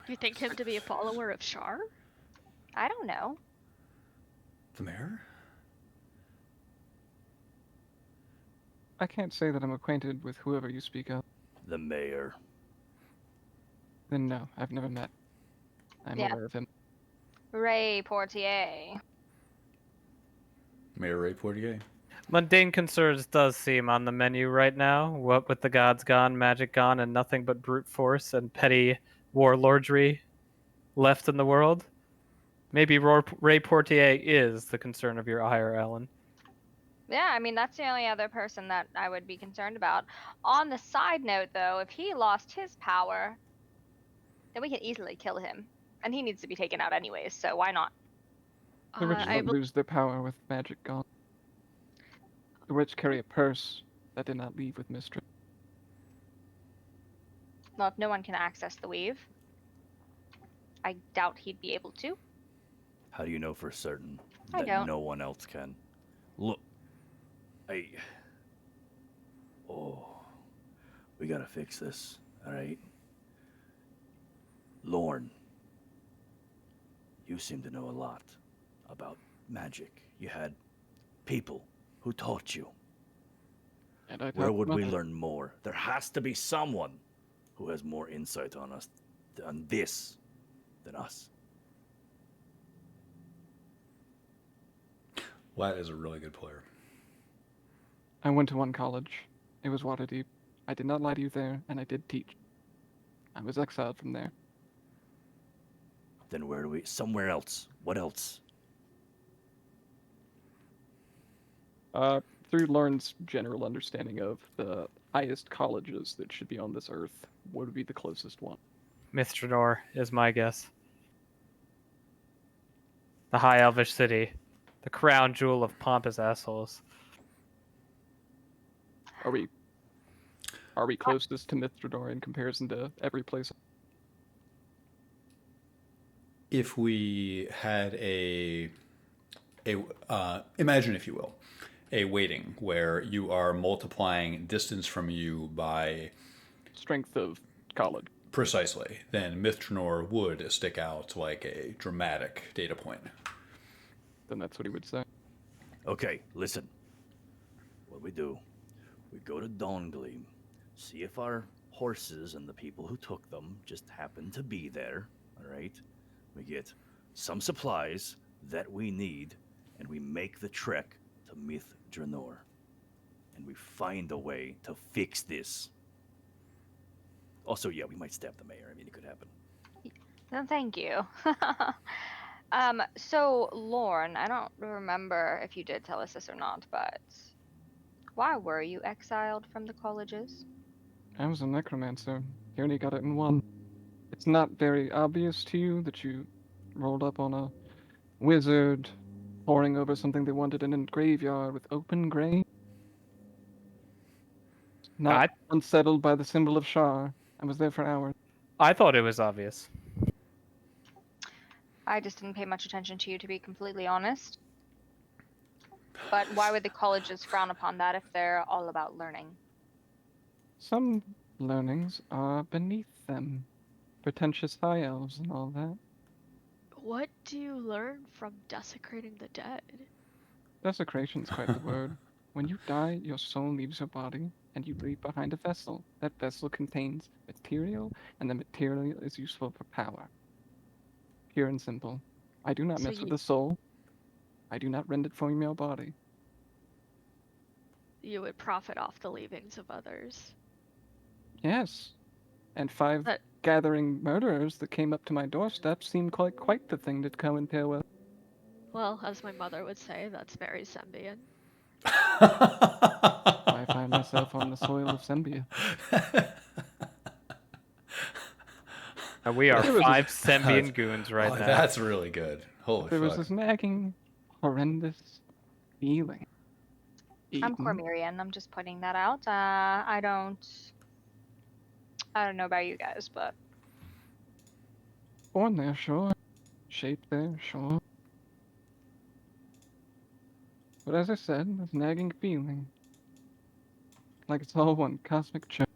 Speaker 5: You think him to be a follower of Shar?
Speaker 2: I don't know.
Speaker 1: The mayor?
Speaker 6: I can't say that I'm acquainted with whoever you speak of.
Speaker 3: The mayor.
Speaker 6: Then no, I've never met. I'm
Speaker 2: Yeah.
Speaker 6: aware of him.
Speaker 2: Ray Portier.
Speaker 1: Mayor Ray Portier.
Speaker 4: Mundane concerns does seem on the menu right now. What with the gods gone, magic gone, and nothing but brute force and petty warlordry left in the world. Maybe Ray Portier is the concern of your ire, Alan.
Speaker 2: Yeah, I mean, that's the only other person that I would be concerned about. On the side note, though, if he lost his power, then we can easily kill him. And he needs to be taken out anyways, so why not?
Speaker 6: The rich
Speaker 5: I
Speaker 6: don't lose their power with magic gone. The rich carry a purse that did not leave with mistress.
Speaker 2: Well, if no one can access the weave, I doubt he'd be able to.
Speaker 3: How do you know for certain
Speaker 2: I
Speaker 3: that
Speaker 2: don't.
Speaker 3: no one else can? Look, we gotta fix this, alright? Lorne, you seem to know a lot about magic. You had people who taught you.
Speaker 6: And I
Speaker 3: Where would we learn more? There has to be someone who has more insight on us, on this, than us.
Speaker 1: Wyatt is a really good player.
Speaker 6: I went to one college. It was Waterdeep. I did not lie to you there, and I did teach. I was exiled from there.
Speaker 3: Then where do we? Somewhere else. What else?
Speaker 6: Through Lauren's general understanding of the highest colleges that should be on this earth, what would be the closest one?
Speaker 4: Mithranor is my guess. The High Elvish City. The crown jewel of pompous assholes.
Speaker 6: Are we closest to Mithranor in comparison to every place?
Speaker 1: If we had imagine, if you will, a weighting where you are multiplying distance from you by
Speaker 6: Strength of college.
Speaker 1: precisely, then Mithranor would stick out like a dramatic data point.
Speaker 6: Then that's what he would say.
Speaker 3: Okay, listen. What we do, we go to Dawngleam, see if our horses and the people who took them just happen to be there, alright? We get some supplies that we need, and we make the trek to Myth Dranor. And we find a way to fix this. Also, yeah, we might stab the mayor. I mean, it could happen.
Speaker 2: No, thank you. So Lorne, I don't remember if you did tell us this or not, but why were you exiled from the colleges?
Speaker 6: I was a necromancer. You only got it in one. It's not very obvious to you that you rolled up on a wizard poring over something they wanted in a graveyard with open grave? Not unsettled by the symbol of Shar. I was there for hours.
Speaker 4: I thought it was obvious.
Speaker 2: I just didn't pay much attention to you, to be completely honest. But why would the colleges frown upon that if they're all about learning?
Speaker 6: Some learnings are beneath them. Pretentious high elves and all that.
Speaker 5: What do you learn from desecrating the dead?
Speaker 6: Desecration's quite the word. When you die, your soul leaves your body, and you leave behind a vessel. That vessel contains material, and the material is useful for power. Pure and simple. I do not
Speaker 5: So
Speaker 6: mess with
Speaker 5: you-
Speaker 6: the soul. I do not rend it from your body.
Speaker 5: You would profit off the leavings of others.
Speaker 6: Yes. And 5
Speaker 5: But-
Speaker 6: gathering murderers that came up to my doorstep seemed quite the thing to come and pair with.
Speaker 5: Well, as my mother would say, that's very Sembian.
Speaker 6: I find myself on the soil of Sembia.
Speaker 4: And we are
Speaker 6: There was
Speaker 4: 5 Sembian goons right
Speaker 1: Oh,
Speaker 4: now.
Speaker 1: that's really good. Holy
Speaker 6: There was
Speaker 1: fuck.
Speaker 6: this nagging, horrendous feeling.
Speaker 2: I'm
Speaker 6: Eaten.
Speaker 2: Cormyrian. I'm just putting that out. I don't know about you guys, but
Speaker 6: Born there, sure. Shaped there, sure. But as I said, this nagging feeling. Like it's all one cosmic joke.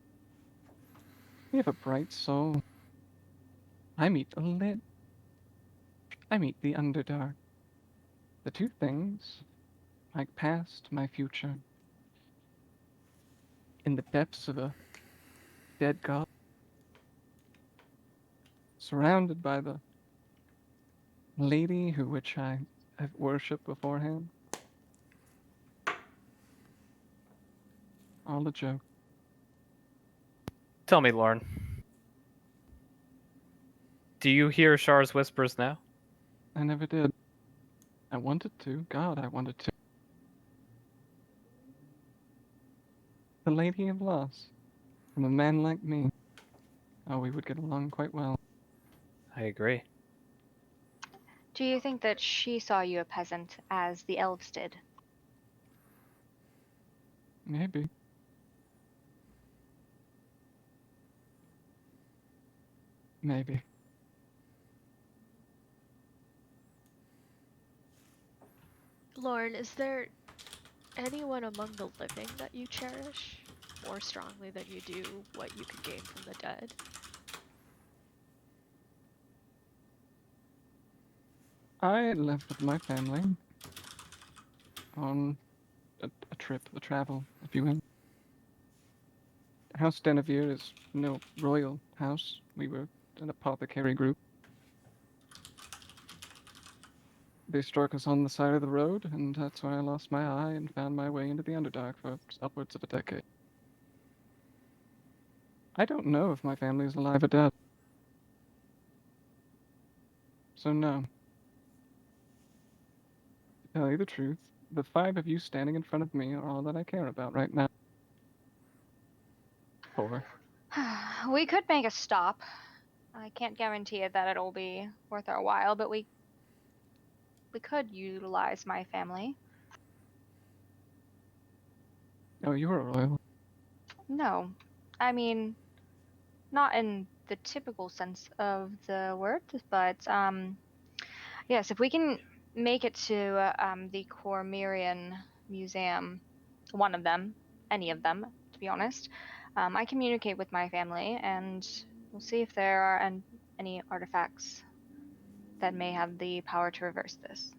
Speaker 6: We have a bright soul. I meet the lit. I meet the underdark. The two things, my past, my future. In the depths of a dead god. Surrounded by the lady which I have worshipped beforehand. All a joke.
Speaker 4: Tell me, Lauren. Do you hear Shar's whispers now?
Speaker 6: I never did. I wanted to. God, I wanted to. The Lady of Loss. From a man like me. Oh, we would get along quite well.
Speaker 4: I agree.
Speaker 2: do you think that she saw you a peasant as the elves did?
Speaker 6: Maybe. Maybe.
Speaker 5: Lauren, is there anyone among the living that you cherish more strongly than you do what you could gain from the dead?
Speaker 6: I left with my family on a trip, a travel, if you will. House Denevere is no royal house. We were an apothecary group. They struck us on the side of the road, and that's when I lost my eye and found my way into the Underdark for upwards of a decade. I don't know if my family is alive or dead. So no. To tell you the truth, the 5 of you standing in front of me are all that I care about right now. 4.
Speaker 2: We could make a stop. I can't guarantee it that it'll be worth our while, but we could utilize my family.
Speaker 6: Oh, you were a royal.
Speaker 2: No, I mean, not in the typical sense of the word, but yes, if we can make it to the Cormyrian Museum, one of them, any of them, to be honest, I communicate with my family, and we'll see if there are any artifacts that may have the power to reverse this.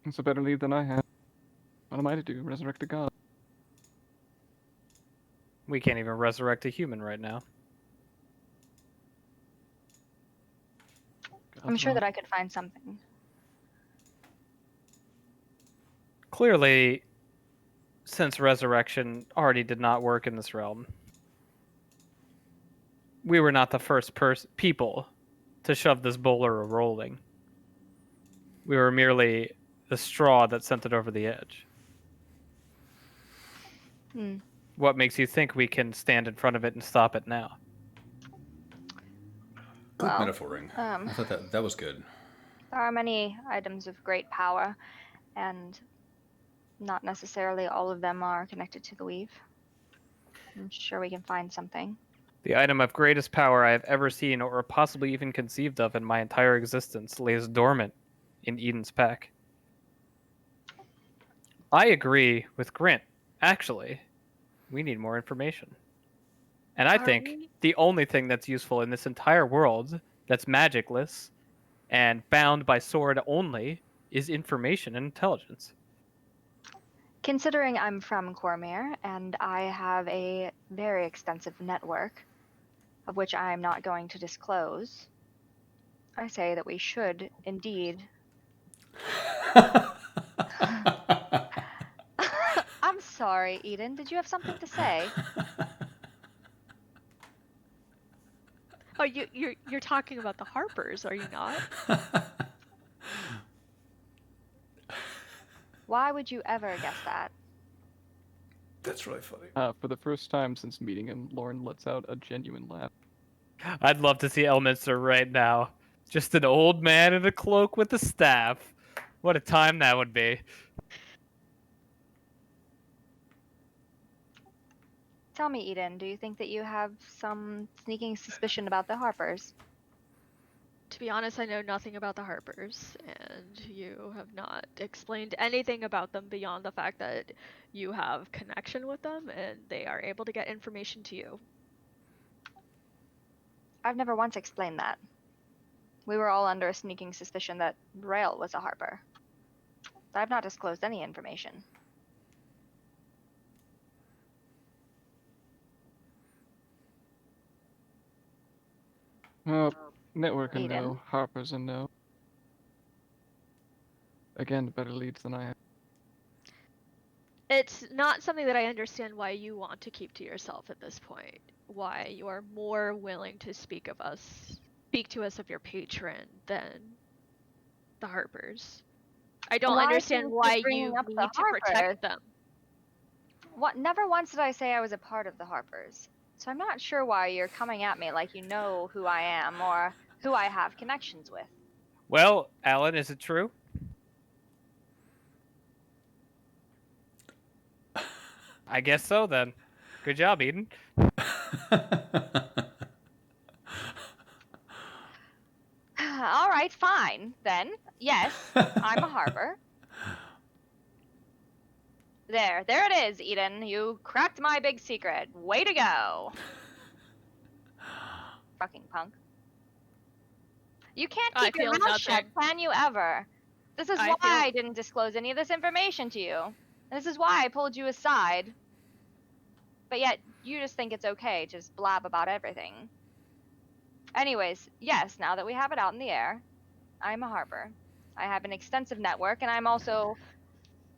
Speaker 6: It's a better lead than I had. What am I to do? Resurrect a god?
Speaker 4: We can't even resurrect a human right now.
Speaker 2: I'm sure that I could find something.
Speaker 4: Clearly, since resurrection already did not work in this realm, we were not the first people to shove this boulder rolling. We were merely the straw that sent it over the edge. What makes you think we can stand in front of it and stop it now?
Speaker 1: Good
Speaker 2: Well,
Speaker 1: metaphoring. I thought that was good.
Speaker 2: There are many items of great power, and not necessarily all of them are connected to the weave. I'm sure we can find something.
Speaker 4: The item of greatest power I have ever seen or possibly even conceived of in my entire existence lays dormant in Eden's pack. I agree with Grint. Actually, we need more information. And I think the only thing that's useful in this entire world that's magicless and bound by sword only is information and intelligence.
Speaker 2: Considering I'm from Cormyr and I have a very extensive network, of which I am not going to disclose, I say that we should indeed. I'm sorry, Eden. Did you have something to say?
Speaker 5: Oh, you're talking about the Harpers, are you not?
Speaker 2: Why would you ever guess that?
Speaker 1: That's really funny.
Speaker 6: For the first time since meeting him, Lauren lets out a genuine laugh.
Speaker 4: I'd love to see Elminster right now. Just an old man in a cloak with a staff. What a time that would be.
Speaker 2: Tell me, Eden, do you think that you have some sneaking suspicion about the Harpers?
Speaker 5: To be honest, I know nothing about the Harpers, and you have not explained anything about them beyond the fact that you have connection with them and they are able to get information to you.
Speaker 2: I've never once explained that. We were all under a sneaking suspicion that Rael was a Harper. But I've not disclosed any information.
Speaker 6: Network a
Speaker 2: Eden?
Speaker 6: no, Harper's a no. Again, better leads than I have.
Speaker 5: It's not something that I understand why you want to keep to yourself at this point. Why you are more willing to speak to us of your patron than the Harpers. I don't
Speaker 2: Why
Speaker 5: understand
Speaker 2: keep
Speaker 5: why
Speaker 2: bringing
Speaker 5: you
Speaker 2: up the
Speaker 5: need to
Speaker 2: Harpers?
Speaker 5: protect them.
Speaker 2: Never once did I say I was a part of the Harpers. So I'm not sure why you're coming at me like you know who I am or who I have connections with.
Speaker 4: Well, Alan, is it true? I guess so then. Good job, Eden.
Speaker 2: All right, fine, then. Yes, I'm a Harper. There it is, Eden. You cracked my big secret. Way to go. Fucking punk. You can't
Speaker 5: I
Speaker 2: keep your
Speaker 5: feel
Speaker 2: mouth shut,
Speaker 5: nothing.
Speaker 2: can you ever? This is why I didn't disclose any of this information to you. This is why I pulled you aside. But yet, you just think it's okay to just blab about everything. Anyways, yes, now that we have it out in the air, I'm a Harper. I have an extensive network, and I'm also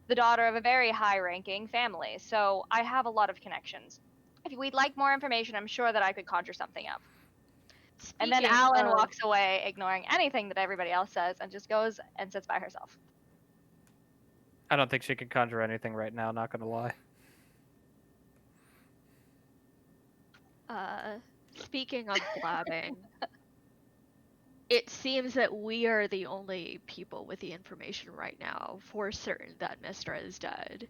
Speaker 2: the daughter of a very high-ranking family, so I have a lot of connections. If we'd like more information, I'm sure that I could conjure something up. And then Alan walks away, ignoring anything that everybody else says, and just goes and sits by herself.
Speaker 4: I don't think she can conjure anything right now, not gonna lie.
Speaker 5: Speaking of blabbing, it seems that we are the only people with the information right now for certain that Mistra is dead.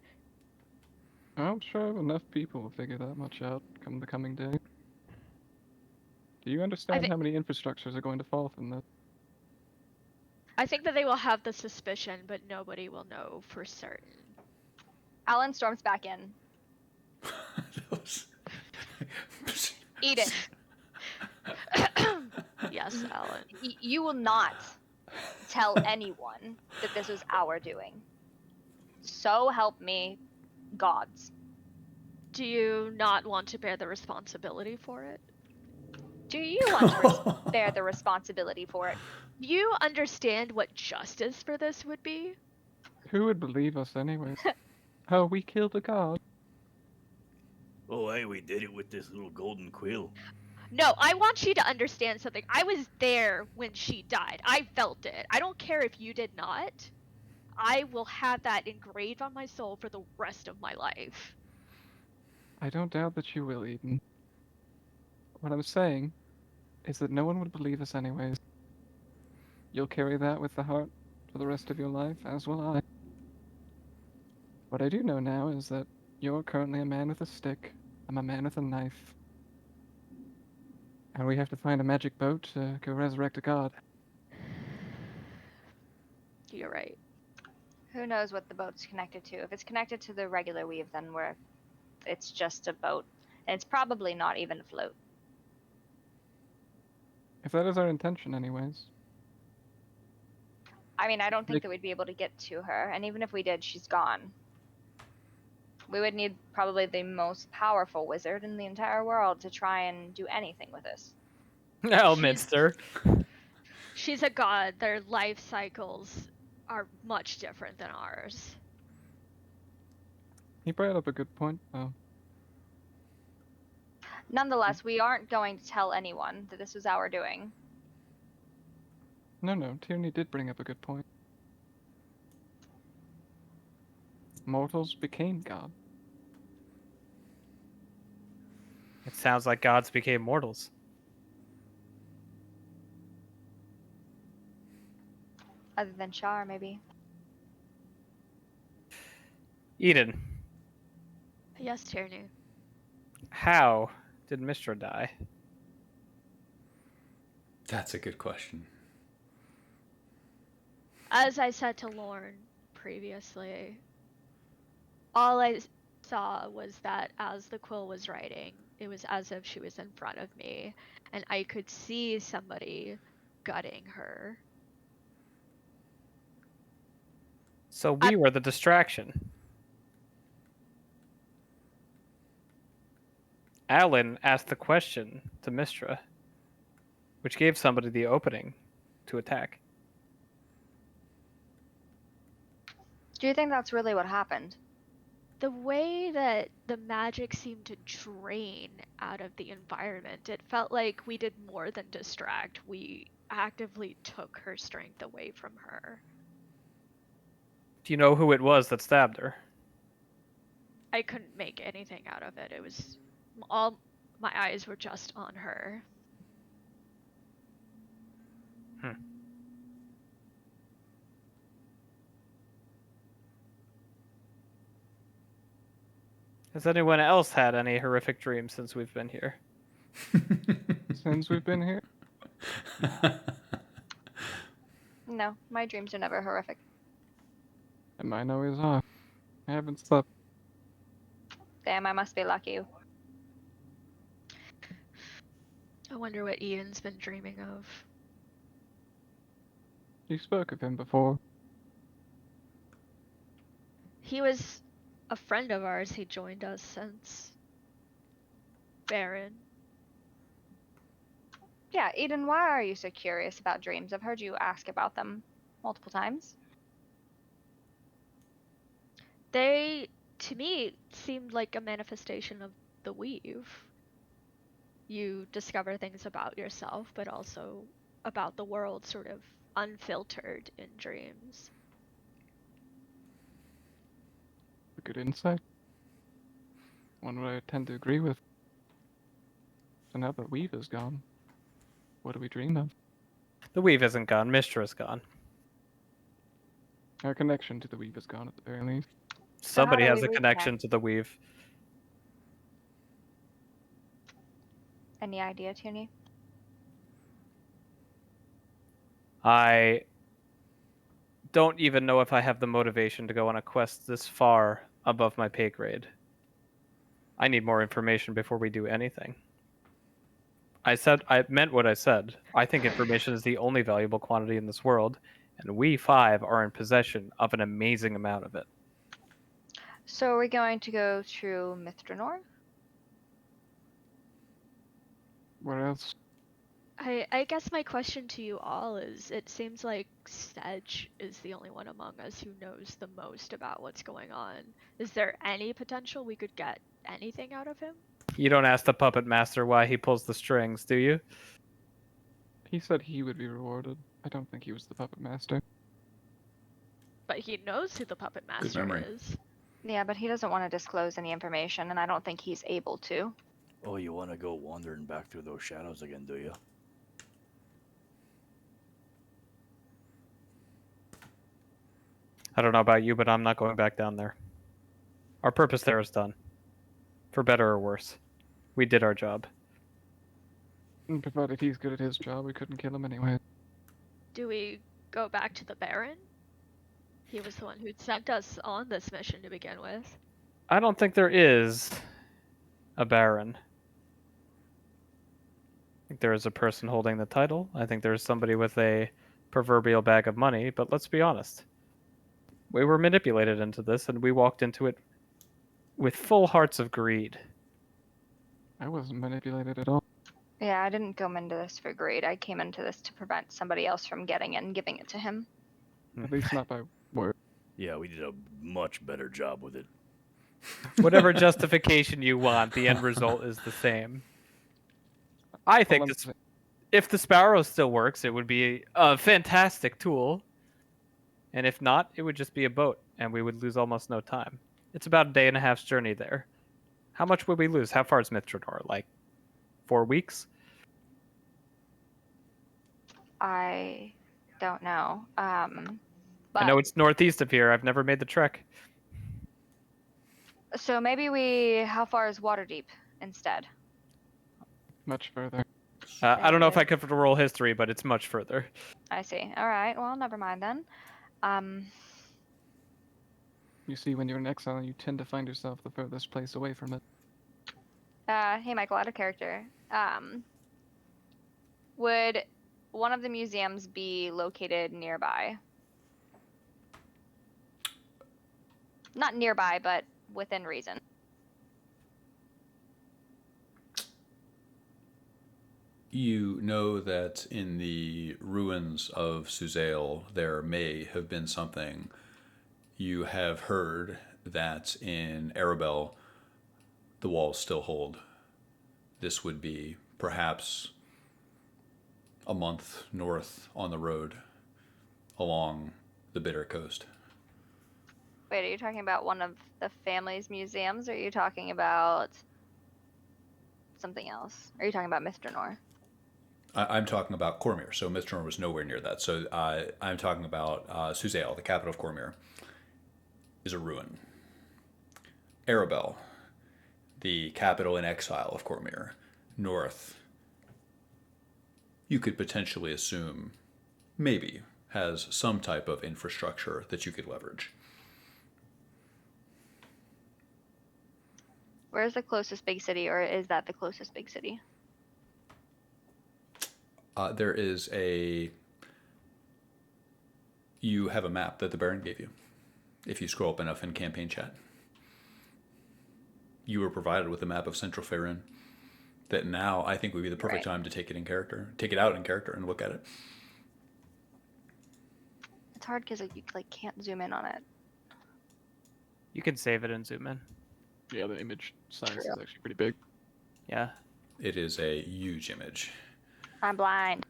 Speaker 6: I'm sure enough people will figure that much out come the coming day. Do you understand how many infrastructures are going to fall from this?
Speaker 5: I think that they will have the suspicion, but nobody will know for certain.
Speaker 2: Alan storms back in. Eden.
Speaker 5: Yes, Alan.
Speaker 2: You will not tell anyone that this was our doing. So help me, gods.
Speaker 5: Do you not want to bear the responsibility for it?
Speaker 2: Do you want to bear the responsibility for it?
Speaker 5: Do you understand what justice for this would be?
Speaker 6: Who would believe us anyway? Oh, we killed a god.
Speaker 3: Oh, hey, we did it with this little golden quill.
Speaker 5: No, I want you to understand something. I was there when she died. I felt it. I don't care if you did not. I will have that engraved on my soul for the rest of my life.
Speaker 6: I don't doubt that you will, Eden. What I'm saying is that no one would believe us anyways. You'll carry that with the heart for the rest of your life, as will I. What I do know now is that you're currently a man with a stick. I'm a man with a knife. And we have to find a magic boat to go resurrect a god.
Speaker 5: You're right.
Speaker 2: Who knows what the boat's connected to? If it's connected to the regular weave, then it's just a boat. And it's probably not even afloat.
Speaker 6: If that is our intention anyways.
Speaker 2: I mean, I don't think
Speaker 6: Like-
Speaker 2: that we'd be able to get to her, and even if we did, she's gone. We would need probably the most powerful wizard in the entire world to try and do anything with this.
Speaker 4: Elminster.
Speaker 5: She's a god. Their life cycles are much different than ours.
Speaker 6: He brought up a good point, though.
Speaker 2: Nonetheless, we aren't going to tell anyone that this was our doing.
Speaker 6: No, Tierney did bring up a good point. Mortals became god.
Speaker 4: It sounds like gods became mortals.
Speaker 2: Other than Shar, maybe.
Speaker 4: Eden,
Speaker 5: Yes, Tierney.
Speaker 4: how did Mistra die?
Speaker 1: That's a good question.
Speaker 5: As I said to Lorne previously, all I saw was that as the quill was writing, it was as if she was in front of me, and I could see somebody gutting her.
Speaker 4: So we were the distraction. Alan asked the question to Mistra, which gave somebody the opening to attack.
Speaker 2: Do you think that's really what happened?
Speaker 5: The way that the magic seemed to drain out of the environment, it felt like we did more than distract. We actively took her strength away from her.
Speaker 4: Do you know who it was that stabbed her?
Speaker 5: I couldn't make anything out of it. It was all my eyes were just on her.
Speaker 4: Has anyone else had any horrific dreams since we've been here?
Speaker 6: Since we've been here?
Speaker 2: No, my dreams are never horrific.
Speaker 6: And mine always are. I haven't slept.
Speaker 2: Damn, I must be lucky.
Speaker 5: I wonder what Ian's been dreaming of.
Speaker 6: You spoke of him before.
Speaker 5: He was a friend of ours. He joined us since Baron.
Speaker 2: Yeah, Eden, why are you so curious about dreams? I've heard you ask about them multiple times.
Speaker 5: They, to me, seemed like a manifestation of the weave. You discover things about yourself, but also about the world, sort of unfiltered in dreams.
Speaker 6: A good insight. One would I tend to agree with. So now that weave is gone, what do we dream of?
Speaker 4: The weave isn't gone. Mistra is gone.
Speaker 6: Our connection to the weave is gone at the very least.
Speaker 4: Somebody
Speaker 2: do
Speaker 4: has
Speaker 2: we
Speaker 4: a connection
Speaker 2: reconnect?
Speaker 4: to the weave.
Speaker 2: Any idea, Tierney?
Speaker 4: I don't even know if I have the motivation to go on a quest this far above my pay grade. I need more information before we do anything. I meant what I said. I think information is the only valuable quantity in this world, and we five are in possession of an amazing amount of it.
Speaker 2: So we're going to go to Mithranor.
Speaker 6: Where else?
Speaker 5: I guess my question to you all is, it seems like Sedge is the only one among us who knows the most about what's going on. Is there any potential we could get anything out of him?
Speaker 4: You don't ask the puppet master why he pulls the strings, do you?
Speaker 6: He said he would be rewarded. I don't think he was the puppet master.
Speaker 5: But he knows who the puppet
Speaker 1: Good
Speaker 5: master
Speaker 1: memory.
Speaker 5: is.
Speaker 2: Yeah, but he doesn't want to disclose any information, and I don't think he's able to.
Speaker 3: Oh, you want to go wandering back through those shadows again, do you?
Speaker 4: I don't know about you, but I'm not going back down there. Our purpose there is done. For better or worse. We did our job.
Speaker 6: And provided he's good at his job, we couldn't kill him anyway.
Speaker 5: Do we go back to the Baron? He was the one who sent us on this mission to begin with.
Speaker 4: I don't think there is a Baron. I think there is a person holding the title. I think there's somebody with a proverbial bag of money, but let's be honest. We were manipulated into this, and we walked into it with full hearts of greed.
Speaker 6: I wasn't manipulated at all.
Speaker 2: Yeah, I didn't go into this for greed. I came into this to prevent somebody else from getting it and giving it to him.
Speaker 6: At least not by word.
Speaker 3: Yeah, we did a much better job with it.
Speaker 4: Whatever justification you want, the end result is the same. I think if the Sparrow still works, it would be a fantastic tool. And if not, it would just be a boat, and we would lose almost no time. It's about a day and a half's journey there. How much would we lose? How far is Mithranor? Like 4 weeks?
Speaker 2: I don't know. But
Speaker 4: I know it's northeast of here. I've never made the trek.
Speaker 2: so maybe how far is Waterdeep instead?
Speaker 6: Much further.
Speaker 4: I don't know if I covered roll history, but it's much further.
Speaker 2: I see. All right. Well, never mind then.
Speaker 6: You see, when you're in exile, you tend to find yourself the furthest place away from it.
Speaker 2: Hey, Michael, out of character. Would one of the museums be located nearby? Not nearby, but within reason.
Speaker 1: You know that in the ruins of Suzail there may have been something. You have heard that in Arabelle the walls still hold. This would be perhaps a month north on the road along the Bitter Coast.
Speaker 2: Wait, are you talking about one of the family's museums, or are you talking about something else? Are you talking about Mithranor?
Speaker 1: I'm talking about Cormyr, so Mithranor was nowhere near that. So I'm talking about Suzail, the capital of Cormyr, is a ruin. Arabelle, the capital in exile of Cormyr, north, you could potentially assume, maybe, has some type of infrastructure that you could leverage.
Speaker 2: Where's the closest big city, or is that the closest big city?
Speaker 1: There is you have a map that the Baron gave you. If you scroll up enough in campaign chat, you were provided with a map of Central Faerun that now I think would be the perfect time to take it out in character and look at it.
Speaker 2: It's hard because you can't zoom in on it.
Speaker 4: You can save it and zoom in.
Speaker 6: Yeah, the image size is actually pretty big.
Speaker 4: Yeah.
Speaker 1: It is a huge image.
Speaker 2: I'm blind.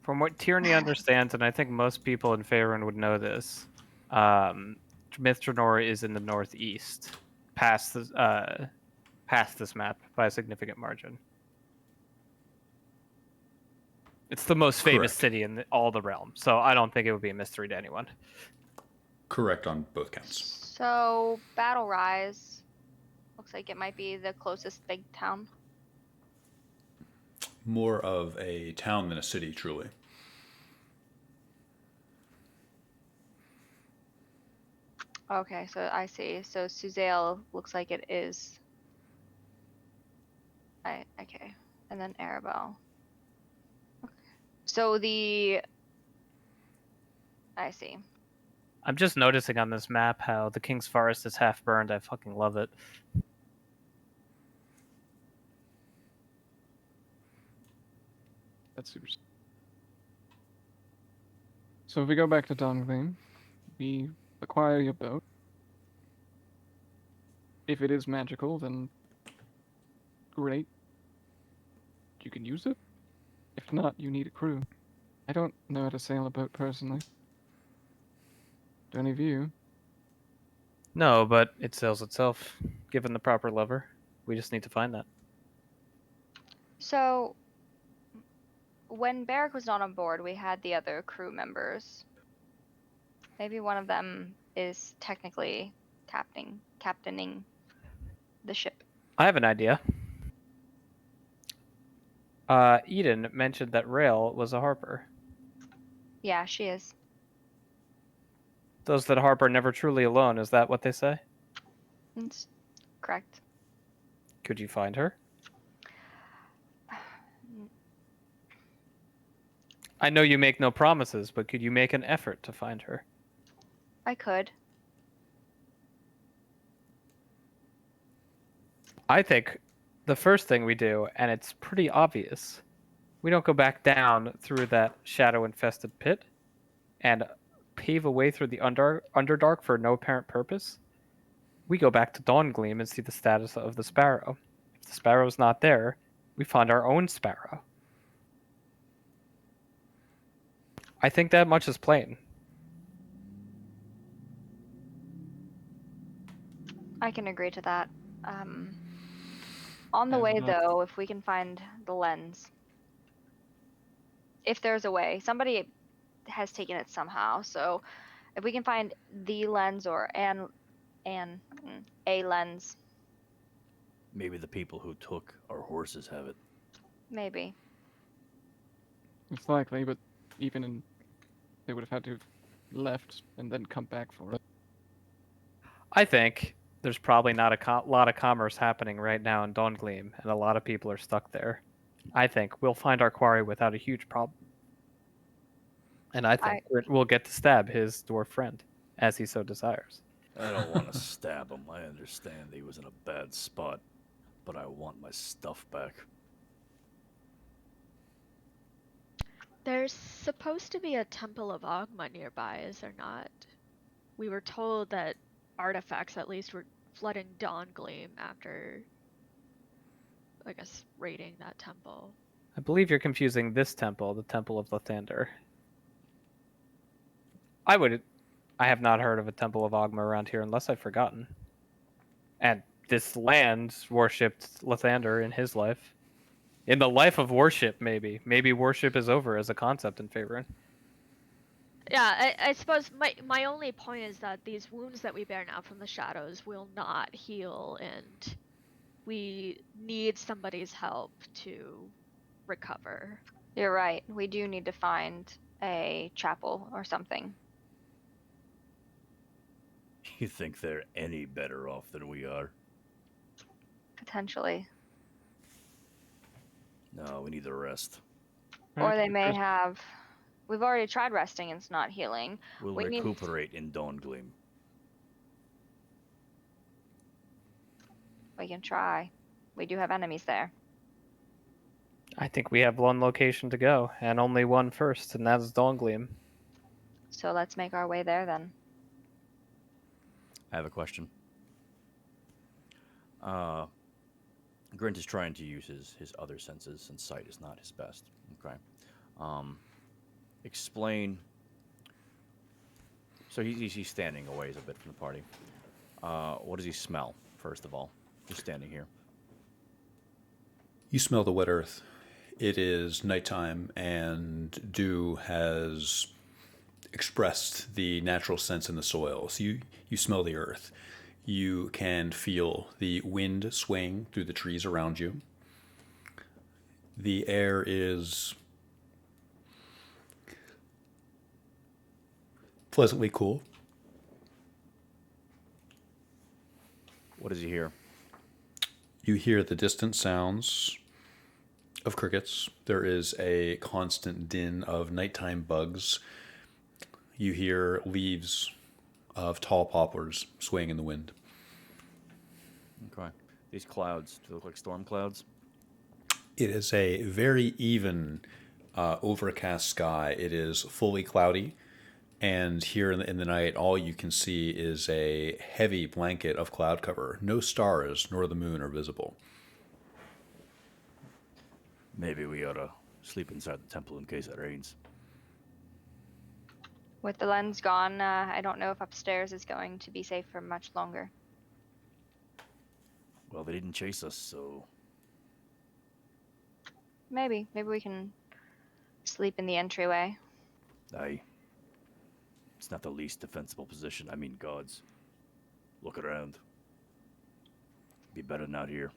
Speaker 4: From what Tierney understands, and I think most people in Faerun would know this, Mithranor is in the northeast, past this map by a significant margin. It's the most famous
Speaker 1: Correct.
Speaker 4: city in all the realm, so I don't think it would be a mystery to anyone.
Speaker 1: Correct on both counts.
Speaker 2: So, Battle Rise looks like it might be the closest big town.
Speaker 1: More of a town than a city, truly.
Speaker 2: Okay, so I see. So Suzail looks like it is. Okay, and then Arabelle. Okay. So I see.
Speaker 4: I'm just noticing on this map how the King's Forest is half burned. I fucking love it.
Speaker 6: That's super. So if we go back to Dongling, we acquire your boat. If it is magical, then great. You can use it. If not, you need a crew. I don't know how to sail a boat personally. Do any of you?
Speaker 4: No, but it sails itself, given the proper lever. We just need to find that.
Speaker 2: So, when Barrick was not on board, we had the other crew members. Maybe one of them is technically captaining the ship.
Speaker 4: I have an idea. Eden mentioned that Rail was a harper.
Speaker 2: Yeah, she is.
Speaker 4: Those that harp are never truly alone, is that what they say?
Speaker 2: That's correct.
Speaker 4: Could you find her? I know you make no promises, but could you make an effort to find her?
Speaker 2: I could.
Speaker 4: I think the first thing we do, and it's pretty obvious, we don't go back down through that shadow-infested pit and pave a way through the Underdark for no apparent purpose. We go back to Dawngleam and see the status of the Sparrow. If the Sparrow's not there, we find our own Sparrow. I think that much is plain.
Speaker 2: I can agree to that. On the way, though, if we can find the lens. If there's a way. Somebody has taken it somehow, so if we can find the lens or a lens,
Speaker 3: Maybe the people who took our horses have it.
Speaker 2: maybe.
Speaker 6: It's likely, but even in, they would have had to have left and then come back for it.
Speaker 4: I think there's probably not a lot of commerce happening right now in Dawngleam, and a lot of people are stuck there. I think we'll find our quarry without a huge problem. And I think we'll get to stab his dwarf friend, as he so desires.
Speaker 3: I don't want to stab him. I understand he was in a bad spot, but I want my stuff back.
Speaker 5: There's supposed to be a Temple of Ogma nearby, is there not? We were told that artifacts, at least, were flooding Dawngleam after, I guess, raiding that temple.
Speaker 4: I believe you're confusing this temple, the Temple of Lathander. I have not heard of a Temple of Ogma around here unless I've forgotten. And this land worshipped Lathander in his life. In the life of worship, maybe. Maybe worship is over as a concept in Faerun.
Speaker 5: Yeah, I suppose my only point is that these wounds that we bear now from the shadows will not heal, and we need somebody's help to recover.
Speaker 2: You're right. We do need to find a chapel or something.
Speaker 3: You think they're any better off than we are?
Speaker 2: Potentially.
Speaker 3: No, we need the rest.
Speaker 2: Or they may have. We've already tried resting and it's not healing.
Speaker 3: We'll
Speaker 2: We need-
Speaker 3: recuperate in Dawngleam.
Speaker 2: We can try. We do have enemies there.
Speaker 4: I think we have one location to go, and only one first, and that's Dawngleam.
Speaker 2: So let's make our way there then.
Speaker 3: I have a question. Grint is trying to use his other senses, since sight is not his best. Okay. Explain. So he's standing away a bit from the party. What does he smell, first of all? Just standing here.
Speaker 1: You smell the wet earth. It is nighttime, and dew has expressed the natural sense in the soil. So you smell the earth. You can feel the wind swaying through the trees around you. The air is pleasantly cool.
Speaker 3: What does he hear?
Speaker 1: You hear the distant sounds of crickets. There is a constant din of nighttime bugs. You hear leaves of tall poplars swaying in the wind.
Speaker 3: Okay. These clouds, do they look like storm clouds?
Speaker 1: It is a very even, overcast sky. It is fully cloudy, and here in the night, all you can see is a heavy blanket of cloud cover. No stars nor the moon are visible.
Speaker 3: Maybe we ought to sleep inside the temple in case it rains.
Speaker 2: With the lens gone, I don't know if upstairs is going to be safe for much longer.
Speaker 3: Well, they didn't chase us, so
Speaker 2: Maybe we can sleep in the entryway.
Speaker 3: it's not the least defensible position. I mean, gods. Look around. Be better than out here.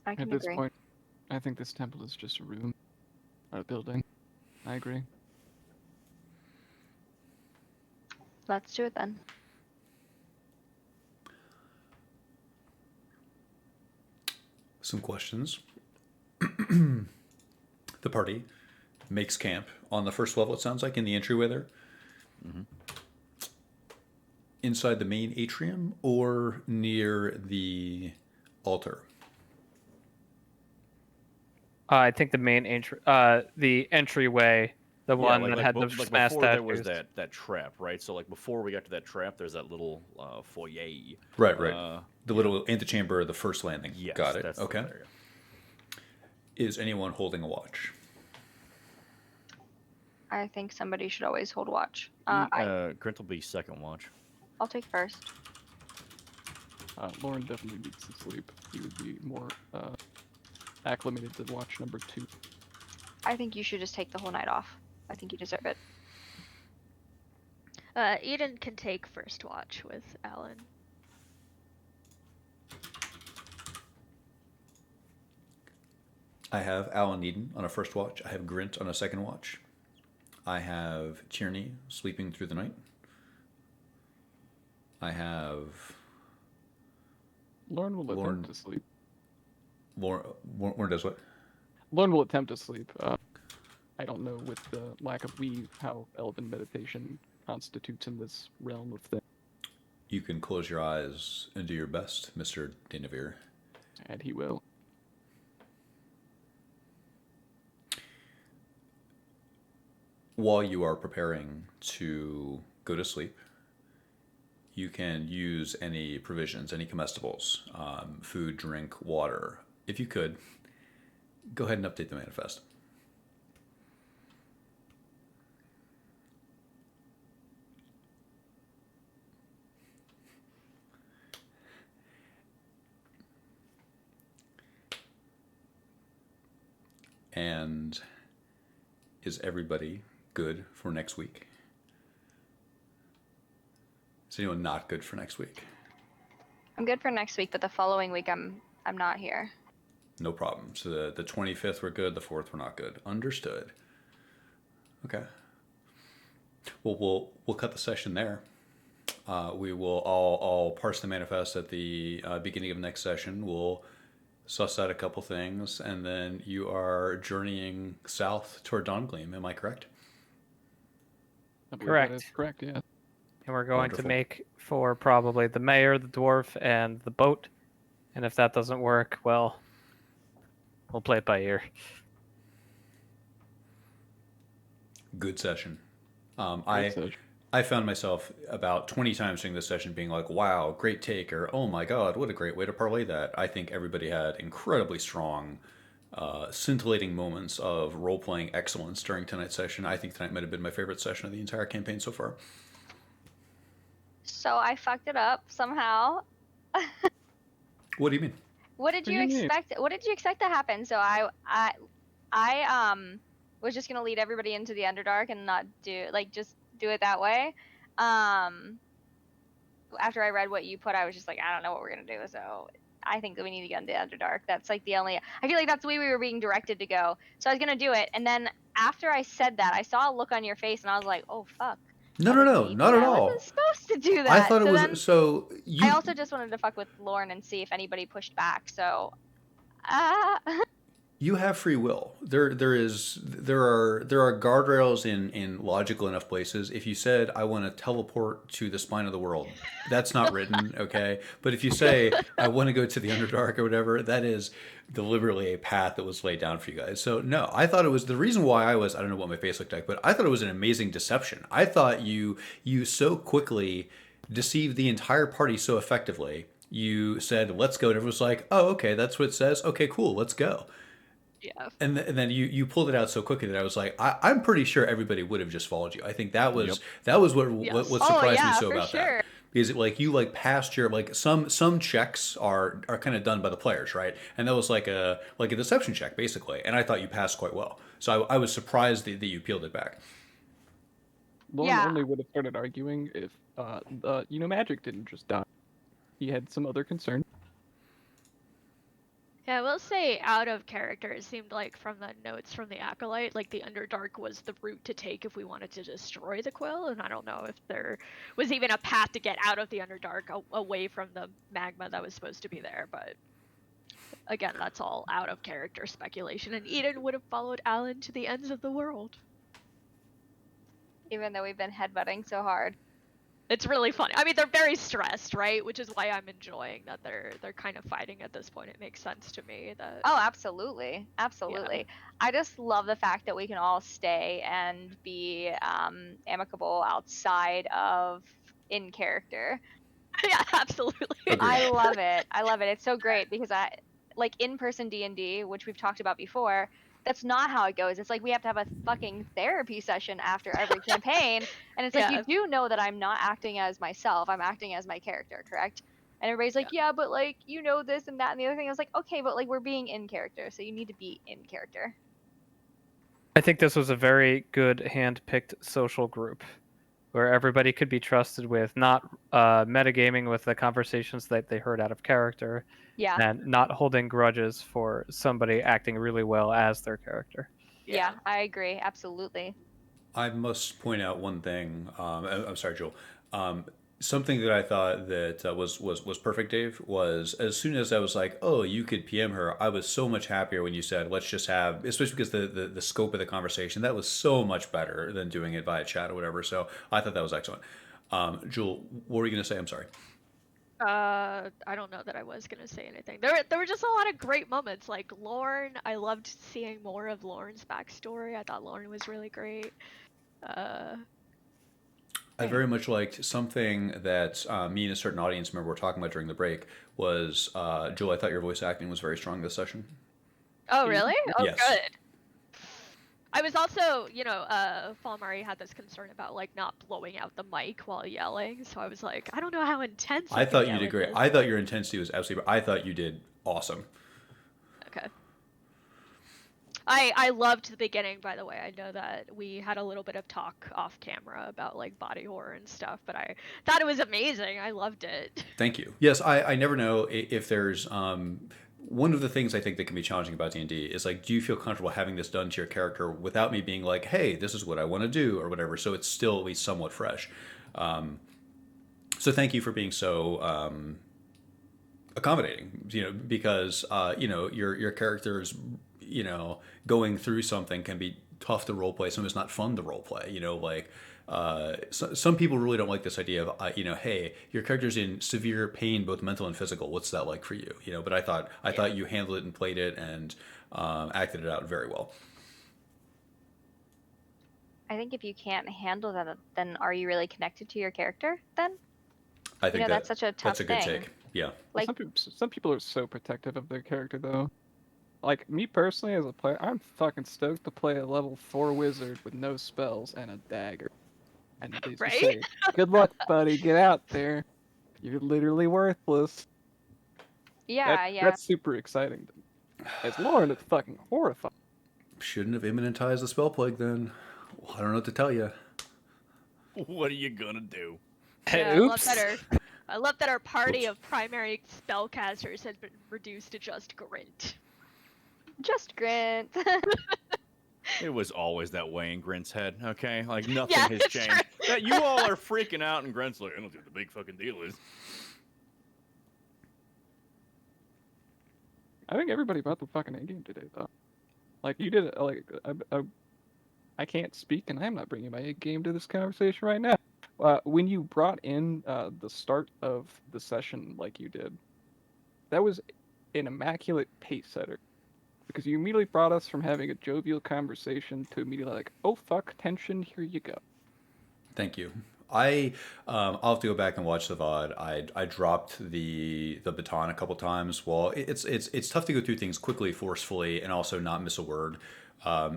Speaker 2: I can
Speaker 6: At this
Speaker 2: agree.
Speaker 6: point, I think this temple is just a room or a building. I agree.
Speaker 2: Let's do it then.
Speaker 1: Some questions. The party makes camp on the first level, it sounds like, in the entryway there.
Speaker 3: Mm-hmm.
Speaker 1: Inside the main atrium or near the altar?
Speaker 4: I think the main the entryway, the one that had the
Speaker 3: like
Speaker 4: smash
Speaker 3: before there was
Speaker 4: statues.
Speaker 3: that trap, right? So like before we got to that trap, there's that little foyer.
Speaker 1: Right. The
Speaker 3: yeah.
Speaker 1: little antechamber of the first landing.
Speaker 3: Yes,
Speaker 1: Got it.
Speaker 3: that's
Speaker 1: Okay.
Speaker 3: The area.
Speaker 1: Is anyone holding a watch?
Speaker 2: I think somebody should always hold watch.
Speaker 3: Grint will be second watch.
Speaker 2: I'll take first.
Speaker 6: Lauren definitely needs to sleep. He would be more acclimated to watch number 2.
Speaker 2: I think you should just take the whole night off. I think you deserve it.
Speaker 5: Eden can take first watch with Alan.
Speaker 1: I have Alan Eden on a first watch. I have Grint on a second watch. I have Tierney sleeping through the night. I have
Speaker 6: Lauren will
Speaker 1: Lauren-
Speaker 6: attempt to sleep.
Speaker 1: Lauren does what?
Speaker 6: Lauren will attempt to sleep. I don't know with the lack of weave how elven meditation constitutes in this realm of things,
Speaker 1: You can close your eyes and do your best, Mr. Danavir.
Speaker 6: and he will.
Speaker 1: While you are preparing to go to sleep, you can use any provisions, any comestibles, food, drink, water. If you could, go ahead and update the manifest. And is everybody good for next week? Is anyone not good for next week?
Speaker 2: I'm good for next week, but the following week I'm not here.
Speaker 1: No problem. So the 25th we're good, the 4th we're not good. Understood. Okay. Well, we'll cut the session there. We will all parse the manifest at the beginning of next session. We'll suss out a couple things, and then you are journeying south toward Dawngleam. Am I correct?
Speaker 6: I believe
Speaker 4: Correct.
Speaker 6: That is correct, yeah.
Speaker 4: And we're going
Speaker 1: Wonderful.
Speaker 4: to make for probably the mayor, the dwarf, and the boat. And if that doesn't work, well, we'll play it by ear.
Speaker 1: Good session.
Speaker 6: Great session.
Speaker 1: I found myself about 20 times during this session being like, wow, great take, or oh my god, what a great way to parlay that. I think everybody had incredibly strong, scintillating moments of role-playing excellence during tonight's session. I think tonight might have been my favorite session of the entire campaign so far.
Speaker 2: So I fucked it up somehow.
Speaker 1: What do you mean?
Speaker 2: What did
Speaker 6: What
Speaker 2: you
Speaker 6: do you mean?
Speaker 2: expect? What did you expect to happen? So I was just gonna lead everybody into the Underdark and not just do it that way. After I read what you put, I was just like, I don't know what we're gonna do. So I think that we need to get into the Underdark. That's like the only. I feel like that's the way we were being directed to go. So I was gonna do it, and then after I said that, I saw a look on your face, and I was like, oh fuck.
Speaker 1: No,
Speaker 2: Maybe
Speaker 1: not at
Speaker 2: I
Speaker 1: all.
Speaker 2: wasn't supposed to do that.
Speaker 1: I thought it
Speaker 2: So
Speaker 1: was
Speaker 2: then-
Speaker 1: so. You,
Speaker 2: I also just wanted to fuck with Lauren and see if anybody pushed back. So,
Speaker 1: You have free will. There are guardrails in logical enough places. If you said I want to teleport to the spine of the world, that's not written, okay? But if you say I want to go to the Underdark or whatever, that is deliberately a path that was laid down for you guys. So no, I thought it was the reason why I don't know what my face looked like, but I thought it was an amazing deception. I thought you so quickly deceived the entire party so effectively. You said, let's go. And everyone was like, oh, okay, that's what it says. Okay, cool, let's go.
Speaker 5: Yeah.
Speaker 1: And then you pulled it out so quickly that I was like, I'm pretty sure everybody would have just followed you. I think that was what
Speaker 5: Yes.
Speaker 1: surprised me
Speaker 2: yeah,
Speaker 1: so
Speaker 2: for
Speaker 1: about
Speaker 2: sure.
Speaker 1: that. Because you like passed your like some checks are kind of done by the players, right? And that was like a deception check basically. And I thought you passed quite well. So I was surprised that you peeled it back.
Speaker 6: Lauren
Speaker 2: Yeah.
Speaker 6: only would have started arguing if Magic didn't just die. He had some other concern.
Speaker 5: Yeah, I will say, out of character, it seemed like from the notes from the Acolyte, like the Underdark was the route to take if we wanted to destroy the Quill, and I don't know if there was even a path to get out of the Underdark away from the magma that was supposed to be there, but again, that's all out of character speculation, and Eden would have followed Alan to the ends of the world.
Speaker 2: Even though we've been headbutting so hard.
Speaker 5: It's really funny. I mean, they're very stressed, right? Which is why I'm enjoying that they're kind of fighting at this point. It makes sense to me that.
Speaker 2: Oh, absolutely. Absolutely. I just love the fact that we can all stay and be amicable outside of in character.
Speaker 5: Yeah, absolutely.
Speaker 1: Agreed.
Speaker 2: I love it. I love it. It's so great because like in-person D&D, which we've talked about before, that's not how it goes. It's like we have to have a fucking therapy session after every campaign. And it's like,
Speaker 5: Yeah.
Speaker 2: you do know that I'm not acting as myself. I'm acting as my character, correct? And everybody's like, yeah, but like, you know this and that and the other thing. I was like, okay, but like we're being in character. So you need to be in character.
Speaker 4: I think this was a very good hand-picked social group where everybody could be trusted with not metagaming with the conversations that they heard out of character
Speaker 2: Yeah.
Speaker 4: and not holding grudges for somebody acting really well as their character.
Speaker 2: Yeah, I agree. Absolutely.
Speaker 1: I must point out one thing. I'm sorry, Joel. Something that I thought that was perfect, Dave, was as soon as I was like, oh, you could PM her, I was so much happier when you said, let's just have, especially because the scope of the conversation, that was so much better than doing it via chat or whatever. So I thought that was excellent. Joel, what were you going to say? I'm sorry.
Speaker 5: I don't know that I was gonna say anything. There were just a lot of great moments. Like Lauren, I loved seeing more of Lauren's backstory. I thought Lauren was really great.
Speaker 1: I very much liked something that me and a certain audience member were talking about during the break was, Joel, I thought your voice acting was very strong this session.
Speaker 5: Oh, really? Oh,
Speaker 1: Yes.
Speaker 5: good. I was also, Falmari had this concern about like not blowing out the mic while yelling, so I was like, I don't know how intense.
Speaker 1: I
Speaker 5: can
Speaker 1: thought you
Speaker 5: yell
Speaker 1: did
Speaker 5: in
Speaker 1: great.
Speaker 5: this.
Speaker 1: I thought your intensity was absolutely, I thought you did awesome.
Speaker 5: Okay. I loved the beginning, by the way. I know that we had a little bit of talk off camera about like body horror and stuff, but I thought it was amazing. I loved it.
Speaker 1: Thank you. Yes, I never know if there's one of the things I think that can be challenging about D&D is like, do you feel comfortable having this done to your character without me being like, hey, this is what I want to do or whatever, so it's still at least somewhat fresh. So thank you for being so accommodating, because your characters, going through something can be tough to role play. Sometimes it's not fun to role play. Some people really don't like this idea of hey, your character's in severe pain, both mental and physical. What's that like for you? But I thought you handled it and played it and acted it out very well.
Speaker 2: I think if you can't handle that, then are you really connected to your character then?
Speaker 1: I think
Speaker 2: that's such a tough
Speaker 1: that's a good
Speaker 2: thing.
Speaker 1: take. Yeah.
Speaker 2: Like,
Speaker 6: Some people are so protective of their character, though. Like, me personally, as a player, I'm fucking stoked to play a level 4 wizard with no spells and a dagger. And they just
Speaker 5: Right?
Speaker 6: say, good luck, buddy, get out there. You're literally worthless.
Speaker 2: yeah.
Speaker 6: That's super exciting. As Lauren, it's fucking horrifying.
Speaker 1: Shouldn't have immanentized the spell plague then. Well, I don't know what to tell you.
Speaker 3: What are you gonna do?
Speaker 5: Yeah,
Speaker 4: Oops.
Speaker 5: I love that our party
Speaker 1: Oops.
Speaker 5: of primary spellcasters has been reduced to just Grint.
Speaker 2: Just Grant.
Speaker 3: It was always that way in Grint's head, okay? Like, nothing
Speaker 5: Yeah,
Speaker 3: has
Speaker 5: that's
Speaker 3: changed.
Speaker 5: right.
Speaker 3: That you all are freaking out, and Grint's like, I don't know what the big fucking deal is.
Speaker 6: I think everybody bought the fucking A game today, though. Like you did, I can't speak, and I'm not bringing my A game to this conversation right now. When you brought in the start of the session like you did, that was an immaculate pace setter. Because you immediately brought us from having a jovial conversation to immediately like, oh fuck, tension, here you go.
Speaker 1: Thank you. I'll have to go back and watch the VOD. I dropped the baton a couple times. Well, it's tough to go through things quickly, forcefully, and also not miss a word.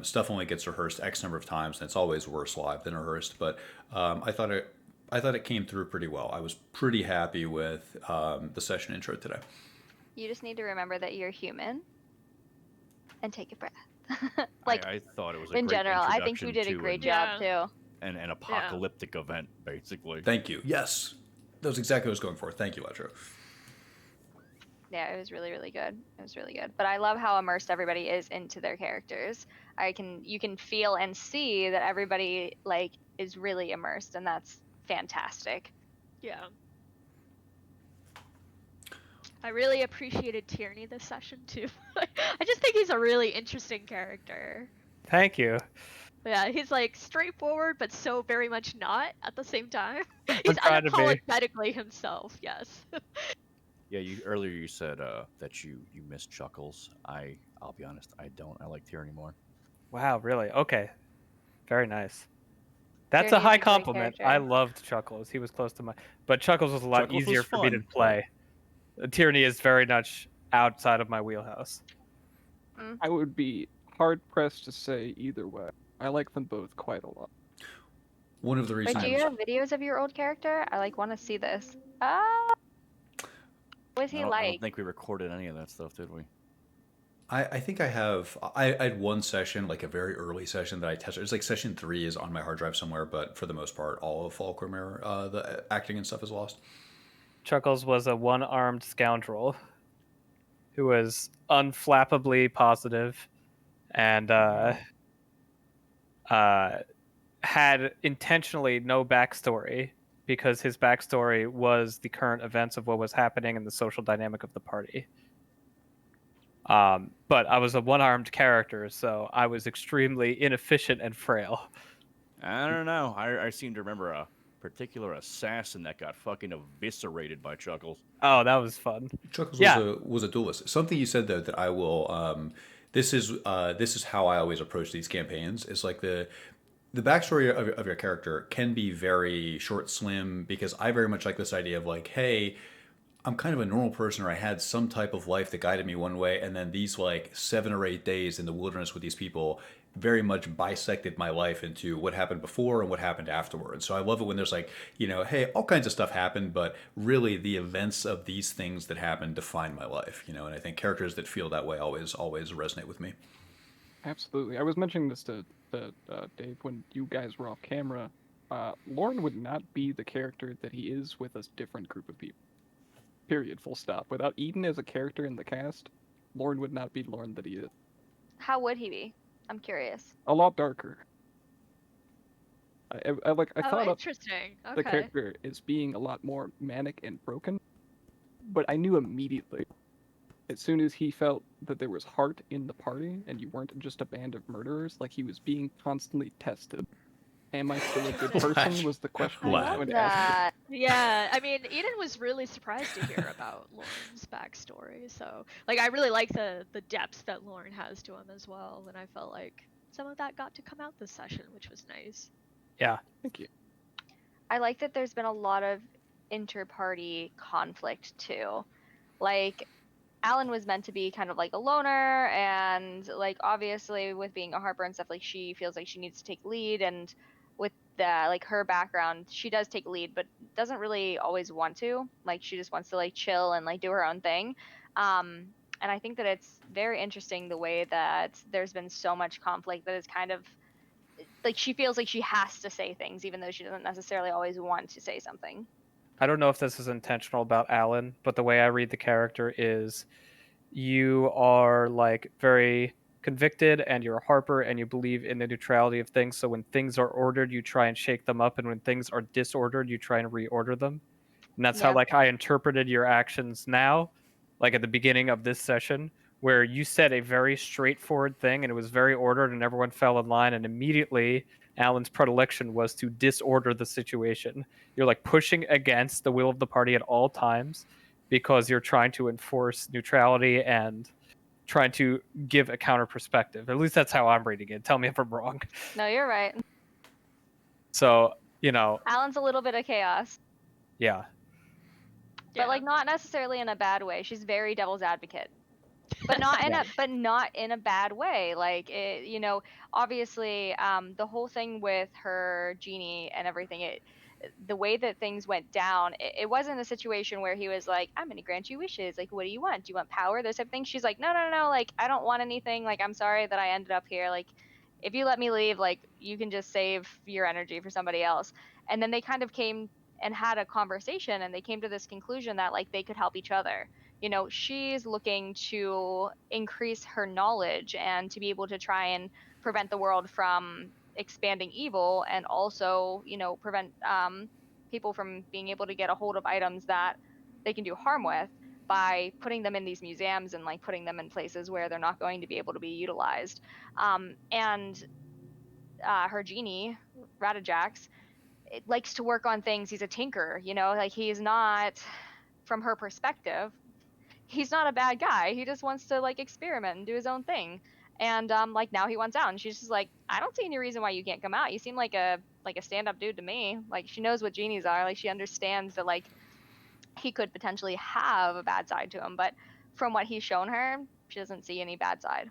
Speaker 1: Stuff only gets rehearsed X number of times, and it's always worse live than rehearsed. But I thought it came through pretty well. I was pretty happy with the session intro today.
Speaker 2: You just need to remember that you're human and take a breath. Like,
Speaker 3: I thought it was a
Speaker 2: in
Speaker 3: great
Speaker 2: general, I think you
Speaker 3: introduction
Speaker 2: did a
Speaker 3: to
Speaker 2: great
Speaker 5: Yeah.
Speaker 2: job too.
Speaker 3: an apocalyptic event, basically.
Speaker 1: Thank you. Yes, that was exactly what I was going for. Thank you, Letro.
Speaker 2: Yeah, it was really, really good. It was really good. But I love how immersed everybody is into their characters. You can feel and see that everybody like is really immersed, and that's fantastic.
Speaker 5: Yeah. I really appreciated Tierney this session too. I just think he's a really interesting character.
Speaker 4: Thank you.
Speaker 5: Yeah, he's like straightforward, but so very much not at the same time. He's
Speaker 4: trying to be.
Speaker 5: unapologetically himself. Yes.
Speaker 3: Yeah, earlier you said that you miss Chuckles. I'll be honest, I don't. I like Tierney more.
Speaker 4: Wow, really? Okay. Very nice. That's
Speaker 2: Tierney
Speaker 4: a
Speaker 2: is
Speaker 4: high
Speaker 2: a great
Speaker 4: compliment. I
Speaker 2: character.
Speaker 4: loved Chuckles. He was close to my, but Chuckles was a lot
Speaker 3: Chuckles
Speaker 4: easier
Speaker 3: was
Speaker 4: for me to
Speaker 3: fun, but-
Speaker 4: play. Tierney is very much outside of my wheelhouse.
Speaker 6: I would be hard pressed to say either way. I like them both quite a lot.
Speaker 1: One of the
Speaker 2: Wait,
Speaker 1: reasons.
Speaker 2: do you have videos of your old character? I like want to see this. What was he
Speaker 3: I don't
Speaker 2: like?
Speaker 3: think we recorded any of that stuff, did we?
Speaker 1: I think I have. I had one session, like a very early session that I tested. It's like session 3 is on my hard drive somewhere, but for the most part, all of Fulcrum, the acting and stuff is lost.
Speaker 4: Chuckles was a one-armed scoundrel who was unflappably positive and had intentionally no backstory because his backstory was the current events of what was happening and the social dynamic of the party. But I was a one-armed character, so I was extremely inefficient and frail.
Speaker 3: I don't know. I seem to remember a particular assassin that got fucking eviscerated by Chuckles.
Speaker 4: Oh, that was fun.
Speaker 1: Chuckles
Speaker 4: Yeah.
Speaker 1: was a duelist. Something you said though that I will. This is how I always approach these campaigns. Is like the backstory of your character can be very short, slim, because I very much like this idea of like, hey, I'm kind of a normal person, or I had some type of life that guided me one way, and then these like 7 or 8 days in the wilderness with these people very much bisected my life into what happened before and what happened afterwards. So I love it when there's like, hey, all kinds of stuff happened, but really the events of these things that happened define my life, and I think characters that feel that way always resonate with me.
Speaker 6: Absolutely. I was mentioning this to Dave when you guys were off camera. Lauren would not be the character that he is with a different group of people. Period. Full stop. Without Eden as a character in the cast, Lauren would not be Lauren that he is.
Speaker 2: How would he be? I'm curious.
Speaker 6: A lot darker. I thought of
Speaker 5: Interesting.
Speaker 6: the
Speaker 5: Okay.
Speaker 6: character as being a lot more manic and broken, but I knew immediately, as soon as he felt that there was heart in the party and you weren't just a band of murderers, like he was being constantly tested. Am I still a good person? Was the question
Speaker 2: I
Speaker 1: Wow.
Speaker 6: I
Speaker 2: love
Speaker 6: would ask.
Speaker 2: that.
Speaker 5: Yeah, I mean, Eden was really surprised to hear about Lauren's backstory. So, like, I really like the depth that Lauren has to him as well, and I felt like some of that got to come out this session, which was nice.
Speaker 4: Yeah.
Speaker 6: Thank you.
Speaker 2: I like that there's been a lot of inter-party conflict too. Like, Alan was meant to be kind of like a loner, and like obviously with being a Harper and stuff, like she feels like she needs to take lead, and with the like her background, she does take lead, but doesn't really always want to. Like she just wants to like chill and like do her own thing. And I think that it's very interesting the way that there's been so much conflict that is kind of like she feels like she has to say things even though she doesn't necessarily always want to say something.
Speaker 4: I don't know if this is intentional about Alan, but the way I read the character is you are like very convicted and you're a Harper and you believe in the neutrality of things. So when things are ordered, you try and shake them up. And when things are disordered, you try and reorder them. And that's how
Speaker 2: Yeah.
Speaker 4: like I interpreted your actions now, like at the beginning of this session, where you said a very straightforward thing and it was very ordered and everyone fell in line, and immediately Alan's predilection was to disorder the situation. You're like pushing against the will of the party at all times because you're trying to enforce neutrality and trying to give a counter perspective. At least that's how I'm reading it. Tell me if I'm wrong.
Speaker 2: No, you're right.
Speaker 4: So, you know,
Speaker 2: Alan's a little bit of chaos,
Speaker 4: yeah.
Speaker 2: but like not necessarily in a bad way. She's very devil's advocate. But not in a bad way. Like it, you know, obviously the whole thing with her genie and everything, the way that things went down, it wasn't a situation where he was like, I'm gonna grant you wishes, like what do you want, do you want power, those type of things. She's like, no, like I don't want anything, like I'm sorry that I ended up here, like if you let me leave, like you can just save your energy for somebody else. And then they kind of came and had a conversation, and they came to this conclusion that like they could help each other. You know, she's looking to increase her knowledge and to be able to try and prevent the world from expanding evil, and also, you know, prevent people from being able to get a hold of items that they can do harm with by putting them in these museums and like putting them in places where they're not going to be able to be utilized. And her genie, Radajax, it likes to work on things. He's a tinker, you know, like he's not, from her perspective, he's not a bad guy. He just wants to like experiment and do his own thing. And like now he wants out, and she's just like, I don't see any reason why you can't come out. You seem like a stand-up dude to me. Like she knows what genies are. Like she understands that like he could potentially have a bad side to him, but from what he's shown her, she doesn't see any bad side.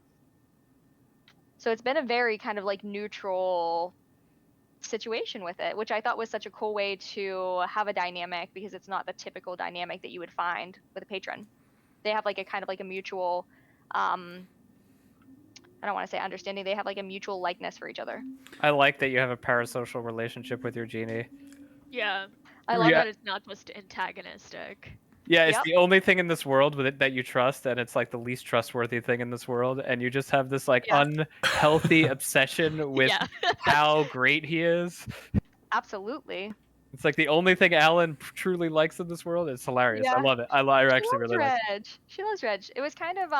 Speaker 2: So it's been a very kind of like neutral situation with it, which I thought was such a cool way to have a dynamic, because it's not the typical dynamic that you would find with a patron. They have like a kind of like a mutual I don't want to say understanding, they have like a mutual likeness for each other.
Speaker 4: I like that you have a parasocial relationship with your genie.
Speaker 5: Yeah.
Speaker 2: I love
Speaker 5: that it's not just antagonistic.
Speaker 4: Yeah, it's
Speaker 2: Yep.
Speaker 4: the only thing in this world with it that you trust, and it's like the least trustworthy thing in this world, and you just have this like unhealthy obsession with how great he is.
Speaker 2: Absolutely.
Speaker 4: It's like the only thing Alan truly likes in this world. It's hilarious. I love it. I actually really like it.
Speaker 2: She loves Reg. It was kind of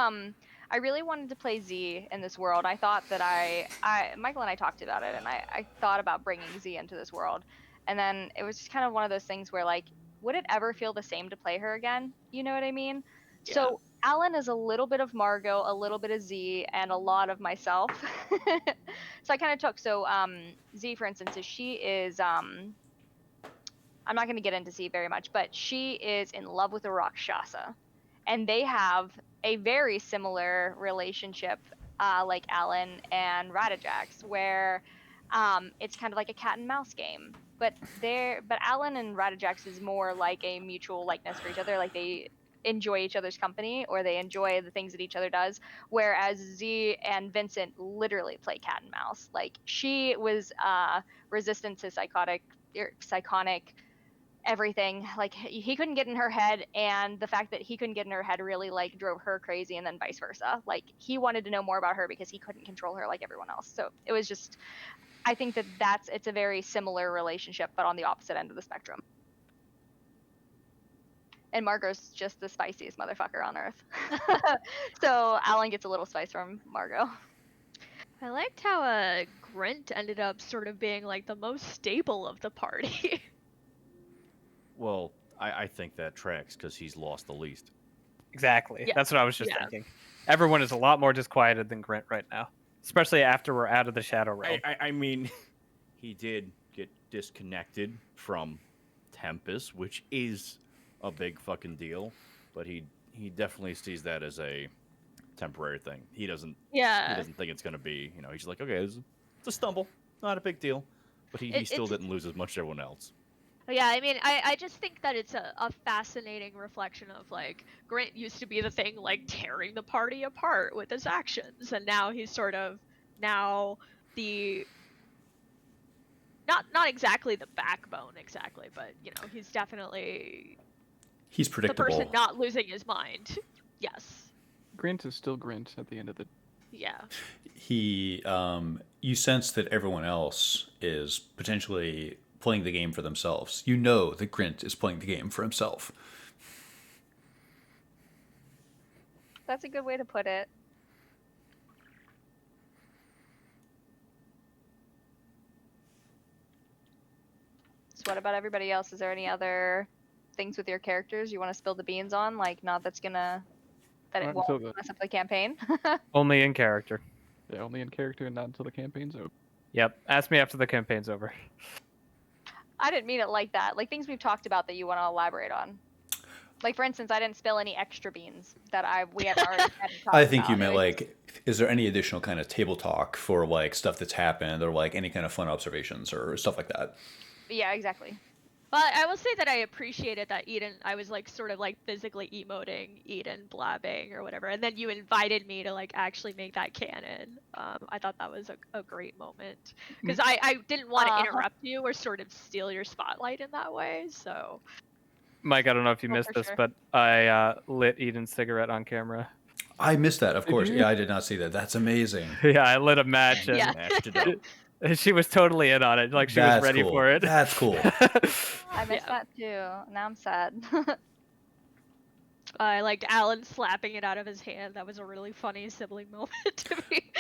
Speaker 2: I really wanted to play Z in this world. I thought that Michael and I talked about it, and I thought about bringing Z into this world. And then it was just kind of one of those things where like, would it ever feel the same to play her again? You know what I mean? Yeah. So Alan is a little bit of Margot, a little bit of Z, and a lot of myself. So I kind of took, Z, for instance, she is I'm not going to get into Z very much, but she is in love with a Rakshasa. And they have a very similar relationship, like Alan and Radajax, where it's kind of like a cat and mouse game. But Alan and Radajax is more like a mutual likeness for each other. Like they enjoy each other's company, or they enjoy the things that each other does. Whereas Z and Vincent literally play cat and mouse. Like she was resistant to psychotic everything. Like he couldn't get in her head, and the fact that he couldn't get in her head really like drove her crazy, and then vice versa. Like he wanted to know more about her because he couldn't control her like everyone else. So it was just, I think it's a very similar relationship, but on the opposite end of the spectrum. And Margot's just the spiciest motherfucker on earth. So Alan gets a little spice from Margot.
Speaker 5: I liked how Grint ended up sort of being like the most stable of the party.
Speaker 3: Well, I think that tracks because he's lost the least.
Speaker 4: Exactly.
Speaker 5: Yeah.
Speaker 4: That's what I was just thinking. Everyone is a lot more disquieted than Grint right now, especially after we're out of the Shadow Realm.
Speaker 3: I mean, he did get disconnected from Tempest, which is a big fucking deal, but he definitely sees that as a temporary thing. He doesn't think it's going to be, he's like, okay, it's a stumble, not a big deal, but he still didn't lose as much as everyone else.
Speaker 5: Yeah, I mean, I just think that it's a fascinating reflection of, like, Grint used to be the thing, like, tearing the party apart with his actions, and now he's sort of, the, not exactly the backbone, exactly, but, he's definitely...
Speaker 1: He's predictable.
Speaker 5: The person not losing his mind. Yes.
Speaker 6: Grint is still Grint at the end of the...
Speaker 5: Yeah.
Speaker 1: He, you sense that everyone else is potentially playing the game for themselves. You know that Grint is playing the game for himself.
Speaker 2: That's a good way to put it. So what about everybody else? Is there any other things with your characters you want to spill the beans on? Like, not that it
Speaker 6: Not
Speaker 2: won't
Speaker 6: until the
Speaker 2: mess up the campaign?
Speaker 4: Only in character.
Speaker 6: yeah, only in character and not until the campaign's over.
Speaker 4: Yep. Ask me after the campaign's over.
Speaker 2: I didn't mean it like that. Like things we've talked about that you want to elaborate on. Like for instance, I didn't spill any extra beans that we had already had talked
Speaker 1: I think you
Speaker 2: about.
Speaker 1: meant like, is there any additional kind of table talk for like stuff that's happened or like any kind of fun observations or stuff like that?
Speaker 2: Yeah, exactly.
Speaker 5: Well, I will say that I appreciated that Eden. I was like sort of like physically emoting Eden blabbing or whatever, and then you invited me to like actually make that canon. I thought that was a great moment because I didn't want to interrupt you or sort of steal your spotlight in that way. So,
Speaker 4: Mike, I don't know if you
Speaker 2: Oh,
Speaker 4: missed
Speaker 2: for
Speaker 4: this,
Speaker 2: sure.
Speaker 4: but I lit Eden's cigarette on camera.
Speaker 1: I missed that, of
Speaker 6: Did
Speaker 1: course.
Speaker 6: you?
Speaker 1: Yeah, I did not see that. That's amazing.
Speaker 4: Yeah, I lit a match and
Speaker 5: Yeah.
Speaker 3: Mashed it up.
Speaker 4: she was totally in on it. Like she was
Speaker 1: That's
Speaker 4: ready
Speaker 1: cool.
Speaker 4: for it.
Speaker 1: That's cool.
Speaker 2: I missed
Speaker 5: Yeah.
Speaker 2: that too. Now I'm sad.
Speaker 5: I liked Alan slapping it out of his hand. That was a really funny sibling moment to me.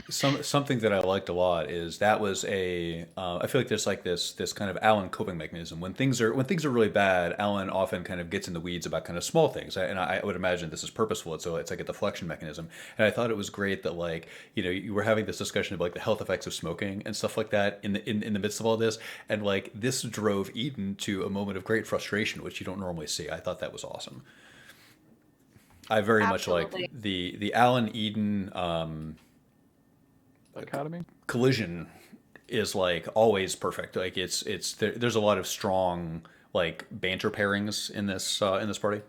Speaker 1: Something that I liked a lot is that was I feel like there's like this kind of Alan coping mechanism when things are really bad. Alan often kind of gets in the weeds about kind of small things, and I would imagine this is purposeful. So it's like a deflection mechanism. And I thought it was great that like you were having this discussion of like the health effects of smoking and stuff like that in the midst of all this, and like this drove Eden to a moment of great frustration, which you don't normally see. I thought that was awesome. I very much like
Speaker 2: Absolutely.
Speaker 1: the Alan Eden
Speaker 6: Dichotomy.
Speaker 1: collision is like always perfect. Like there's a lot of strong like banter pairings in this party.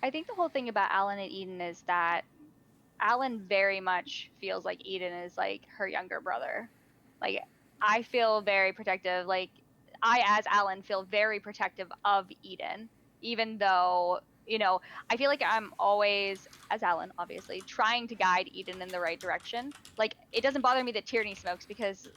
Speaker 2: I think the whole thing about Alan and Eden is that Alan very much feels like Eden is like her younger brother. Like I feel very protective. Like I, as Alan, feel very protective of Eden, even though I feel like I'm always, as Alan, obviously, trying to guide Eden in the right direction. Like it doesn't bother me that Tierney smokes because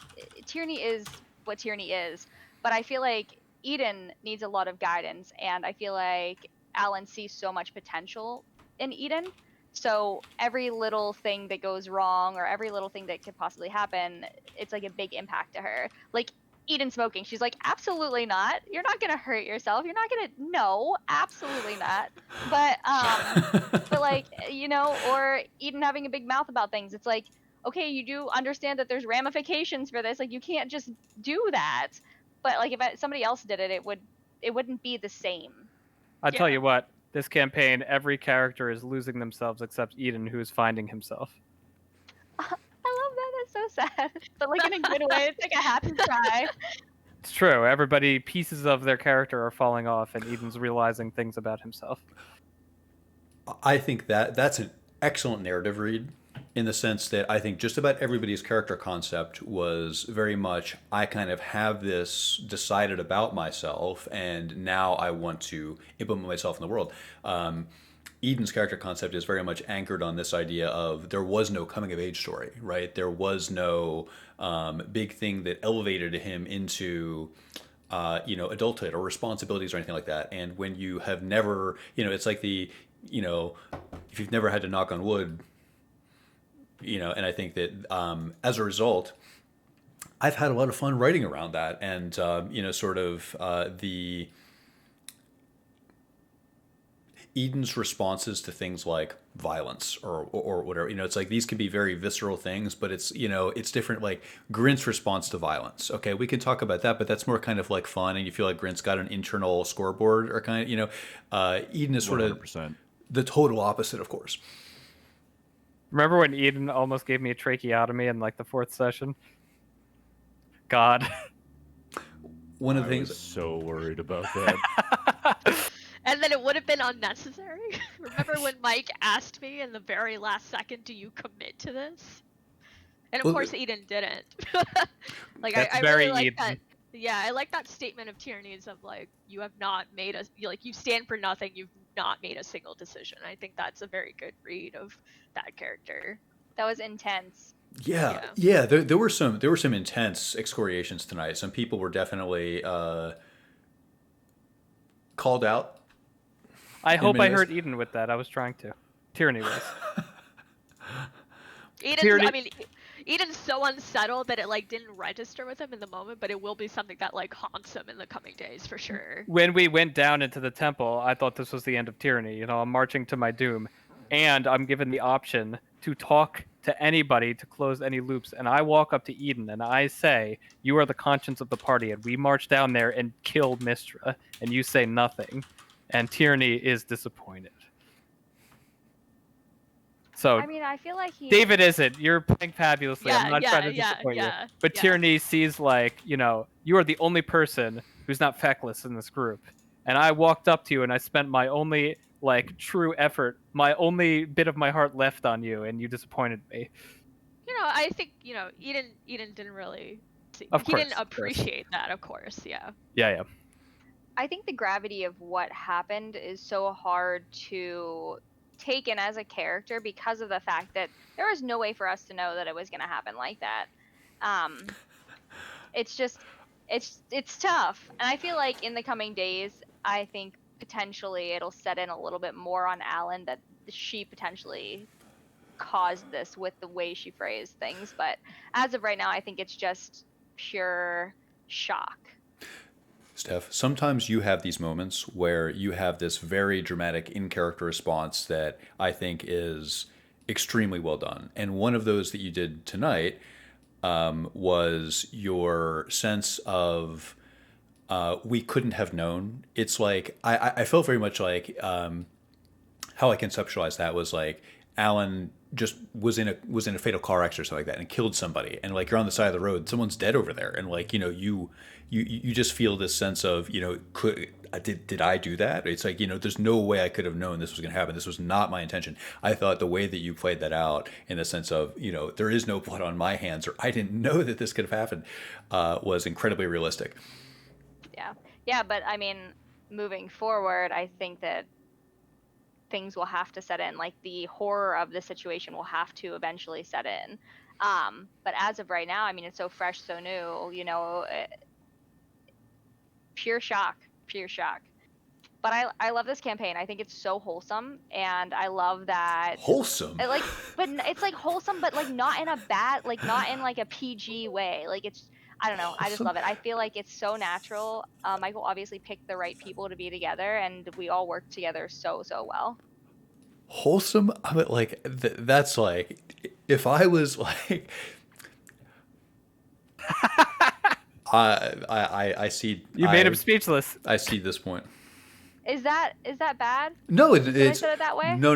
Speaker 2: Tierney is what Tierney is, but I feel like Eden needs a lot of guidance, and I feel like Alan sees so much potential in Eden. So every little thing that goes wrong or every little thing that could possibly happen, it's like a big impact to her. Like Eden smoking, she's like, absolutely not. You're not gonna hurt yourself. You're not gonna. No, absolutely not. But like or Eden having a big mouth about things. It's like, okay, you do understand that there's ramifications for this. Like you can't just do that. But like if somebody else did it, it wouldn't be the same.
Speaker 4: I tell
Speaker 5: Yeah.
Speaker 4: you what, this campaign, every character is losing themselves except Eden, who is finding himself.
Speaker 2: I love that. That's so sad. But like in a good way. It's like a happy cry.
Speaker 4: It's true. Everybody, pieces of their character are falling off, and Eden's realizing things about himself.
Speaker 1: I think that's an excellent narrative read in the sense that I think just about everybody's character concept was very much, I kind of have this decided about myself and now I want to implement myself in the world. Eden's character concept is very much anchored on this idea of there was no coming of age story, right? There was no big thing that elevated him into adulthood or responsibilities or anything like that. And when you have never, it's like if you've never had to knock on wood, and I think that as a result, I've had a lot of fun writing around that, and the Eden's responses to things like violence or whatever. It's like these can be very visceral things, but it's different. Like Grint's response to violence. Okay, we can talk about that, but that's more kind of like fun, and you feel like Grint's got an internal scoreboard or kind of Eden is sort of
Speaker 3: 100%.
Speaker 1: the total opposite, of course.
Speaker 4: Remember when Eden almost gave me a tracheotomy in like the 4th session? God.
Speaker 1: One of the
Speaker 3: I
Speaker 1: things.
Speaker 3: was so worried about that.
Speaker 5: And then it would have been unnecessary. Remember when Mike asked me in the very last second, "Do you commit to this?" And of
Speaker 1: Well,
Speaker 5: course, Eden didn't. Like
Speaker 4: That's
Speaker 5: I
Speaker 4: very
Speaker 5: really like
Speaker 4: Eden.
Speaker 5: that. Yeah, I like that statement of Tierney's of like, you have not made you stand for nothing. You've not made a single decision. I think that's a very good read of that character.
Speaker 2: That was intense.
Speaker 1: Yeah. There were some intense excoriations tonight. Some people were definitely called out.
Speaker 4: I hope I
Speaker 1: many ways.
Speaker 4: hurt Eden with that. I was trying to. Tyranny was.
Speaker 5: I mean, Eden's so unsettled that it like didn't register with him in the moment, but it will be something that like haunts him in the coming days for sure.
Speaker 4: When we went down into the temple, I thought this was the end of tyranny. You know, I'm marching to my doom, and I'm given the option to talk to anybody to close any loops. And I walk up to Eden and I say, "You are the conscience of the party," and we march down there and kill Mistra, and you say nothing, and tyranny is disappointed. So
Speaker 2: I mean, I feel like he.
Speaker 4: David isn't. You're playing fabulously. I'm not trying to disappoint you. But Tyranny sees like, you know, you are the only person who's not feckless in this group. And I walked up to you and I spent my only like true effort, my only bit of my heart left on you, and you disappointed me.
Speaker 5: You know, I think, you know, Eden didn't really see.
Speaker 4: Of
Speaker 5: He
Speaker 4: course,
Speaker 5: didn't appreciate that, of course, yeah.
Speaker 4: Yeah.
Speaker 2: I think the gravity of what happened is so hard to take in as a character because of the fact that there was no way for us to know that it was going to happen like that. It's just, it's tough. And I feel like in the coming days, I think potentially it'll set in a little bit more on Alan that she potentially caused this with the way she phrased things. But as of right now, I think it's just pure shock.
Speaker 1: Steph, sometimes you have these moments where you have this very dramatic in-character response that I think is extremely well done. And one of those that you did tonight was your sense of we couldn't have known. It's like, I felt very much like how I conceptualized that was like Alan just was in a fatal car accident or something like that and killed somebody, and like you're on the side of the road, someone's dead over there, and like, you know, you just feel this sense of, you know, did I do that? It's like, you know, there's no way I could have known this was going to happen. This was not my intention. I thought the way that you played that out in the sense of, you know, there is no blood on my hands, or I didn't know that this could have happened, was incredibly realistic.
Speaker 2: Yeah, but I mean, moving forward, I think that things will have to set in. Like the horror of the situation will have to eventually set in. But as of right now, I mean, it's so fresh, so new, you know, pure shock. But I love this campaign. I think it's so wholesome, and I love that.
Speaker 1: Wholesome?
Speaker 2: But it's like wholesome, but like not in a bad, like not in like a PG way. Like it's, I don't know. Wholesome? I just love it. I feel like it's so natural. Michael obviously picked the right people to be together, and we all work together so well.
Speaker 1: Wholesome? I mean, like that's like, if I was like, I see.
Speaker 4: You made him speechless.
Speaker 1: I see this point.
Speaker 2: Is that bad?
Speaker 1: No,
Speaker 2: Did I say it that way?
Speaker 1: No.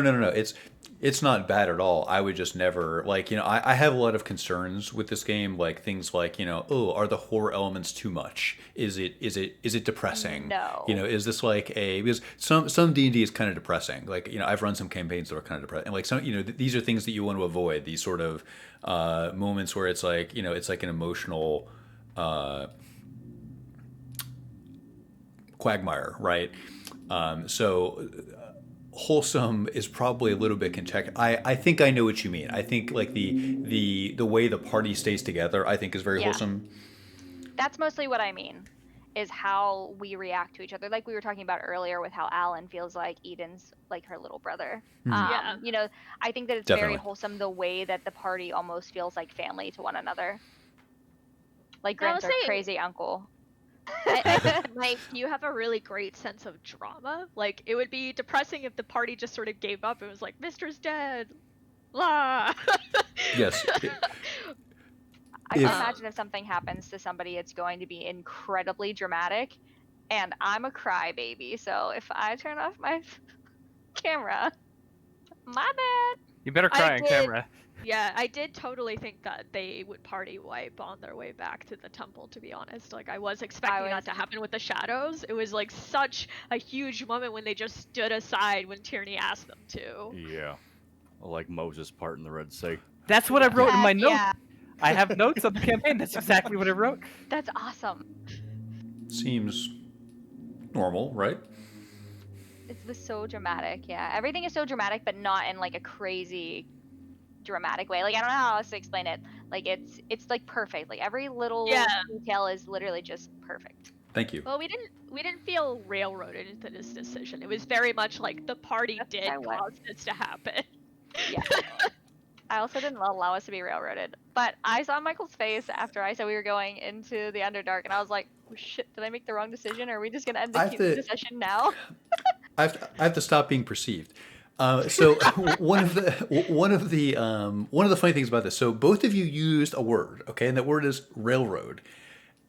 Speaker 1: It's not bad at all. I would just never, like, you know, I have a lot of concerns with this game, like things like, you know, oh, are the horror elements too much? Is it depressing?
Speaker 2: No.
Speaker 1: You know, is this like because some D&D is kind of depressing. Like, you know, I've run some campaigns that are kind of depressing. And like some, you know, these are things that you want to avoid. These sort of moments where it's like, you know, it's like an emotional quagmire, right? So wholesome is probably a little bit contextual. I think I know what you mean. I think like the way the party stays together, I think is very wholesome.
Speaker 2: That's mostly what I mean, is how we react to each other. Like we were talking about earlier with how Alan feels like Eden's like her little brother. You know, I think that it's very wholesome the way that the party almost feels like family to one another. Like Grant's our crazy uncle.
Speaker 5: Mike, you have a really great sense of drama. Like, it would be depressing if the party just sort of gave up and was like, Mister's dead. La.
Speaker 1: Yes.
Speaker 2: I can imagine if something happens to somebody, it's going to be incredibly dramatic. And I'm a crybaby, so if I turn off my camera, my bad.
Speaker 4: You better cry on camera.
Speaker 5: Yeah, I did totally think that they would party wipe on their way back to the temple, to be honest. Like, I was expecting that to happen with the shadows. It was, like, such a huge moment when they just stood aside when Tierney asked them to.
Speaker 3: Yeah. Like Moses parting the Red Sea.
Speaker 4: That's what I wrote in my notes. Yeah. I have notes on the campaign. That's exactly what I wrote.
Speaker 2: That's awesome.
Speaker 1: Seems normal, right?
Speaker 2: It was so dramatic, yeah. Everything is so dramatic, but not in, like, a crazy dramatic way. Like, I don't know how else to explain it. Like, it's like perfect. Like every little detail is literally just perfect.
Speaker 1: Thank you.
Speaker 5: Well, we didn't feel railroaded into this decision. It was very much like the party
Speaker 2: That's
Speaker 5: did
Speaker 2: I went.
Speaker 5: cause this to happen.
Speaker 2: Yeah. I also didn't allow us to be railroaded. But I saw Michael's face after I said we were going into the Underdark, and I was like, oh, shit, did I make the wrong decision? Or are we just gonna end
Speaker 1: I have
Speaker 2: the
Speaker 1: to
Speaker 2: session now?
Speaker 1: I have to stop being perceived. So one of the funny things about this. So both of you used a word, okay, and that word is railroad.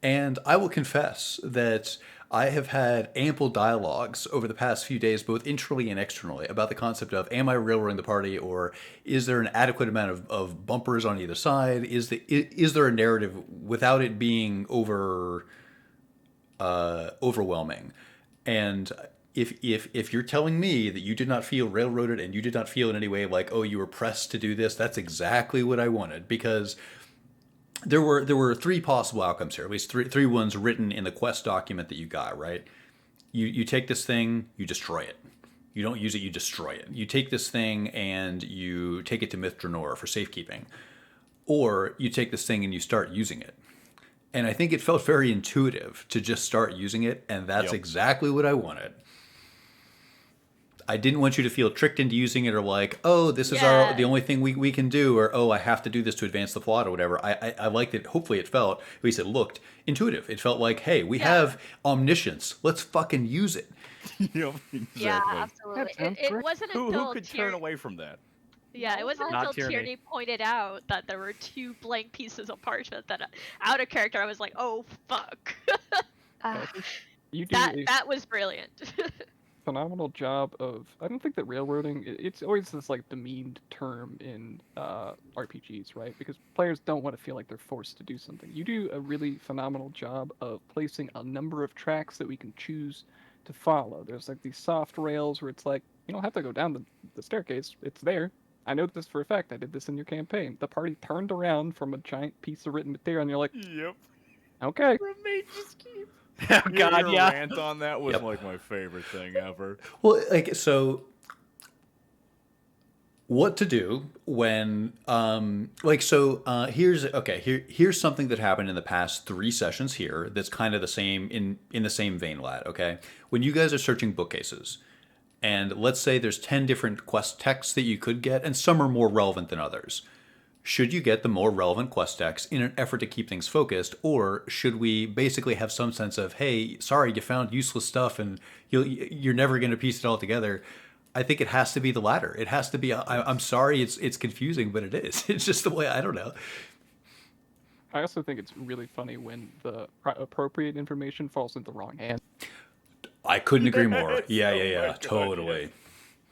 Speaker 1: And I will confess that I have had ample dialogues over the past few days, both internally and externally, about the concept of am I railroading the party, or is there an adequate amount of bumpers on either side? Is there a narrative without it being overwhelming? And if you're telling me that you did not feel railroaded and you did not feel in any way like, oh, you were pressed to do this, that's exactly what I wanted, because there were three possible outcomes here, at least three ones written in the quest document that you got, right? You take this thing, you destroy it. You don't use it, you destroy it. You take this thing and you take it to Mithranor for safekeeping. Or you take this thing and you start using it. And I think it felt very intuitive to just start using it, and that's
Speaker 3: Yep.
Speaker 1: exactly what I wanted. I didn't want you to feel tricked into using it, or like, oh, this is the only thing we can do, or oh, I have to do this to advance the plot or whatever. I liked it. Hopefully it felt, at least it looked intuitive. It felt like, hey, we have omniscience. Let's fucking use it.
Speaker 3: Yep, exactly.
Speaker 2: Yeah, absolutely.
Speaker 6: That sounds
Speaker 5: It
Speaker 6: great.
Speaker 5: wasn't
Speaker 3: Who
Speaker 5: until
Speaker 3: could
Speaker 5: Tyr-
Speaker 3: turn away from that?
Speaker 5: Yeah, it wasn't
Speaker 4: Not
Speaker 5: until
Speaker 4: Tierney.
Speaker 5: Tierney pointed out that there were two blank pieces of parchment that, out of character, I was like, oh fuck.
Speaker 6: You do a
Speaker 5: that was brilliant.
Speaker 6: phenomenal job of. I don't think that railroading. It's always this like demeaned term in RPGs, right? Because players don't want to feel like they're forced to do something. You do a really phenomenal job of placing a number of tracks that we can choose to follow. There's like these soft rails where it's like you don't have to go down the staircase. It's there. I know this for a fact. I did this in your campaign. The party turned around from a giant piece of written material, and you're like,
Speaker 3: Yep.
Speaker 6: okay.
Speaker 3: Remages keep.
Speaker 4: Oh God,
Speaker 3: Your
Speaker 4: yeah.
Speaker 3: rant on that was
Speaker 1: Yep.
Speaker 3: like my favorite thing ever.
Speaker 1: Well, like, so what to do when here's something that happened in the past 3 sessions here that's kind of the same in the same vein, lad. Okay, when you guys are searching bookcases, and let's say there's 10 different quest texts that you could get, and some are more relevant than others. Should you get the more relevant quest text in an effort to keep things focused, or should we basically have some sense of, hey, sorry, you found useless stuff and you're never going to piece it all together? I think it has to be the latter. It has to be. I'm sorry, it's confusing, but it is. It's just the way. I don't know.
Speaker 6: I also think it's really funny when the appropriate information falls into the wrong hands.
Speaker 1: I couldn't agree more.
Speaker 3: It's
Speaker 1: Yeah,
Speaker 3: so
Speaker 1: yeah, yeah.
Speaker 3: much good,
Speaker 1: Totally.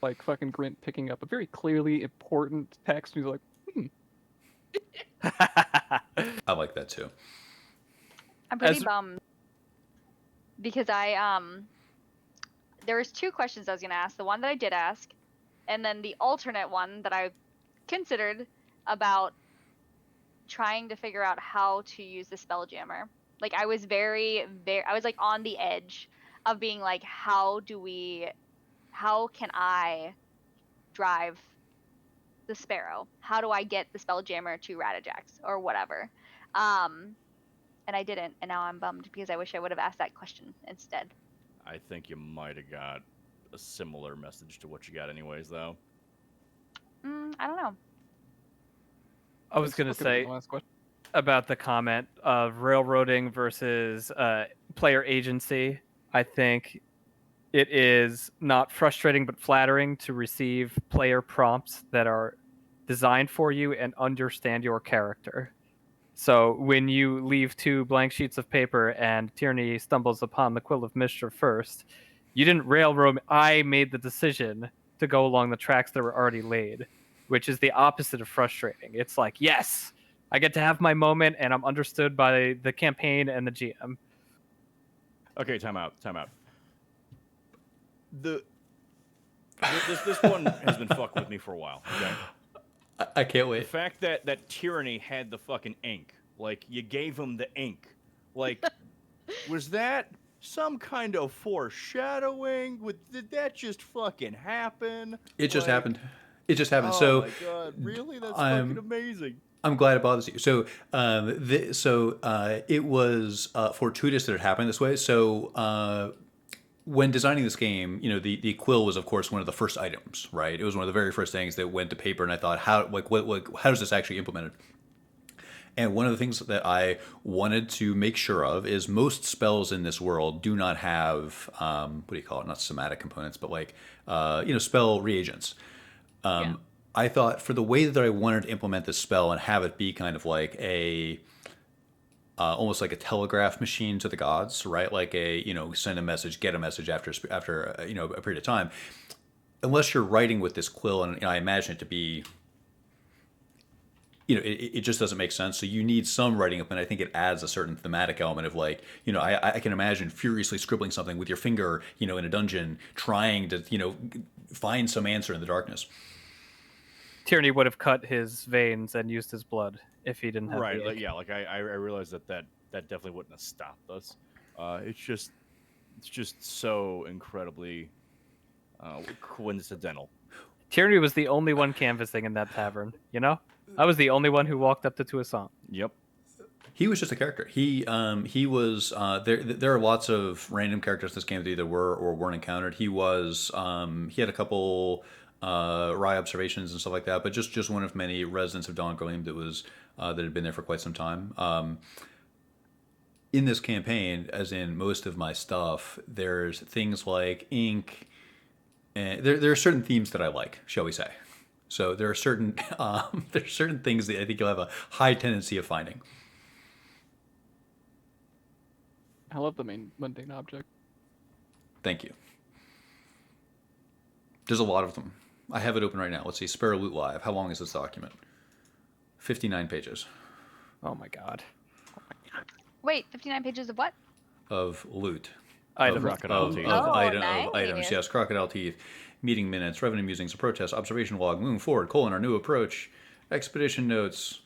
Speaker 6: Like fucking Grint picking up a very clearly important text, and he's like,
Speaker 1: I like that too.
Speaker 2: I'm pretty
Speaker 4: As-
Speaker 2: bummed because there was 2 questions I was gonna ask. The one that I did ask, and then the alternate one that I considered about trying to figure out how to use the Spelljammer. Like I was very, I was like on the edge of being like, how can I drive the Sparrow? How do I get the Spelljammer to Ratajax or whatever? And I didn't, and now I'm bummed because I wish I would have asked that question instead.
Speaker 3: I think you might have got a similar message to what you got anyways, though.
Speaker 2: I don't know.
Speaker 4: I was gonna
Speaker 6: Let's look at
Speaker 4: say
Speaker 6: the last question.
Speaker 4: about the comment of railroading versus player agency. I think it is not frustrating but flattering to receive player prompts that are designed for you and understand your character. So when you leave 2 blank sheets of paper and Tierney stumbles upon the Quill of Mischief first, you didn't railroad me. I made the decision to go along the tracks that were already laid, which is the opposite of frustrating. It's like, yes, I get to have my moment and I'm understood by the campaign and the GM.
Speaker 3: Okay, time out. This one has been fucking with me for a while. Okay,
Speaker 1: I can't
Speaker 3: the
Speaker 1: wait.
Speaker 3: fact that Tyranny had the fucking ink, like you gave him the ink, like was that some kind of foreshadowing? Did that just fucking happen?
Speaker 1: It just
Speaker 3: Like,
Speaker 1: happened. It just happened.
Speaker 3: Oh
Speaker 1: so
Speaker 3: my god, really? That's
Speaker 1: I'm-
Speaker 3: fucking amazing.
Speaker 1: I'm glad it bothers you. So, it was fortuitous that it happened this way. So, when designing this game, the quill was, of course, one of the first items, right? It was one of the very first things that went to paper, and I thought, how does this actually implemented? And one of the things that I wanted to make sure of is most spells in this world do not have what do you call it? Not somatic components, but like spell reagents.
Speaker 5: Yeah.
Speaker 1: I thought for the way that I wanted to implement this spell and have it be kind of like almost like a telegraph machine to the gods, right? Like send a message, get a message after a period of time. Unless you're writing with this quill, and I imagine it to be, it just doesn't make sense. So you need some writing up, and I think it adds a certain thematic element of like, I can imagine furiously scribbling something with your finger, in a dungeon, trying to, find some answer in the darkness.
Speaker 4: Tyranny would have cut his veins and used his blood if he didn't have
Speaker 3: Right.
Speaker 4: the
Speaker 3: Like, yeah. Like I realized that definitely wouldn't have stopped us. It's just so incredibly coincidental.
Speaker 4: Tyranny was the only one canvassing in that tavern, I was the only one who walked up to Toussaint.
Speaker 3: Yep.
Speaker 1: He was just a character. He was there. There are lots of random characters in this game that either were or weren't encountered. He had a couple wry observations and stuff like that, but just one of many residents of Don Gleam that had been there for quite some time. In this campaign, as in most of my stuff, there's things like ink, and there are certain themes that I like, shall we say. So there are certain things that I think you'll have a high tendency of finding.
Speaker 6: I love the main mundane object.
Speaker 1: Thank you. There's a lot of them. I have it open right now. Let's see. Sparrow Loot Live. How long is this document? 59 pages.
Speaker 4: Oh my god.
Speaker 2: Wait, 59 pages of what?
Speaker 1: Of loot.
Speaker 4: Items.
Speaker 3: Crocodile teeth.
Speaker 2: Oh,
Speaker 1: Of
Speaker 2: nice.
Speaker 1: items. Yes, crocodile teeth, meeting minutes, revenue musings, a protest, observation log, moving forward, our new approach, expedition notes,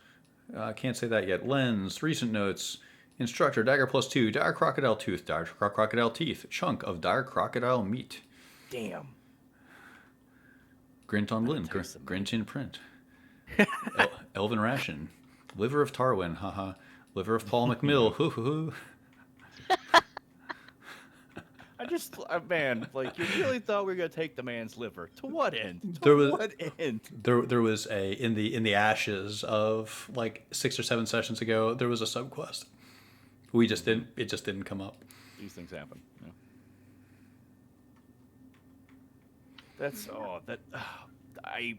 Speaker 1: can't say that yet, lens, recent notes, instructor, dagger +2, dire crocodile tooth, dire crocodile teeth, chunk of dire crocodile meat.
Speaker 3: Damn.
Speaker 1: Grint on Lynn, Grint in print. Elven ration, liver of Tarwin, haha, liver of Paul McMill, hoo hoo hoo.
Speaker 3: Man, like, you really thought we were gonna take the man's liver? To what end? What end?
Speaker 1: There was in the ashes of like 6 or 7 sessions ago. There was a subquest. It just didn't come up.
Speaker 3: These things happen. Yeah. I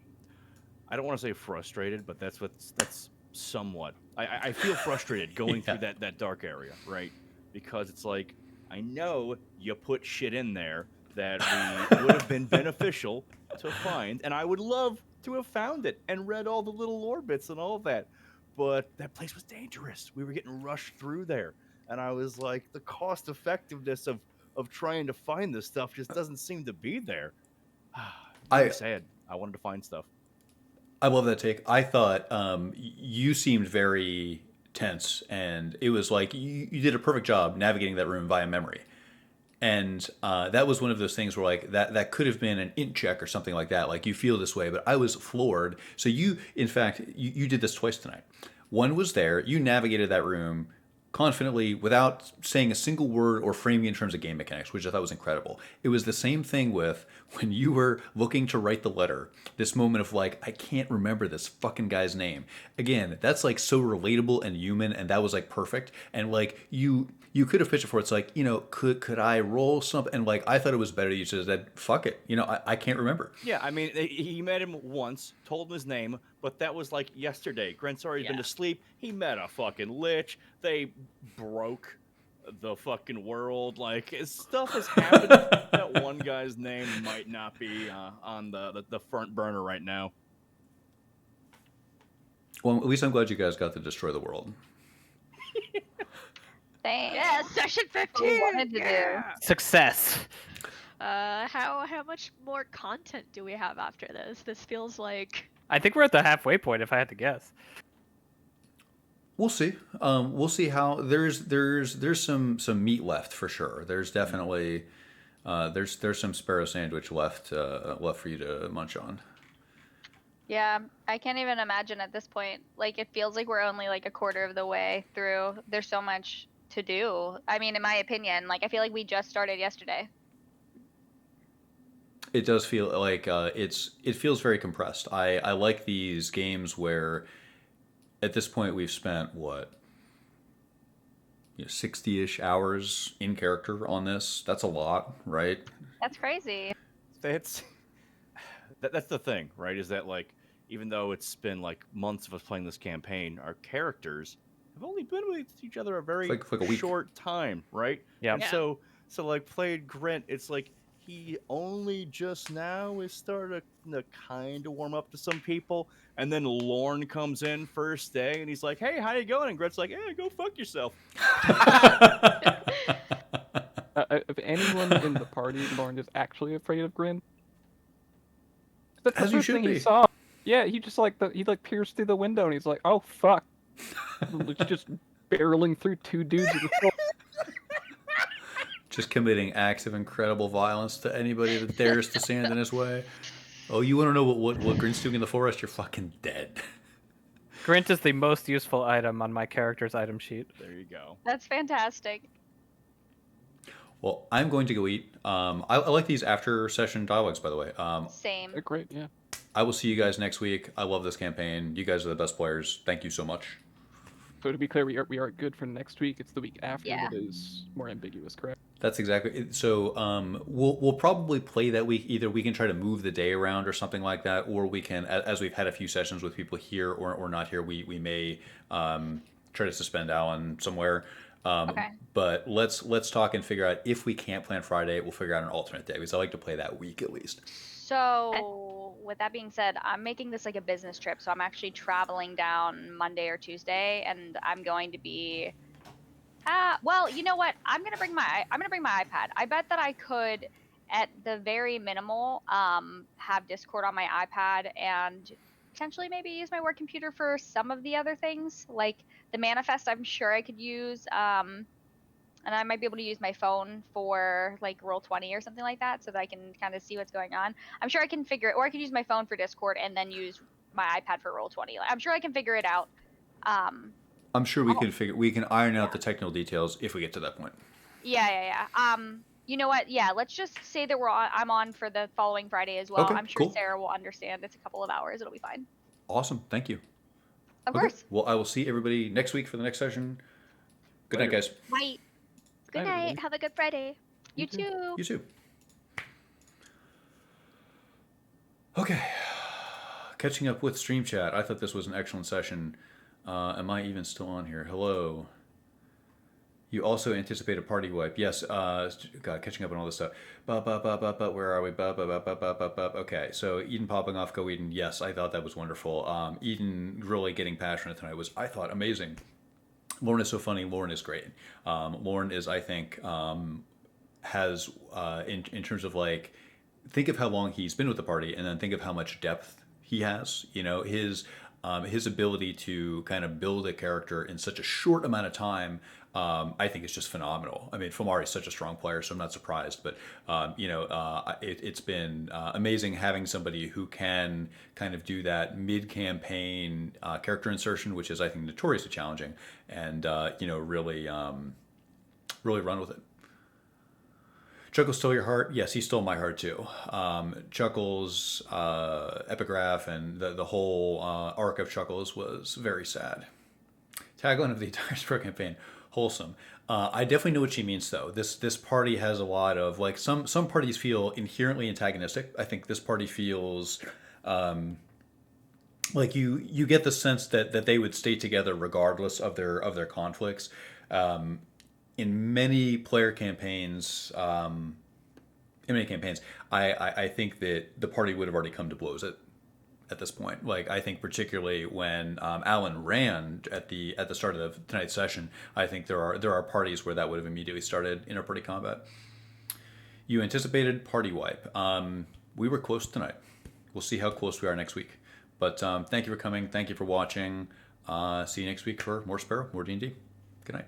Speaker 3: don't want to say frustrated, but that's somewhat. I feel frustrated going through that dark area, right? Because it's like, I know you put shit in there that would have been beneficial to find, and I would love to have found it and read all the little lore bits and all of that. But that place was dangerous. We were getting rushed through there, and I was like, the cost effectiveness of trying to find this stuff just doesn't seem to be there. I'm sad. I wanted to find stuff.
Speaker 1: I love that take. I thought you seemed very tense, and it was like you did a perfect job navigating that room via memory. And that was one of those things where like that could have been an int check or something like that. Like, you feel this way, but I was floored. So you did this twice tonight. One was there. You navigated that room confidently without saying a single word or framing in terms of game mechanics, which I thought was incredible. It was the same thing with when you were looking to write the letter, this moment of like, I can't remember this fucking guy's name. Again, that's like so relatable and human, and that was like perfect. And like you could have pitched it for, it's like, could I roll something? And like, I thought it was better you just said, fuck it. I can't remember.
Speaker 3: Yeah, I mean, he met him once, told him his name, but that was like yesterday. Grant's already been to sleep. He met a fucking lich. They broke the fucking world. Like, stuff has happened. That one guy's name might not be on the front burner right now.
Speaker 1: Well, at least I'm glad you guys got to destroy the world.
Speaker 2: Thanks.
Speaker 5: Yeah, session 15.
Speaker 2: What we wanted to do.
Speaker 4: Success.
Speaker 5: How much more content do we have after this? This feels like
Speaker 4: I think we're at the halfway point, if I had to guess.
Speaker 1: We'll see. We'll see how there's some meat left for sure. There's definitely there's some sparrow sandwich left for you to munch on.
Speaker 2: Yeah, I can't even imagine at this point. Like, it feels like we're only like a quarter of the way through. There's so much to do. I mean, in my opinion, like I feel like we just started yesterday.
Speaker 1: It does feel like it feels very compressed. I like these games where at this point we've spent what 60-ish hours in character on this. That's a lot, right?
Speaker 2: That's crazy.
Speaker 3: That's that's the thing, right? Is that like even though it's been like months of us playing this campaign, our characters have only been with each other a very
Speaker 1: Like a week.
Speaker 3: short time, right?
Speaker 4: Yeah.
Speaker 3: And
Speaker 5: Yeah.
Speaker 3: so like played Grint, it's like he only just now is starting to kind of warm up to some people, and then Lorne comes in first day, and he's like, "Hey, how you going?" And Grint's like, "Yeah, go fuck yourself."
Speaker 6: If anyone in the party, Lauren is actually afraid of Grin. That's the
Speaker 1: As you
Speaker 6: first
Speaker 1: should
Speaker 6: thing he
Speaker 1: be.
Speaker 6: saw. Yeah, he just he pierced through the window and he's like, "Oh fuck!" It's just barreling through two dudes with a sword.
Speaker 1: Just committing acts of incredible violence to anybody that dares to stand in his way. Oh, you want to know what Grin's doing in the forest? You're fucking dead.
Speaker 4: Grint is the most useful item on my character's item sheet.
Speaker 3: There you go.
Speaker 2: That's fantastic.
Speaker 1: Well, I'm going to go eat. I like these after session dialogues, by the way.
Speaker 2: Same.
Speaker 6: They're great, yeah.
Speaker 1: I will see you guys next week. I love this campaign. You guys are the best players. Thank you so much.
Speaker 6: So to be clear, we are good for next week. It's the week after
Speaker 2: Yeah.
Speaker 6: that is more ambiguous, correct?
Speaker 1: That's exactly it. So. We'll probably play that week. Either we can try to move the day around or something like that, or we can, as we've had a few sessions with people here or not here, we may try to suspend Alan somewhere.
Speaker 2: Okay.
Speaker 1: But let's talk and figure out if we can't plan Friday, we'll figure out an alternate day because I like to play that week at least.
Speaker 2: So, with that being said, I'm making this like a business trip. So I'm actually traveling down Monday or Tuesday, and I'm going to be. Well, you know what? I'm gonna bring my iPad. I bet that I could, at the very minimal, have Discord on my iPad and potentially maybe use my work computer for some of the other things, like the manifest. I'm sure I could use. And I might be able to use my phone for like Roll20 or something like that, so that I can kind of see what's going on. I'm sure I can figure it, or I could use my phone for Discord and then use my iPad for Roll20. I'm sure I can figure it out.
Speaker 1: I'm sure we can iron out the technical details if we get to that point.
Speaker 2: Yeah. You know what? Yeah, let's just say that I'm on for the following Friday as well.
Speaker 1: Okay,
Speaker 2: I'm sure
Speaker 1: cool.
Speaker 2: Sarah will understand. It's a couple of hours. It'll be fine.
Speaker 1: Awesome. Thank you.
Speaker 2: Of
Speaker 1: Okay.
Speaker 2: course.
Speaker 1: Well, I will see everybody next week for the next session. Good night, guys.
Speaker 2: Bye.
Speaker 5: Good
Speaker 6: Bye,
Speaker 5: night.
Speaker 6: everybody.
Speaker 5: Have a good Friday.
Speaker 2: You too.
Speaker 1: You too. Okay. Catching up with Stream Chat. I thought this was an excellent session. Am I even still on here? Hello. You also anticipate a party wipe. Yes. God, catching up on all this stuff. Where are we? Okay. So Eden popping off. Go Eden. Yes, I thought that was wonderful. Eden really getting passionate tonight was, I thought, amazing. Lauren is so funny. Lauren is great. Lauren is, I think, has in terms of like, think of how long he's been with the party, and then think of how much depth he has. You know, his ability to kind of build a character in such a short amount of time. I think it's just phenomenal. I mean, Famari is such a strong player, so I'm not surprised. But it's been amazing having somebody who can kind of do that mid-campaign character insertion, which is, I think, notoriously challenging, and really run with it. Chuckles stole your heart. Yes, he stole my heart too. Chuckles' epigraph and the whole arc of Chuckles was very sad. Tagline of the entire Sparrow campaign: wholesome. I definitely know what she means, though. This party has a lot of, like, some parties feel inherently antagonistic. I think this party feels like you get the sense that they would stay together regardless of their conflicts. In many player campaigns, I think that the party would have already come to blows at this point. Like, I think particularly when Alan ran at the start of tonight's session, I think there are parties where that would have immediately started inter-party combat. You anticipated party wipe. We were close tonight. We'll see how close we are next week. But thank you for coming. Thank you for watching. See you next week for more Sparrow, more D&D. Good night.